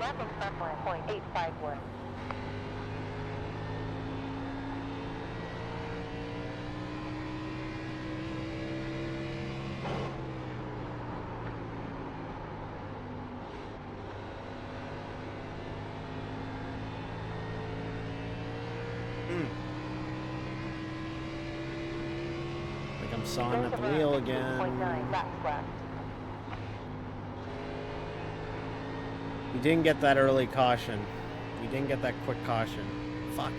C: Lap in front line, 0.851.
B: Like I'm sawing at the wheel again.
C: 0.9 laps left.
B: We didn't get that early caution. We didn't get that quick caution. Fuck.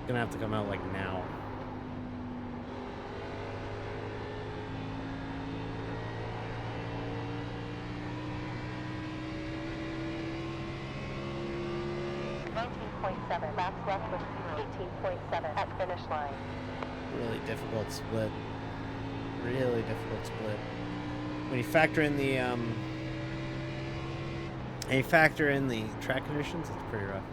B: Gonna have to come out like now.
C: .7 laps left with 18.7 at finish line.
B: Really difficult split. Really difficult split. When you factor in the track conditions, it's pretty rough.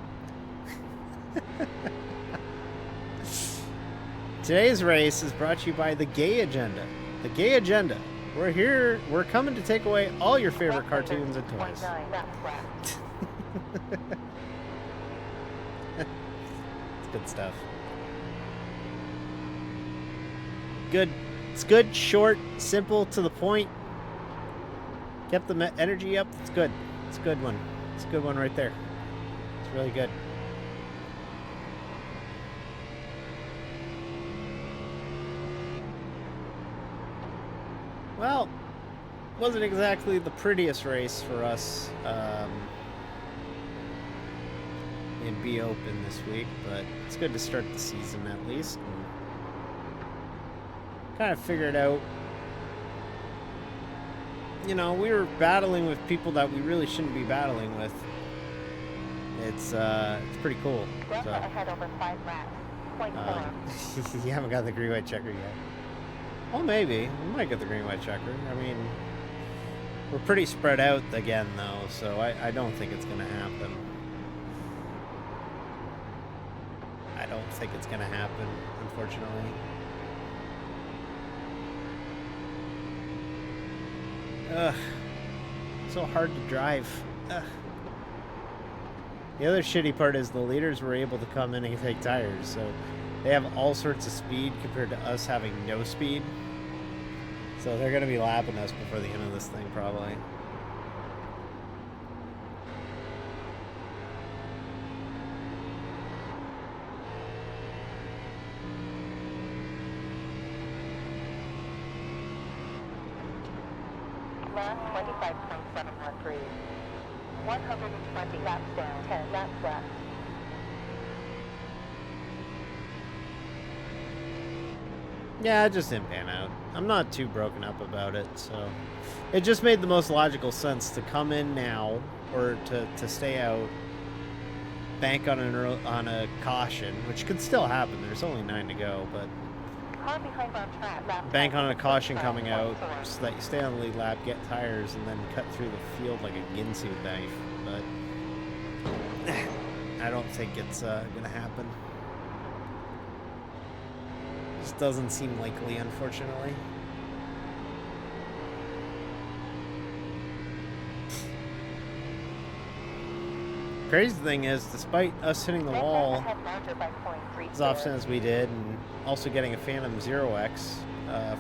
B: Today's race is brought to you by the Gay Agenda. The Gay Agenda. We're here. We're coming to take away all your favorite cartoons and toys.
C: 0.9 laps left.
B: It's good stuff. Good. It's good, short, simple, to the point. Kept the energy up. It's good. It's a good one. It's a good one right there. It's really good. Well, wasn't exactly the prettiest race for us in B Open this week, but it's good to start the season at least. And kind of figured out, you know, we were battling with people that we really shouldn't be battling with. It's pretty cool.
C: Delta
B: So,
C: ahead over 5 laps. 0.4.
B: you haven't got the green white checker yet. Well, maybe we might get the green white checker. I mean, we're pretty spread out again, though, so I don't think it's gonna happen. I don't think it's going to happen, unfortunately. Ugh. So hard to drive. Ugh. The other shitty part is the leaders were able to come in and take tires, so they have all sorts of speed compared to us having no speed. So they're going to be lapping us before the end of this thing, probably.
C: Last 25.713. 120 laps down, 10 laps left.
B: Yeah, it just didn't pan out. I'm not too broken up about it, so it just made the most logical sense to come in now, or to stay out, bank on a caution, which could still happen. There's only 9 to go, but
C: Car behind on track. Lap
B: bank on a
C: 10,
B: caution coming out
C: 5.4.
B: so that you stay on the lead lap, get tires, and then cut through the field like a Ginsu knife. But I don't think it's gonna happen. Just doesn't seem likely, unfortunately. Crazy thing is, despite us hitting the wall as often as we did, and also getting a Phantom 0X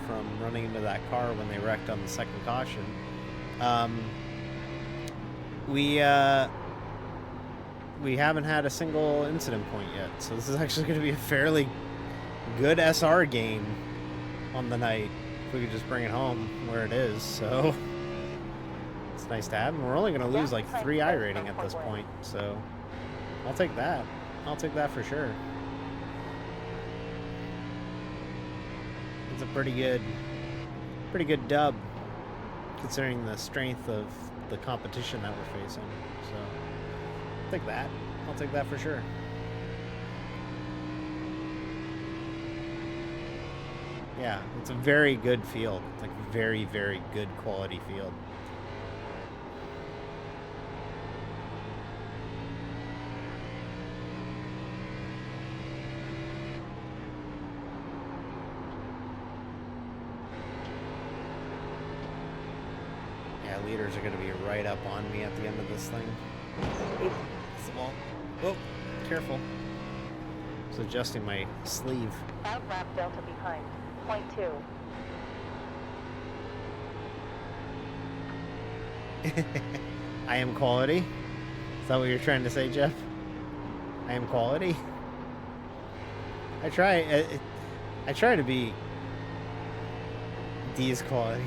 B: from running into that car when they wrecked on the second caution, we haven't had a single incident point yet. So this is actually going to be a fairly good SR game on the night if we could just bring it home where it is. So it's nice to have, and we're only going to lose like 3 iRating at this point, so I'll take that. I'll take that for sure. It's a pretty good dub considering the strength of the competition that we're facing. So I'll take that. I'll take that for sure. Yeah, it's a very good field. Like very, very good quality field. Yeah, leaders are going to be right up on me at the end of this thing. Oop, it's the wall. Oh, careful. Just adjusting my sleeve.
C: Outlap Delta behind. Point 2.
B: I am quality. Is that what you're trying to say, Jeff? I am quality. I try to be D's quality.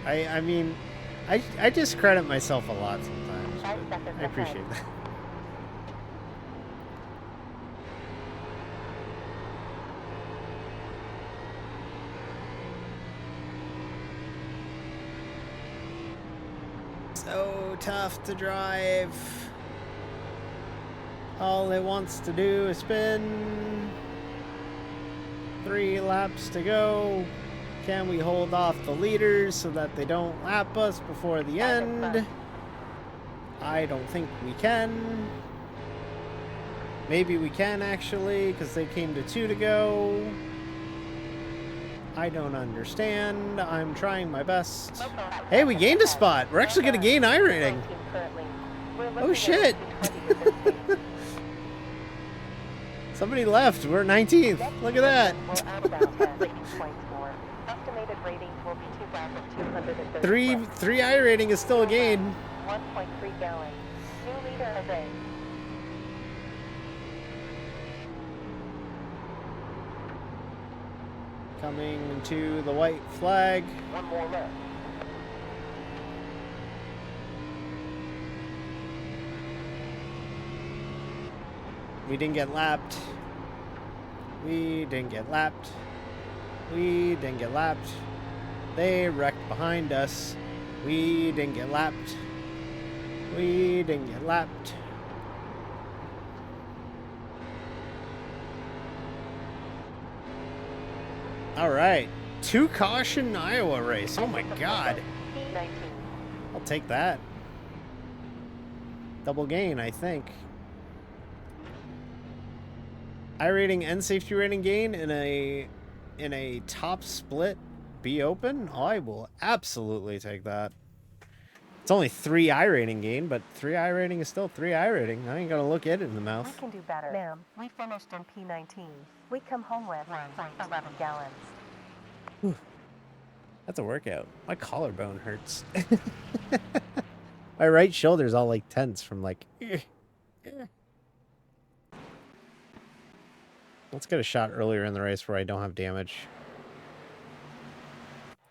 B: I mean, I discredit myself a lot sometimes, but I appreciate that. So tough to drive. All it wants to do is spin. 3 laps to go. Can we hold off the leaders so that they don't lap us before the end? I don't think we can. Maybe we can actually, because they came to 2 to go. I don't understand. I'm trying my best. Hey, we gained a spot. We're actually going to gain iRating. Oh, shit. Somebody left. We're 19th. Look at that. Three iRating is still a gain.
C: 1.3 gallons. New leader a day.
B: Coming to the white flag.
D: One more lap.
B: We didn't get lapped. We didn't get lapped. We didn't get lapped. They wrecked behind us. We didn't get lapped. We didn't get lapped. All right. 2 caution Iowa race. Oh my God. I'll take that. Double gain, I think. iRating and safety rating gain in a top split be open? I will absolutely take that. It's only 3 iRating gain, but 3 iRating is still 3 iRating. I ain't gonna look it in the
C: We
B: mouth.
C: can do better. Ma'am, we finished in P19. We come home with 1.11 gallons.
B: That's a workout. My collarbone hurts. My right shoulder's all like tense from like. Let's get a shot earlier in the race where I don't have damage.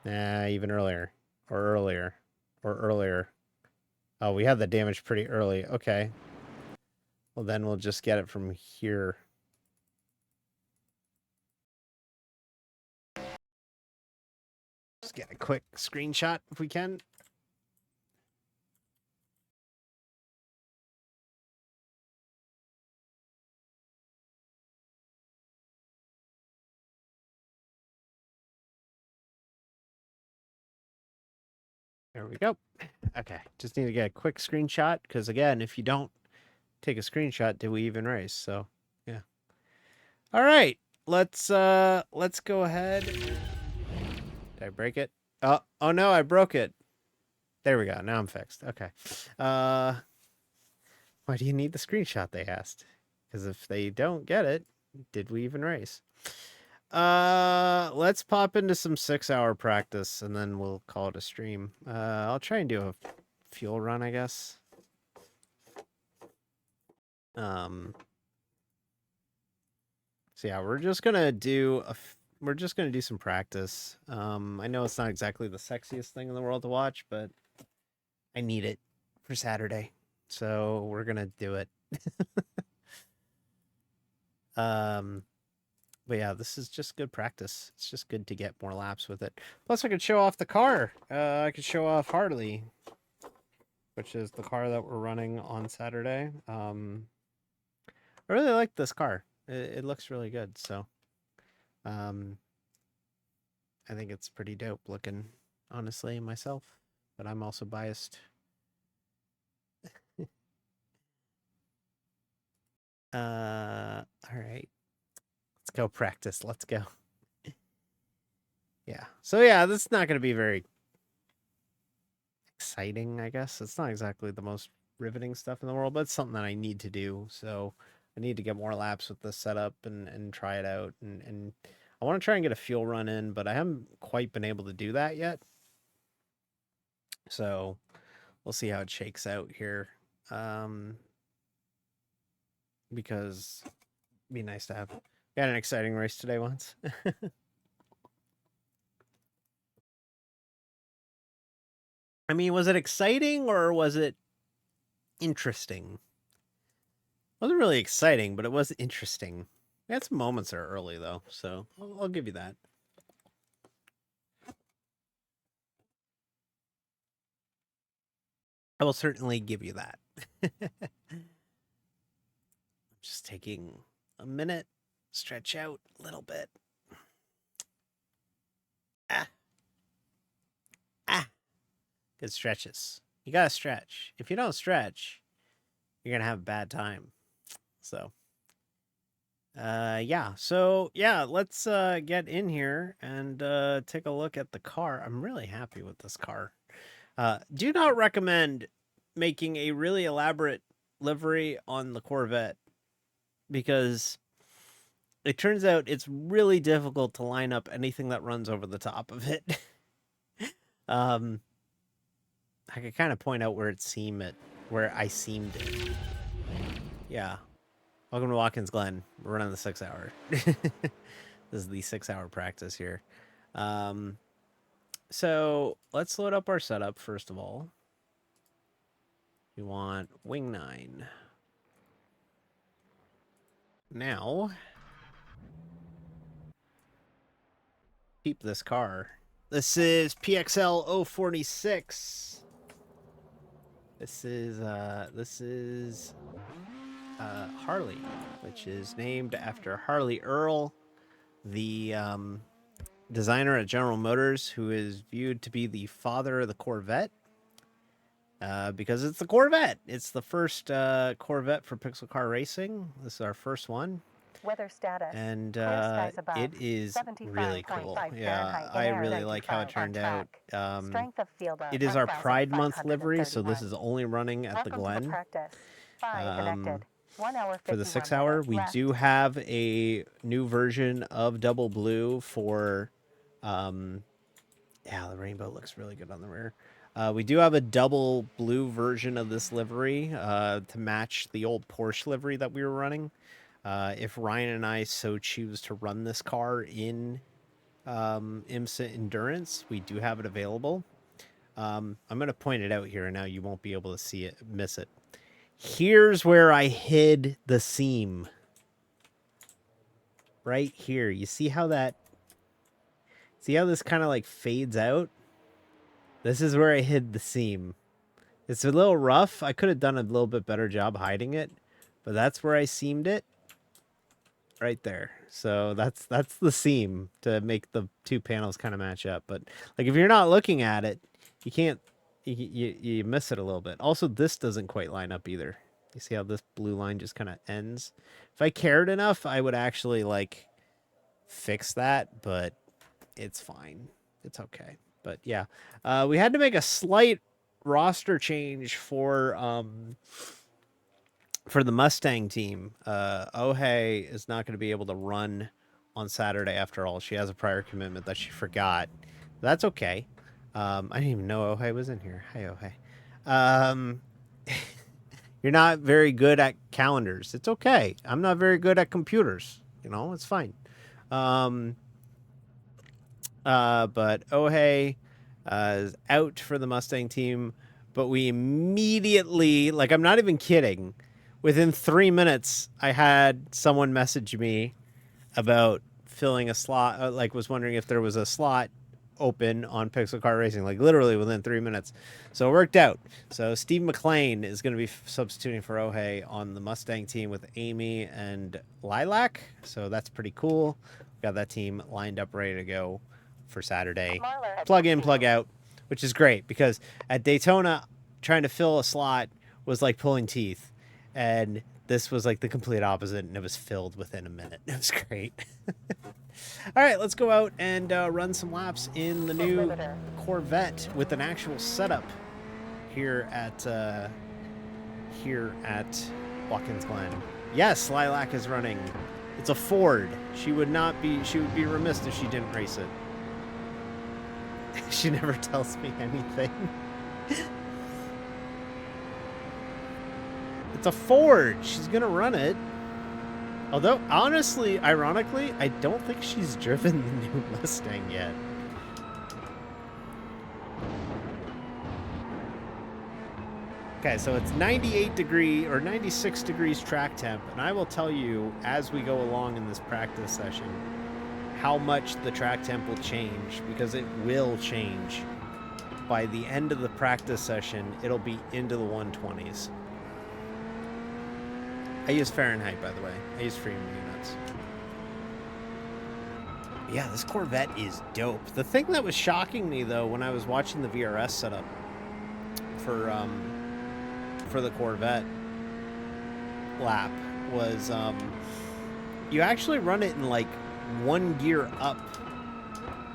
B: Nah, even earlier. Or earlier. Or earlier. Oh, we had the damage pretty early. Okay. Well, then we'll just get it from here. Just get a quick screenshot if we can. There we go. Okay, just need to get a quick screenshot because again, if you don't take a screenshot, do we even race? So, yeah. All right, let's go ahead. Did I break it? Oh no, I broke it. There we go. Now I'm fixed. Okay. Why do you need the screenshot? They asked. Because if they don't get it, did we even race? Let's pop into some 6-hour practice and then we'll call it a stream. I'll try and do a fuel run, I guess. So yeah, we're just gonna do some practice. I know it's not exactly the sexiest thing in the world to watch, but I need it for Saturday, so we're gonna do it. But yeah, this is just good practice. It's just good to get more laps with it. Plus, I could show off the car. I could show off Harley, which is the car that we're running on Saturday. I really like this car. It looks really good. So, I think it's pretty dope looking, honestly, myself. But I'm also biased. All right. Let's go practice. Let's go. Yeah. So yeah, this is not going to be very exciting, I guess. It's not exactly the most riveting stuff in the world, but it's something that I need to do. So I need to get more laps with this setup and try it out. And I want to try and get a fuel run in, but I haven't quite been able to do that yet. So we'll see how it shakes out here. Because it'd be nice to have. We had an exciting race today once. I mean, was it exciting or was it interesting? It wasn't really exciting, but it was interesting. We had some moments there early, though, so I'll give you that. I will certainly give you that. Just taking a minute, stretch out a little bit. Good stretches. You gotta stretch. If you don't stretch, you're gonna have a bad time. So, yeah. So, yeah, let's get in here and take a look at the car. I'm really happy with this car. Do not recommend making a really elaborate livery on the Corvette because it turns out it's really difficult to line up anything that runs over the top of it. I could kind of point out where I seamed it. Yeah. Welcome to Watkins Glen. We're running the 6-hour. This is the 6-hour practice here. So let's load up our setup first of all. We want wing 9. Now, keep this car. This is PXL 046. This is Harley, which is named after Harley Earl, the designer at General Motors, who is viewed to be the father of the Corvette. Because it's the Corvette. It's the first Corvette for Pixel Car Racing. This is our first one.
C: Weather status.
B: And
C: Clear skies above.
B: it is really cool.
C: 75.5
B: Yeah,
C: Fahrenheit.
B: I
C: Air
B: really like how it
C: 95 on
B: turned out.
C: track. Strength of field of
B: It is our Pride Month livery, so
C: 1,531.
B: this is only running at the
C: Welcome to the
B: Glen.
C: practice. 5 connected. 1 hour 51
B: For the 6 hour,
C: minutes
B: we
C: left.
B: do have a new version of Double Blue for, yeah, the rainbow looks really good on the rear. We do have a double blue version of this livery to match the old Porsche livery that we were running. If Ryan and I so choose to run this car in IMSA Endurance, we do have it available. I'm going to point it out here, and now you won't be able to see it, miss it. Here's where I hid the seam. Right here. You see how this kind of like fades out? This is where I hid the seam. It's a little rough. I could have done a little bit better job hiding it, but that's where I seamed it. Right there. So that's the seam to make the two panels kind of match up. But like if you're not looking at it, you can't, you miss it a little bit. Also, this doesn't quite line up either. You see how this blue line just kind of ends? If I cared enough, I would actually like fix that, but it's fine. It's okay. But yeah, we had to make a slight roster change for the Mustang team. Ohe is not going to be able to run on Saturday after all. She has a prior commitment that she forgot. That's okay. I didn't even know Ohe was in here. Hi, Ohe. You're not very good at calendars. It's okay. I'm not very good at computers. You know, it's fine. But Ohe is out for the Mustang team. But we immediately, like, I'm not even kidding. Within 3 minutes, I had someone message me about filling a slot, like was wondering if there was a slot open on Pixel Car Racing, like literally within 3 minutes. So it worked out. So Steve McLean is going to be substituting for Ohe on the Mustang team with Amy and Lilac. So that's pretty cool. Got that team lined up, ready to go for Saturday. Plug in, plug out, which is great because at Daytona, trying to fill a slot was like pulling teeth. And this was like the complete opposite, and it was filled within a minute. It was great. All right, let's go out and run some laps in the new Corvette with an actual setup here at Watkins Glen. Yes, Lilac is running. It's a Ford. She would be remiss if she didn't race it. She never tells me anything. It's a Ford. She's going to run it. Although, honestly, ironically, I don't think she's driven the new Mustang yet. Okay, so it's 98 degree or 96 degrees track temp, and I will tell you as we go along in this practice session how much the track temp will change, because it will change. By the end of the practice session, it'll be into the 120s. I use Fahrenheit, by the way. I use Freeman units. Yeah, this Corvette is dope. The thing that was shocking me, though, when I was watching the VRS setup for the Corvette lap was you actually run it in like one gear up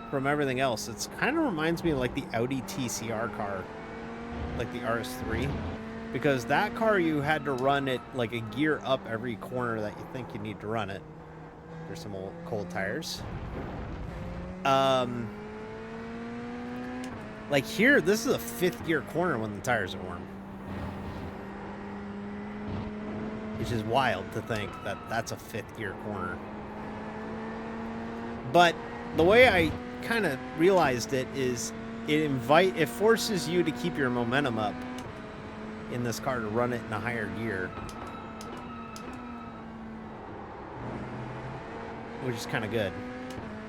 B: from everything else. It's kind of reminds me of like the Audi TCR car, like the RS3. Because that car, you had to run it like a gear up every corner that you think you need to run it. There's some old cold tires. Like here, this is a 5th gear corner when the tires are warm. Which is wild to think that that's a 5th gear corner. But the way I kind of realized it is it forces you to keep your momentum up in this car to run it in a higher gear, which is kind of good.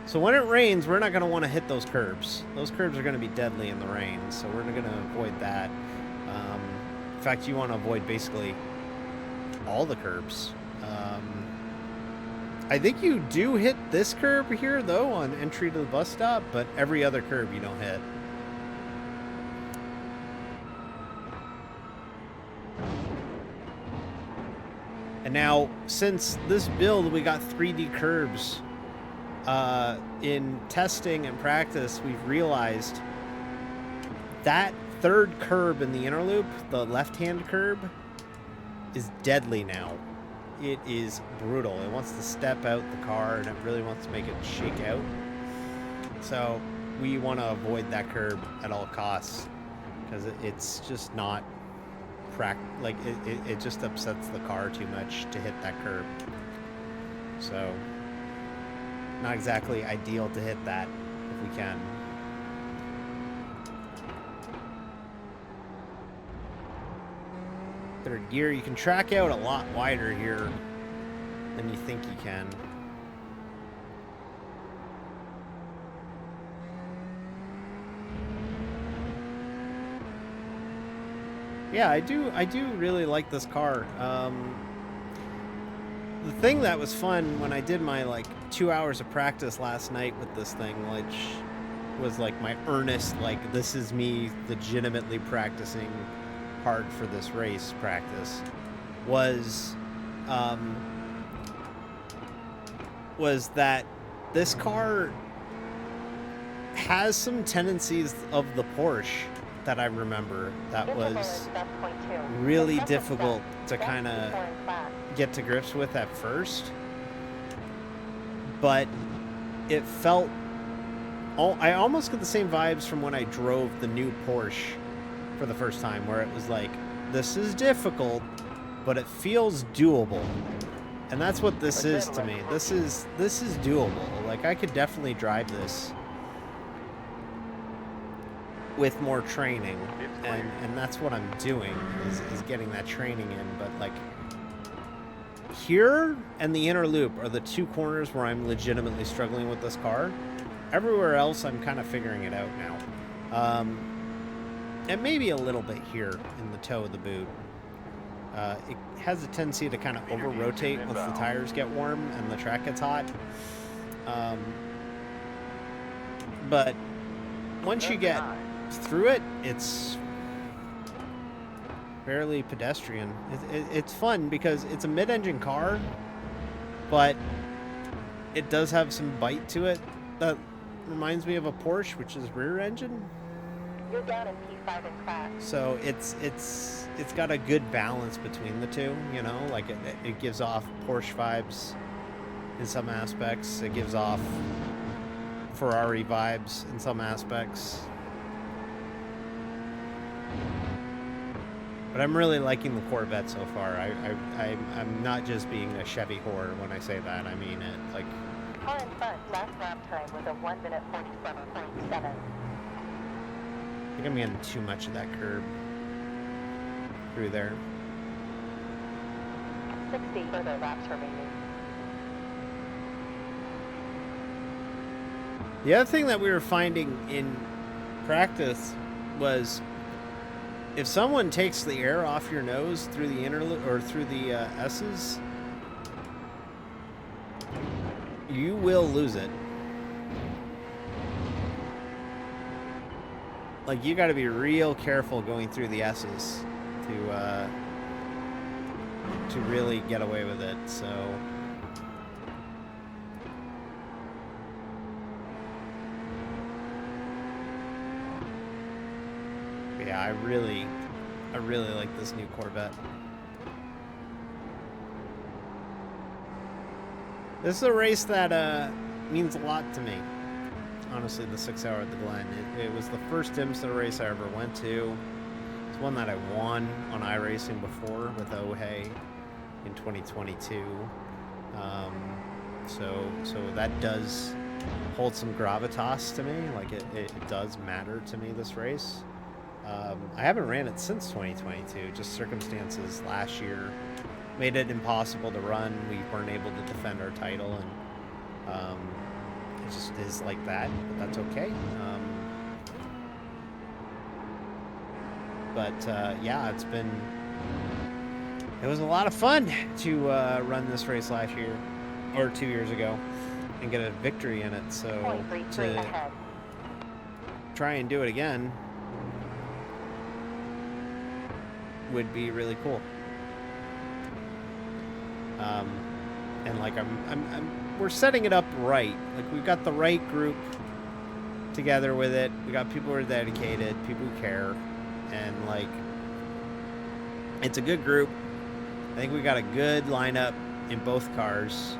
B: So when it rains, we're not going to want to hit those curbs. Those curbs are going to be deadly in the rain, so we're going to avoid that. In fact, you want to avoid basically all the curbs. I think you do hit this curb here, though, on entry to the bus stop, but every other curb you don't hit. And now, since this build, we got 3D curbs. In testing and practice, we've realized that third curb in the inner loop, the left-hand curb, is deadly now. It is brutal. It wants to step out the car, and it really wants to make it shake out. So we want to avoid that curb at all costs, because it's just not it just upsets the car too much to hit that curb. So not exactly ideal to hit that if we can. Third gear, you can track out a lot wider here than you think you can. Yeah, I do really like this car. The thing that was fun when I did my like 2 hours of practice last night with this thing, which was like my earnest, like this is me legitimately practicing hard for this race practice, was that this car has some tendencies of the Porsche that I remember that was really difficult to kind of get to grips with at first, but it felt I almost got the same vibes from when I drove the new Porsche for the first time, where it was like, this is difficult, but it feels doable. And that's what this is to me. This is doable. Like, I could definitely drive this with more training, and that's what I'm doing, is getting that training in. But like, here and the inner loop are the two corners where I'm legitimately struggling with this car. Everywhere else, I'm kind of figuring it out now. And maybe a little bit here in the toe of the boot. It has a tendency to kind of over-rotate once the tires get warm and the track gets hot. But once you get through it, it's fairly pedestrian. It's fun because it's a mid-engine car, but it does have some bite to it that reminds me of a Porsche, which is rear engine.
C: You're down in P5 and crash.
B: So it's got a good balance between the two, you know, like it gives off Porsche vibes in some aspects. It gives off Ferrari vibes in some aspects. But I'm really liking the Corvette so far. I'm not just being a Chevy whore when I say that. I mean it. Like,
C: Car in front, last lap time was a 1 minute 47.7.
B: I think I'm getting too much of that curb through there.
C: 60 further laps remaining.
B: The other thing that we were finding in practice was, if someone takes the air off your nose through the inner or through the S's, you will lose it. Like, you got to be real careful going through the S's to really get away with it. So yeah, I really like this new Corvette. This is a race that means a lot to me. Honestly, the 6 hour at the Glen. It was the first IMSA race I ever went to. It's one that I won on iRacing before with Ohei in 2022. So that does hold some gravitas to me. Like, it does matter to me, this race. I haven't ran it since 2022. Just circumstances last year made it impossible to run. We weren't able to defend our title, and it just is like that, but that's okay. Yeah, it was a lot of fun to run this race last year, or 2 years ago, and get a victory in it. So to try and do it again would be really cool. And like we're setting it up right. Like we've got the right group together with it. We got people who are dedicated, people who care, and like it's a good group. I think we got a good lineup in both cars,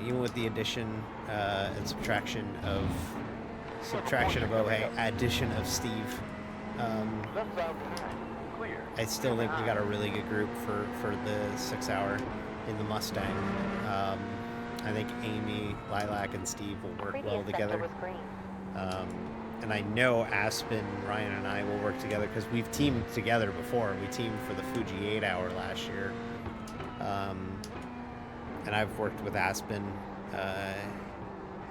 B: even with the addition and subtraction of addition of Steve.
D: Left side behind. Clear.
B: I still think we got a really good group for the 6 hour in the Mustang. I think Amy, Lilac, and Steve will work
C: Previous
B: well
C: sector
B: together.
C: was green.
B: And I know Aspen, Ryan, and I will work together because we've teamed together before. We teamed for the Fuji 8 hour last year. And I've worked with Aspen,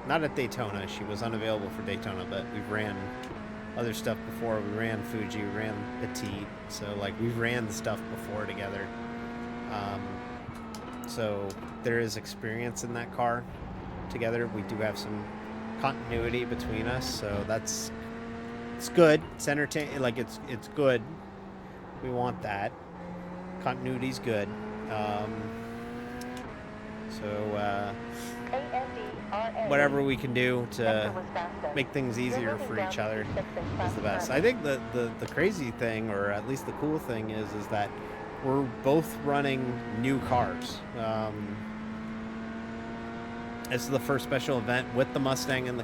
B: not at Daytona. She was unavailable for Daytona, but we've ran other stuff before. We ran Fuji, we ran Petite. So, like, we've ran the stuff before together. So there is experience in that car together. We do have some continuity between us, so it's good. It's entertaining. Like it's good. We want that. Continuity's good. Whatever we can do to make things easier for each other is the best. I think the crazy thing, or at least the cool thing, is that we're both running new cars. It's the first special event with the Mustang and the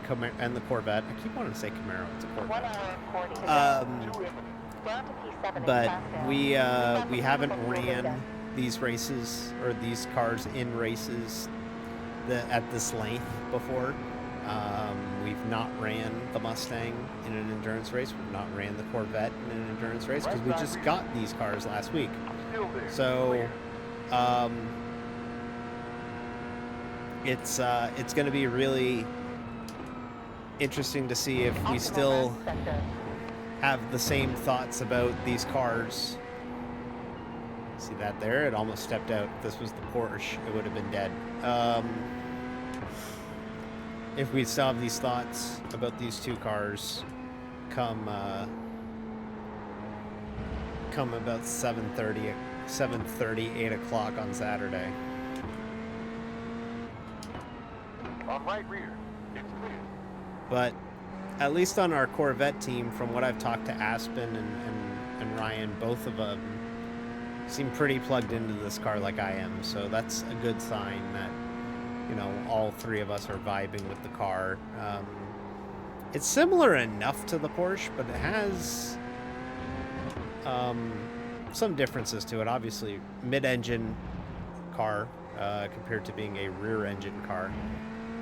B: Corvette. I keep wanting to say Camaro. It's a Corvette.
C: 1 hour and 40 to go. Down to P7
B: But
C: fast
B: we
C: down.
B: haven't ran these races or these cars in races at this length before. We've not ran the Mustang in an endurance race. We've not ran the Corvette in an endurance race because we just got these cars last week.
D: Still there.
B: So, it's going to be really interesting to see if we still have the same thoughts about these cars. See that there? It almost stepped out. If this was the Porsche, it would have been dead. If we still have these thoughts about these two cars come about 7:30, 8 o'clock on Saturday.
D: On right rear. It's clear.
B: But at least on our Corvette team, from what I've talked to Aspen and Ryan, both of them seem pretty plugged into this car like I am. So that's a good sign that, you know, all three of us are vibing with the car. It's similar enough to the Porsche, but it has some differences to it. Obviously, mid-engine car compared to being a rear-engine car,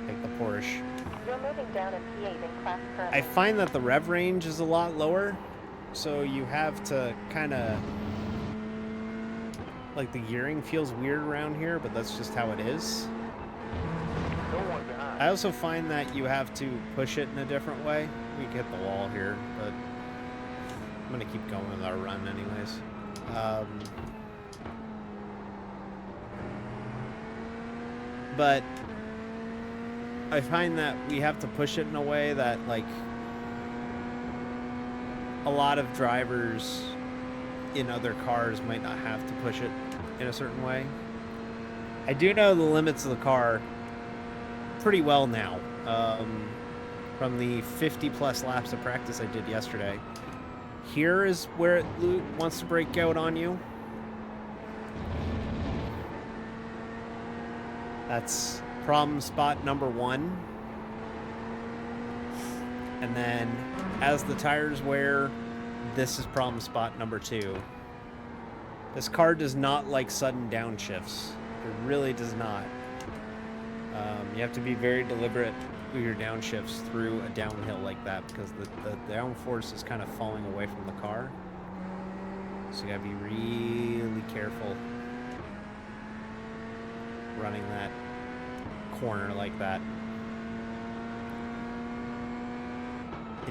B: like the Porsche.
C: You're moving down in P8 in class currently.
B: I find that the rev range is a lot lower, so you have to kind of, like, the gearing feels weird around here, but that's just how it is.
D: No one behind.
B: I also find that you have to push it in a different way. We can hit the wall here, but I'm gonna keep going with our run anyways. But I find that we have to push it in a way that, like, a lot of drivers in other cars might not have to push it in a certain way. I do know the limits of the car pretty well now. From the 50 plus laps of practice I did yesterday. Here is where it wants to break out on you. That's problem spot number 1. And then as the tires wear, this is problem spot number 2. This car does not like sudden downshifts. It really does not. You have to be very deliberate with your downshifts through a downhill like that because the downforce is kind of falling away from the car. So you gotta be really careful running that corner like that. I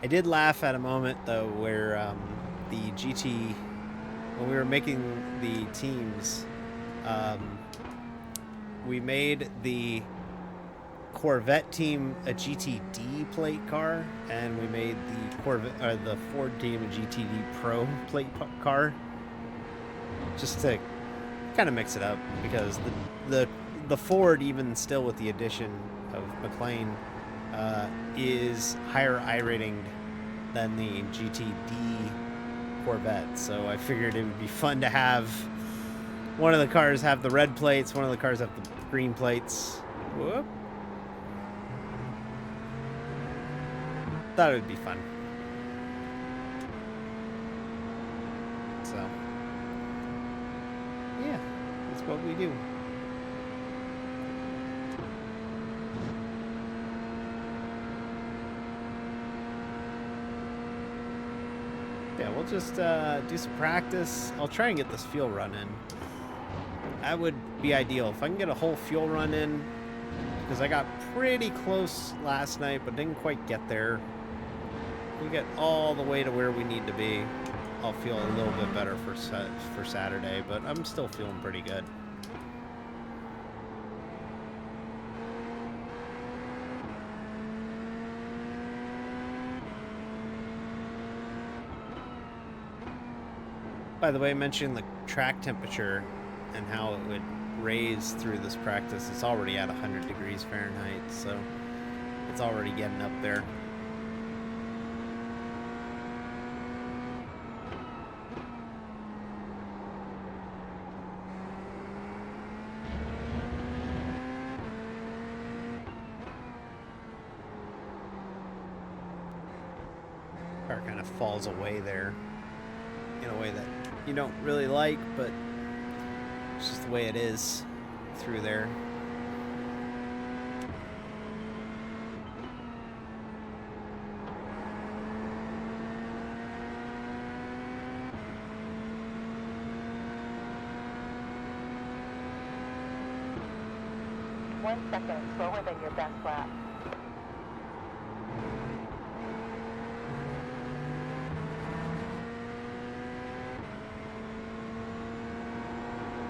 B: did laugh at a moment though where the GT, when we were making the teams, we made the Corvette team a GTD plate car, and we made the Ford team a GTD Pro plate car, just to kind of mix it up because the Ford, even still with the addition of McLean, is higher I-rating than the GTD Corvette. So I figured it would be fun to have one of the cars have the red plates, one of the cars have the green plates. Whoop. Thought it would be fun. So, yeah, that's what we do. Yeah, we'll just do some practice. I'll try and get this fuel run in. That would be ideal. If I can get a whole fuel run in, because I got pretty close last night, but didn't quite get there. We get all the way to where we need to be. I'll feel a little bit better for Saturday, but I'm still feeling pretty good. By the way, mentioning the track temperature and how it would raise through this practice, it's already at 100 degrees Fahrenheit, so it's already getting up there. Car kind of falls away there in a way that you don't really like, but it's just the way it is through there.
C: One second slower than your best lap.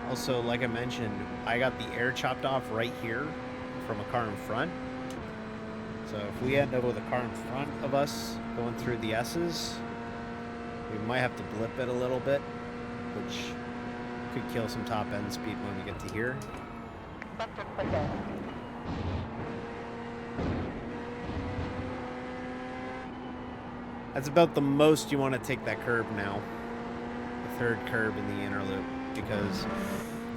B: Also, like I mentioned, I got the air chopped off right here from a car in front. So if we end up with a car in front of us going through the S's, we might have to blip it a little bit, which could kill some top end speed when we get to here.
C: Sector quicker.
B: That's about the most you want to take that curb now. The third curb in the inner loop. Because,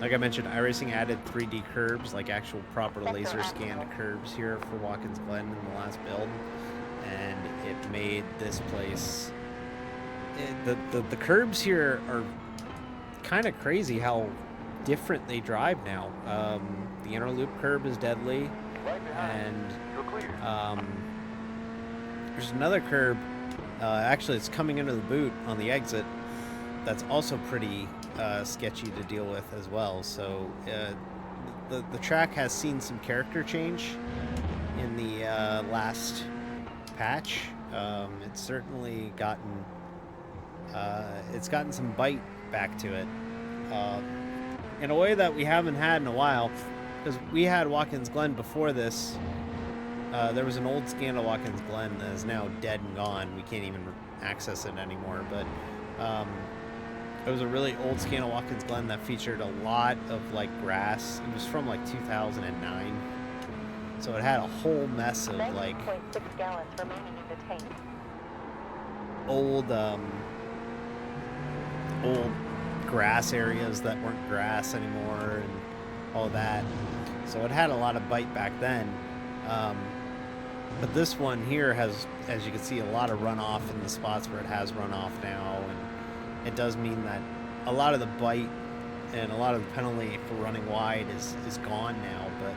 B: like I mentioned, iRacing added 3D curbs, like actual proper laser scanned curbs here for Watkins Glen in the last build. And it made this place... The curbs here are kind of crazy how different they drive now. The inner loop curb is deadly. And there's another curb, actually it's coming into the boot on the exit, that's also pretty sketchy to deal with as well. So the track has seen some character change in the last patch. It's certainly gotten some bite back to it in a way that we haven't had in a while, because we had Watkins Glen before this. There was an old scan of Watkins Glen that is now dead and gone. We can't even access it anymore, but it was a really old scan of Watkins Glen that featured a lot of like grass. It was from like 2009, so it had a whole mess of like
C: 9.6 gallons remaining in the tank.
B: old grass areas that weren't grass anymore and all that. So it had a lot of bite back then. But this one here has, as you can see, a lot of runoff in the spots where it has runoff now, and it does mean that a lot of the bite and a lot of the penalty for running wide is gone now. But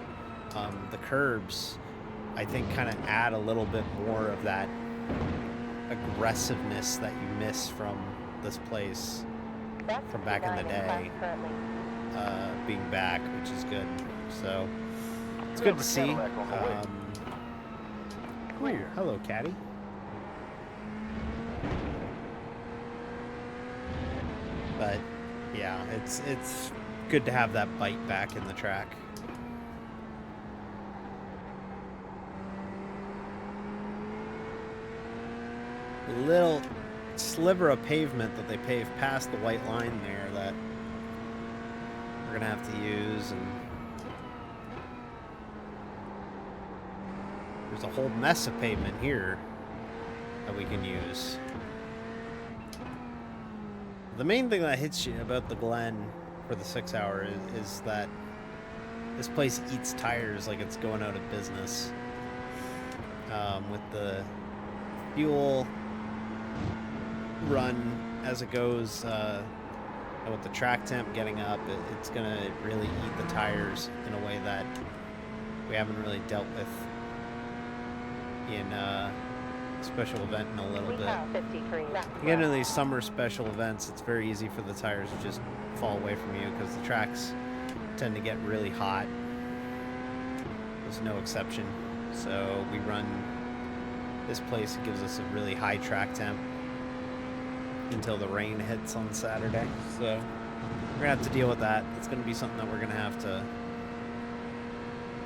B: the curbs, I think, kind of add a little bit more of that aggressiveness that you miss from this place from back in the day, being back, which is good. So it's good to see. Ooh, hello, Caddy. But yeah, it's good to have that bite back in the track. A little sliver of pavement that they paved past the white line there that we're gonna have to use, and there's a whole mess of pavement here that we can use. The main thing that hits you about the Glen for the 6 hour is that this place eats tires like it's going out of business. With the fuel run as it goes, and with the track temp getting up, it's gonna really eat the tires in a way that we haven't really dealt with in special event in a little bit. You get into these summer special events, it's very easy for the tires to just fall away from you because the tracks tend to get really hot. There's no exception. So we run this place, it gives us a really high track temp until the rain hits on Saturday. So we're gonna have to deal with that. It's gonna be something that we're gonna have to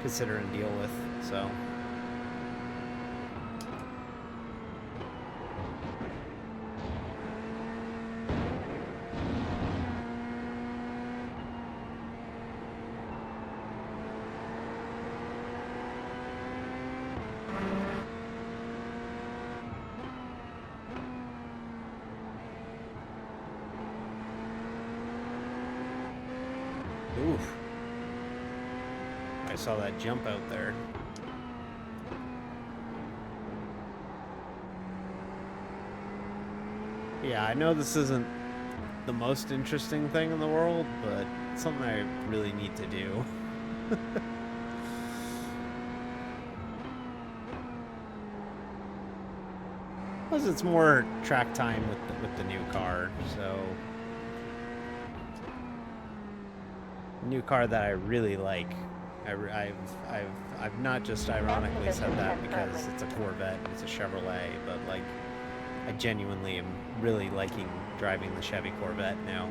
B: consider and deal with. So oof. I saw that jump out there. Yeah, I know this isn't the most interesting thing in the world, but it's something I really need to do. Plus, it's more track time with the new car, so new car that I really like. I've not just ironically said that because it's a Corvette and it's a Chevrolet, but like I genuinely am really liking driving the Chevy Corvette now.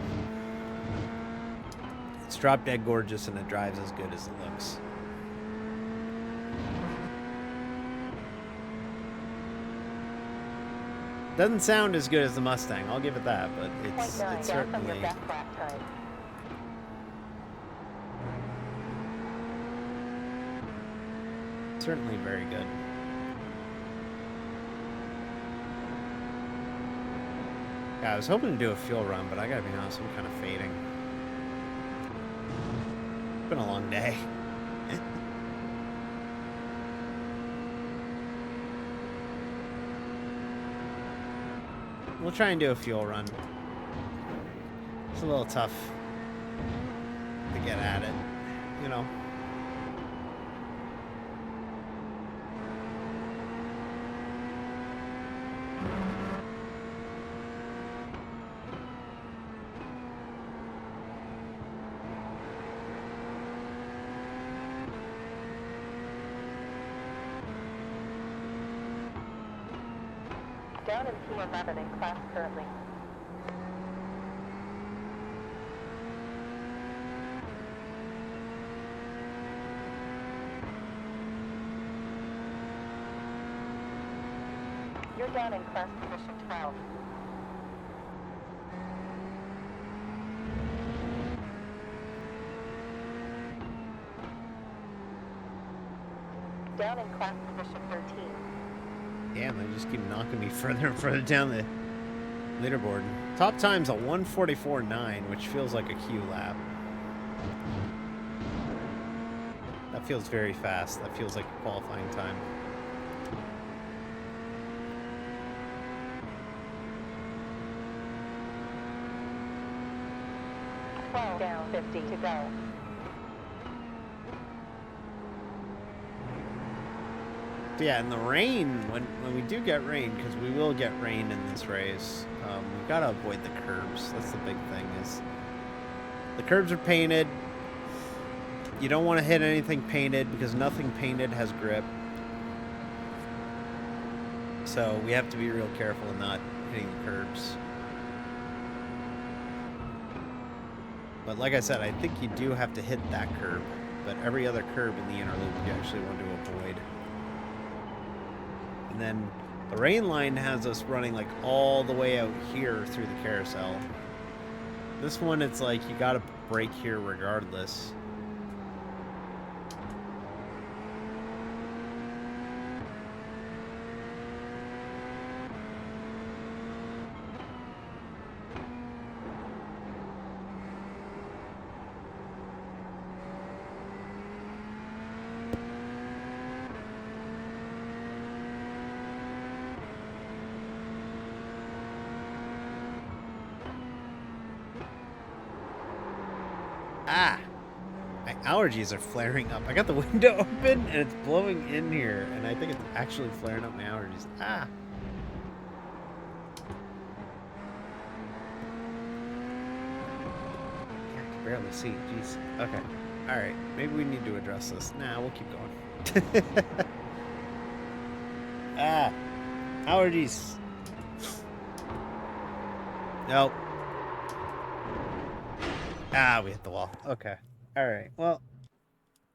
B: It's drop dead gorgeous and it drives as good as it looks. Doesn't sound as good as the Mustang, I'll give it that, but it's certainly very good. Yeah, I was hoping to do a fuel run, but I gotta be honest, I'm kind of fading. It's been a long day. We'll try and do a fuel run. It's a little tough to get at it, you know.
C: Down in P11 in class currently. You're down in class position 12. Down in class position 13.
B: Damn, they just keep knocking me further and further down the leaderboard. Top time's a 1:44.9, which feels like a Q lap. That feels very fast. That feels like a qualifying time.
C: Down 50 to go.
B: Yeah, and the rain, when we do get rain, because we will get rain in this race, we've got to avoid the curbs. That's the big thing, is the curbs are painted. You don't want to hit anything painted because nothing painted has grip. So we have to be real careful in not hitting the curbs. But like I said, I think you do have to hit that curb, but every other curb in the inner loop you actually want to avoid. And then the rain line has us running like all the way out here through the carousel. This one, it's like you gotta brake here regardless. Ah! My allergies are flaring up. I got the window open and it's blowing in here, and I think it's actually flaring up my allergies. Ah! Yeah, I can barely see. Jeez. Okay. Alright. Maybe we need to address this. Nah, we'll keep going. Ah! Allergies! Nope. Ah, we hit the wall. Okay. Alright. Well,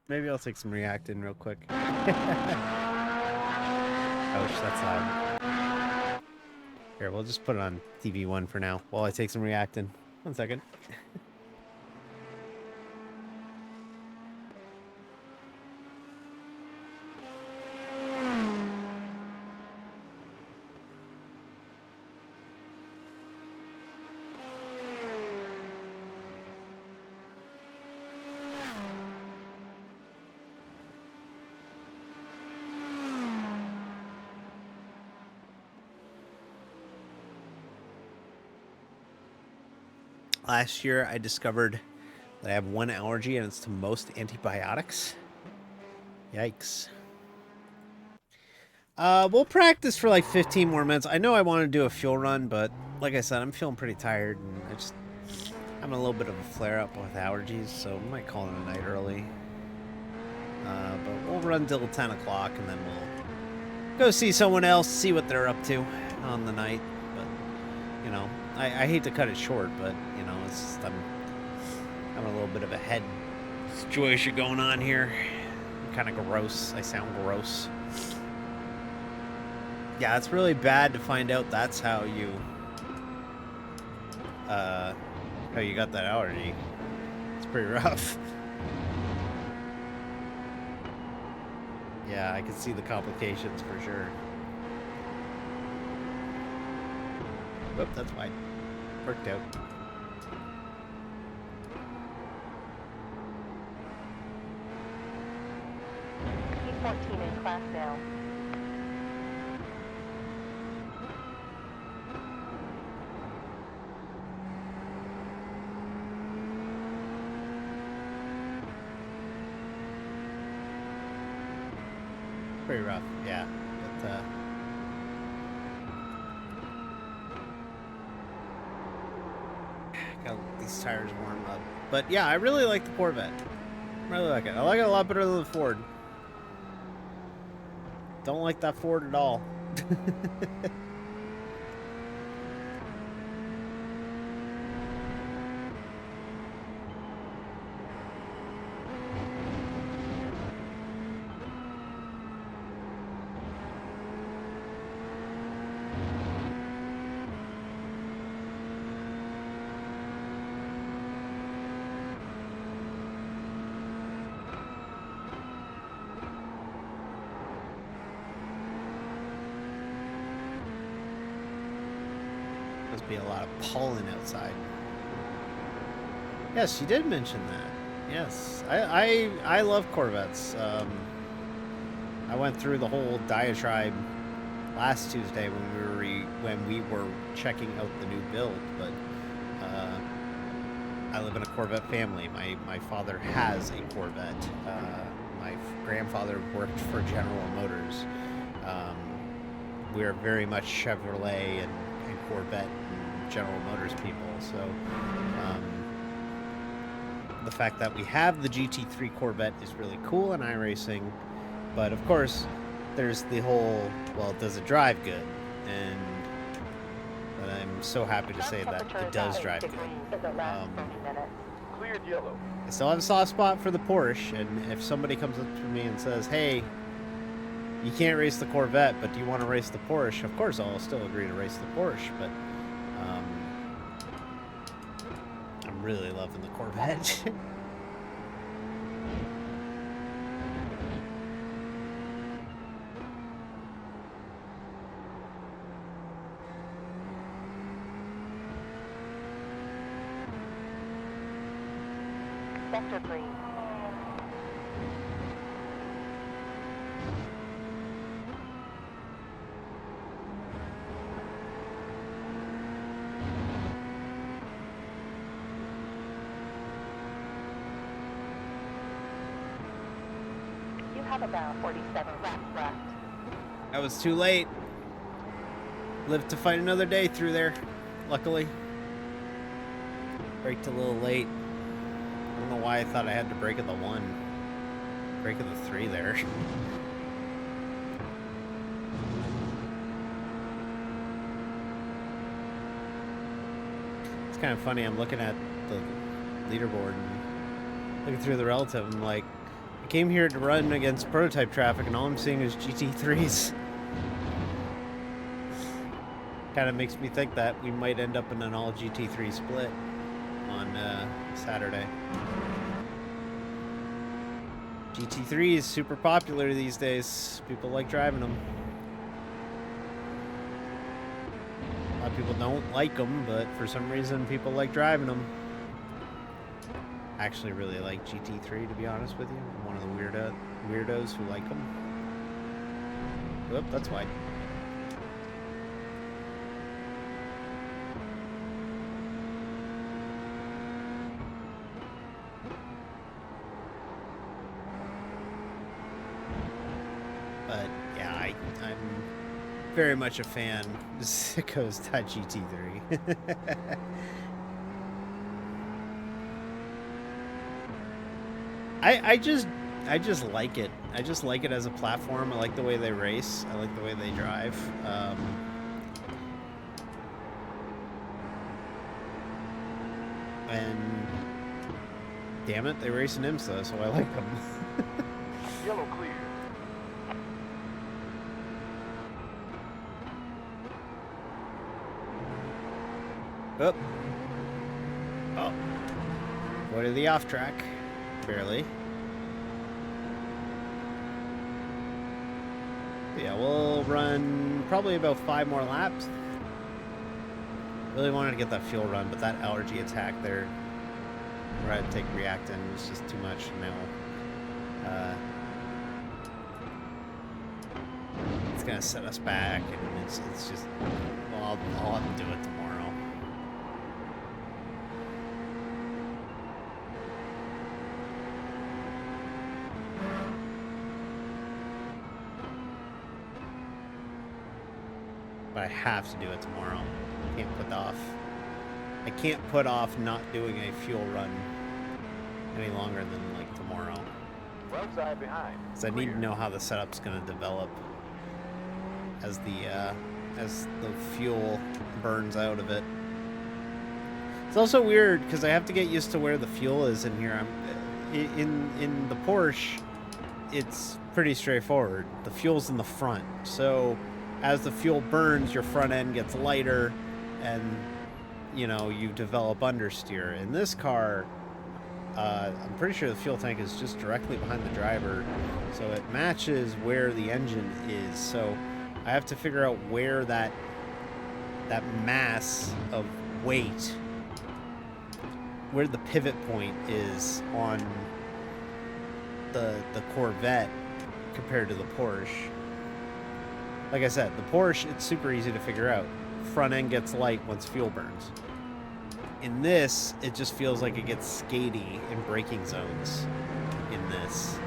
B: maybe I'll take some Reactin real quick. Ouch, that's loud. Here, we'll just put it on TV1 for now while I take some Reactin. 1 second. Last year, I discovered that I have one allergy, and it's to most antibiotics. Yikes. We'll practice for like 15 more minutes. I know I want to do a fuel run, but like I said, I'm feeling pretty tired, and I'm a little bit of a flare-up with allergies, so I might call it a night early. But we'll run till 10 o'clock, and then we'll go see someone else, see what they're up to on the night. But, you know, I hate to cut it short, but, you know, it's just, I'm having a little bit of a head situation going on here. I'm kind of gross. I sound gross. Yeah, it's really bad to find out that's how you got that allergy. It's pretty rough. Yeah, I can see the complications for sure. Whoop, that's fine. Worked out.
C: P14 in class now.
B: Pretty rough, yeah. But, got these tires warm up. But yeah, I really like the Corvette. I really like it. I like it a lot better than the Ford. Don't like that Ford at all. Must be a lot of pollen outside. Yes, you did mention that. Yes, I love Corvettes. I went through the whole diatribe last Tuesday when we were checking out the new build, but I live in a Corvette family. My father has a Corvette. My grandfather worked for General Motors. We are very much Chevrolet and Corvette and General Motors people. So the fact that we have the GT3 Corvette is really cool in iRacing. But of course, there's the whole, well, does it drive good? And I'm so happy to say that it does drive good.
D: Cleared yellow.
B: I still have a soft spot for the Porsche, and if somebody comes up to me and says, hey, you can't race the Corvette, but do you want to race the Porsche? Of course, I'll still agree to race the Porsche, but I'm really loving the Corvette.
C: Sector green. You have about 47 laps left.
B: I was too late. Lived to fight another day through there, luckily. Braked a little late. I don't know why I thought I had to brake at the 1. Brake at the 3 there. It's kind of funny, I'm looking at the leaderboard and looking through the relative. I'm like, I came here to run against prototype traffic and all I'm seeing is GT3s. Kind of makes me think that we might end up in an all GT3 split on Saturday. GT3 is super popular these days. People like driving them. A lot of people don't like them, but for some reason people like driving them. I actually really like GT3, to be honest with you. I'm one of the weirdos who like them. Whoop, that's wide. But yeah, I'm very much a fan. Sickos.gt3. I just like it. I just like it as a platform. I like the way they race. I like the way they drive. And damn it, they race in IMSA, so I like them.
D: Yellow clear.
B: Oh. Oh. Go to the off track. Barely. Yeah, we'll run probably about 5 more laps. Really wanted to get that fuel run, but that allergy attack there, where I had to take Reactin, was just too much now. It's gonna set us back, and it's just, well, I'll have to do it tomorrow. But I have to do it tomorrow. I can't put off not doing a fuel run any longer than like tomorrow.
D: One side behind.
B: Because I need to know how the setup's going to develop as the fuel burns out of it. It's also weird because I have to get used to where the fuel is in here. In the Porsche, it's pretty straightforward. The fuel's in the front, so as the fuel burns, your front end gets lighter, and you know, you develop understeer. In this car, I'm pretty sure the fuel tank is just directly behind the driver, so it matches where the engine is. So I have to figure out where that mass of weight, where the pivot point is on the Corvette compared to the Porsche. Like I said, the Porsche, it's super easy to figure out. Front end gets light once fuel burns. In this, it just feels like it gets skatey in braking zones in this.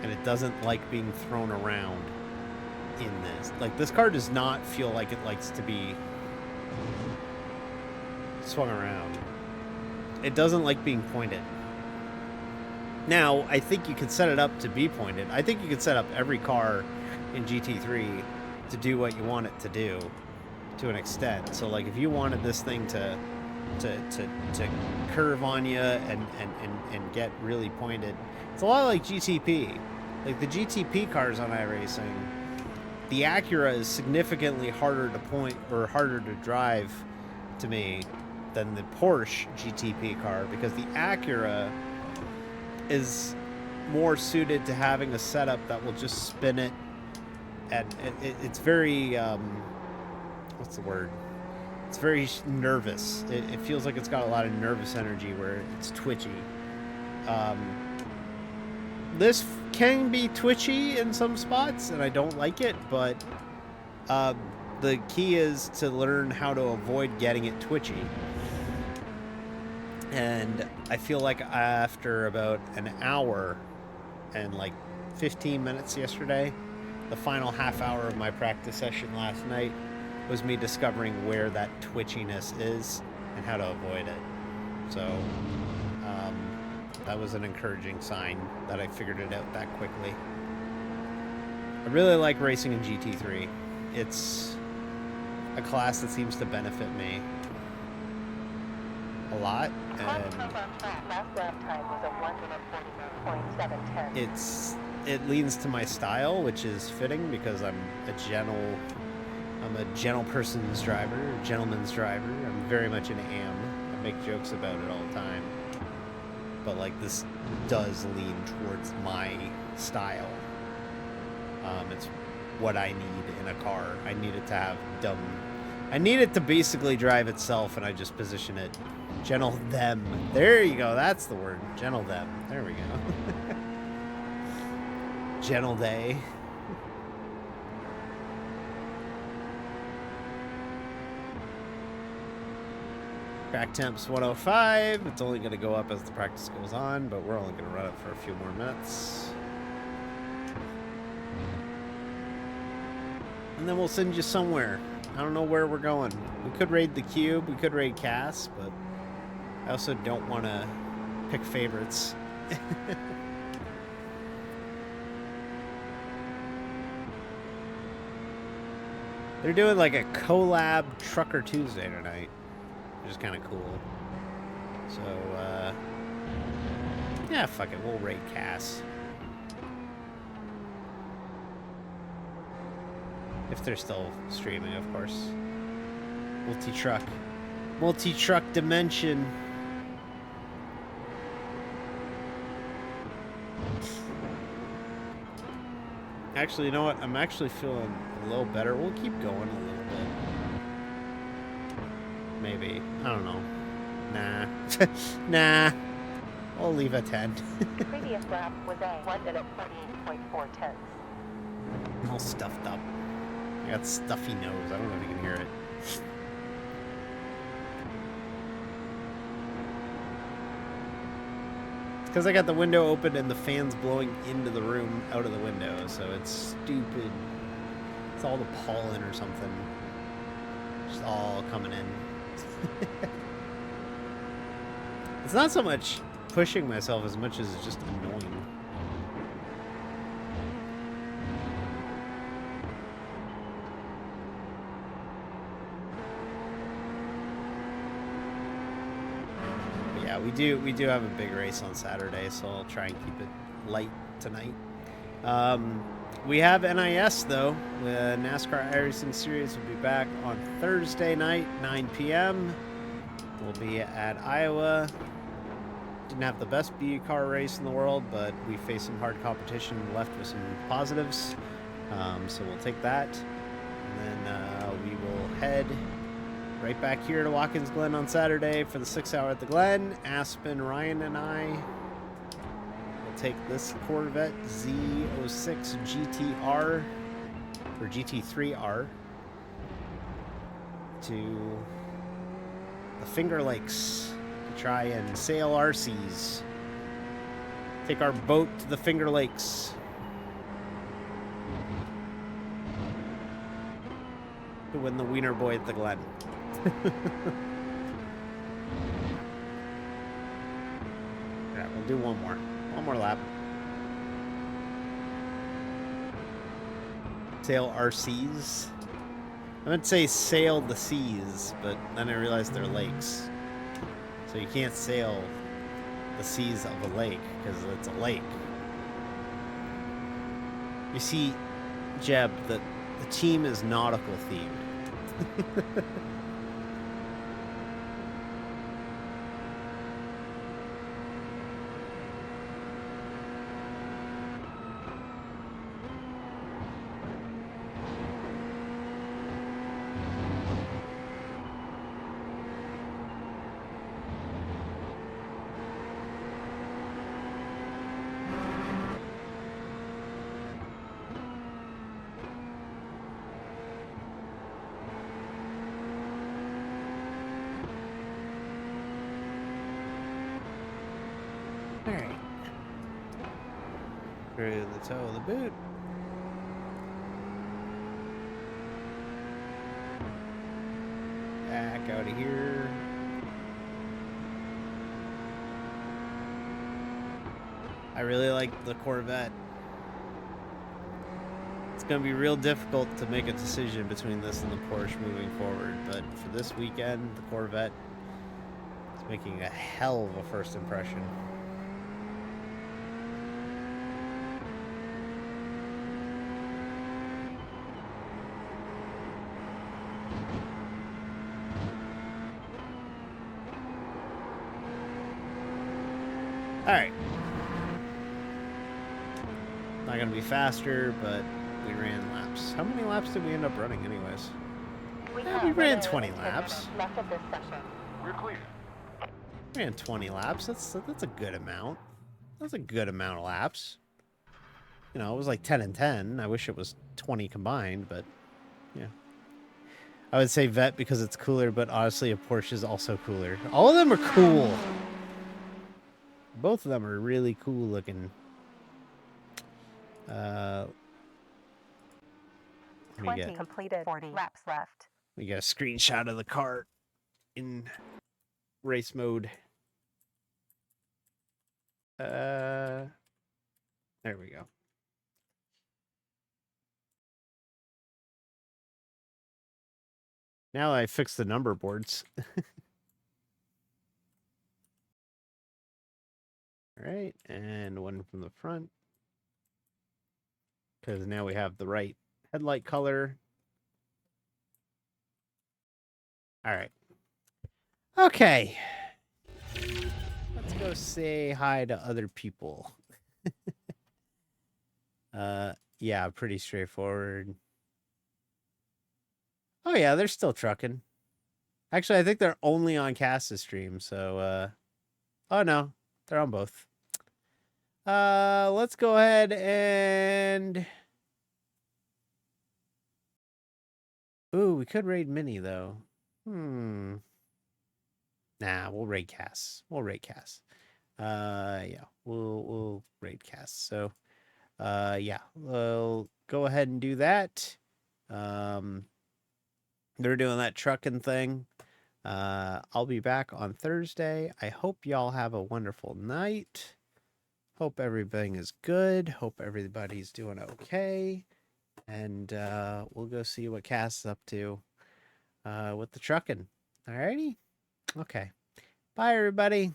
B: And it doesn't like being thrown around in this. Like, this car does not feel like it likes to be swung around. It doesn't like being pointed. Now, I think you could set it up to be pointed. I think you could set up every car in GT3 to do what you want it to do to an extent. So like if you wanted this thing to curve on you and get really pointed, it's a lot like GTP. Like the GTP cars on iRacing, the Acura is significantly harder to point or harder to drive to me than the Porsche GTP car, because the Acura is more suited to having a setup that will just spin it, and it's very what's the word? It's very nervous. It feels like it's got a lot of nervous energy where it's twitchy. This can be twitchy in some spots, and I don't like it, but the key is to learn how to avoid getting it twitchy. And I feel like after about an hour and like 15 minutes yesterday, the final half hour of my practice session last night was me discovering where that twitchiness is and how to avoid it. So that was an encouraging sign that I figured it out that quickly. I really like racing in GT3. It's a class that seems to benefit me a lot, and it leans to my style, which is fitting because I'm a gentle person's driver, a gentleman's driver. I'm very much an am. I make jokes about it all the time. But like, this does lean towards my style. It's what I need in a car. I need it to have I need it to basically drive itself, and I just position it. Gentle them. There you go. That's the word. Gentle them. There we go. Gentle day. Track temp's 105. It's only going to go up as the practice goes on, but we're only going to run it for a few more minutes. And then we'll send you somewhere. I don't know where we're going. We could raid the Cube. We could raid Cass, but I also don't want to pick favorites. They're doing like a collab Trucker Tuesday tonight, which is kind of cool. So, yeah, fuck it. We'll raid Cass. If they're still streaming, of course. Multi-truck dimension. Actually, you know what? I'm actually feeling a little better. We'll keep going a little bit. Maybe. I don't know. Nah. Nah. I'll leave at 10.
C: Previous lap was a 1 minute 48.4 tenths.
B: I'm all stuffed up. I got stuffy nose. I don't know if you can hear it. It's because I got the window open and the fan's blowing into the room out of the window, so it's stupid. It's all the pollen or something. Just all coming in. It's not so much pushing myself as much as it's just annoying. We do have a big race on Saturday, so I'll try and keep it light tonight. We have NIS though. The NASCAR iRacing Series will be back on Thursday night, 9 p.m. We'll be at Iowa. Didn't have the best BU car race in the world, but we faced some hard competition and left with some positives. So we'll take that, and then we will head right back here to Watkins Glen on Saturday for the 6 hour at the Glen. Aspen, Ryan, and I will take this Corvette Z06 GTR, or GT3R, to the Finger Lakes to try and sail our seas. Take our boat to the Finger Lakes to win the Wiener Boy at the Glen. Alright, we'll do one more lap. Sail our seas. I meant to say sail the seas, but then I realized they're lakes. So you can't sail the seas of a lake, because it's a lake. You see, Jeb, the team is nautical themed. Screw the toe of the boot. Back out of here. I really like the Corvette. It's going to be real difficult to make a decision between this and the Porsche moving forward, but for this weekend, the Corvette is making a hell of a first impression. Alright. Not going to be faster, but we ran laps. How many laps did we end up running anyways? We ran 20 laps.
C: Left of this session.
D: We're clear.
B: We ran 20 laps. That's a good amount. That's a good amount of laps. You know, it was like 10 and 10. I wish it was 20 combined, but yeah. I would say Vet because it's cooler, but honestly, a Porsche is also cooler. All of them are cool. Both of them are really cool looking. Let me
C: 20 completed. 40 laps left.
B: We got a screenshot of the car in race mode. There we go. Now I fixed the number boards. All right, and one from the front. Because now we have the right headlight color. All right. Okay. Let's go say hi to other people. Yeah, pretty straightforward. Oh yeah, they're still trucking. Actually, I think they're only on Cass's stream, so oh no, they're on both. Let's go ahead and ooh, we could raid Mini though. Nah, we'll raid Cass. We'll raid Cass. Yeah, we'll raid Cass. So yeah, we'll go ahead and do that. They're doing that trucking thing. I'll be back on Thursday. I hope y'all have a wonderful night. Hope everything is good. Hope everybody's doing okay. And we'll go see what Cass is up to with the trucking. Alrighty? Okay. Bye, everybody.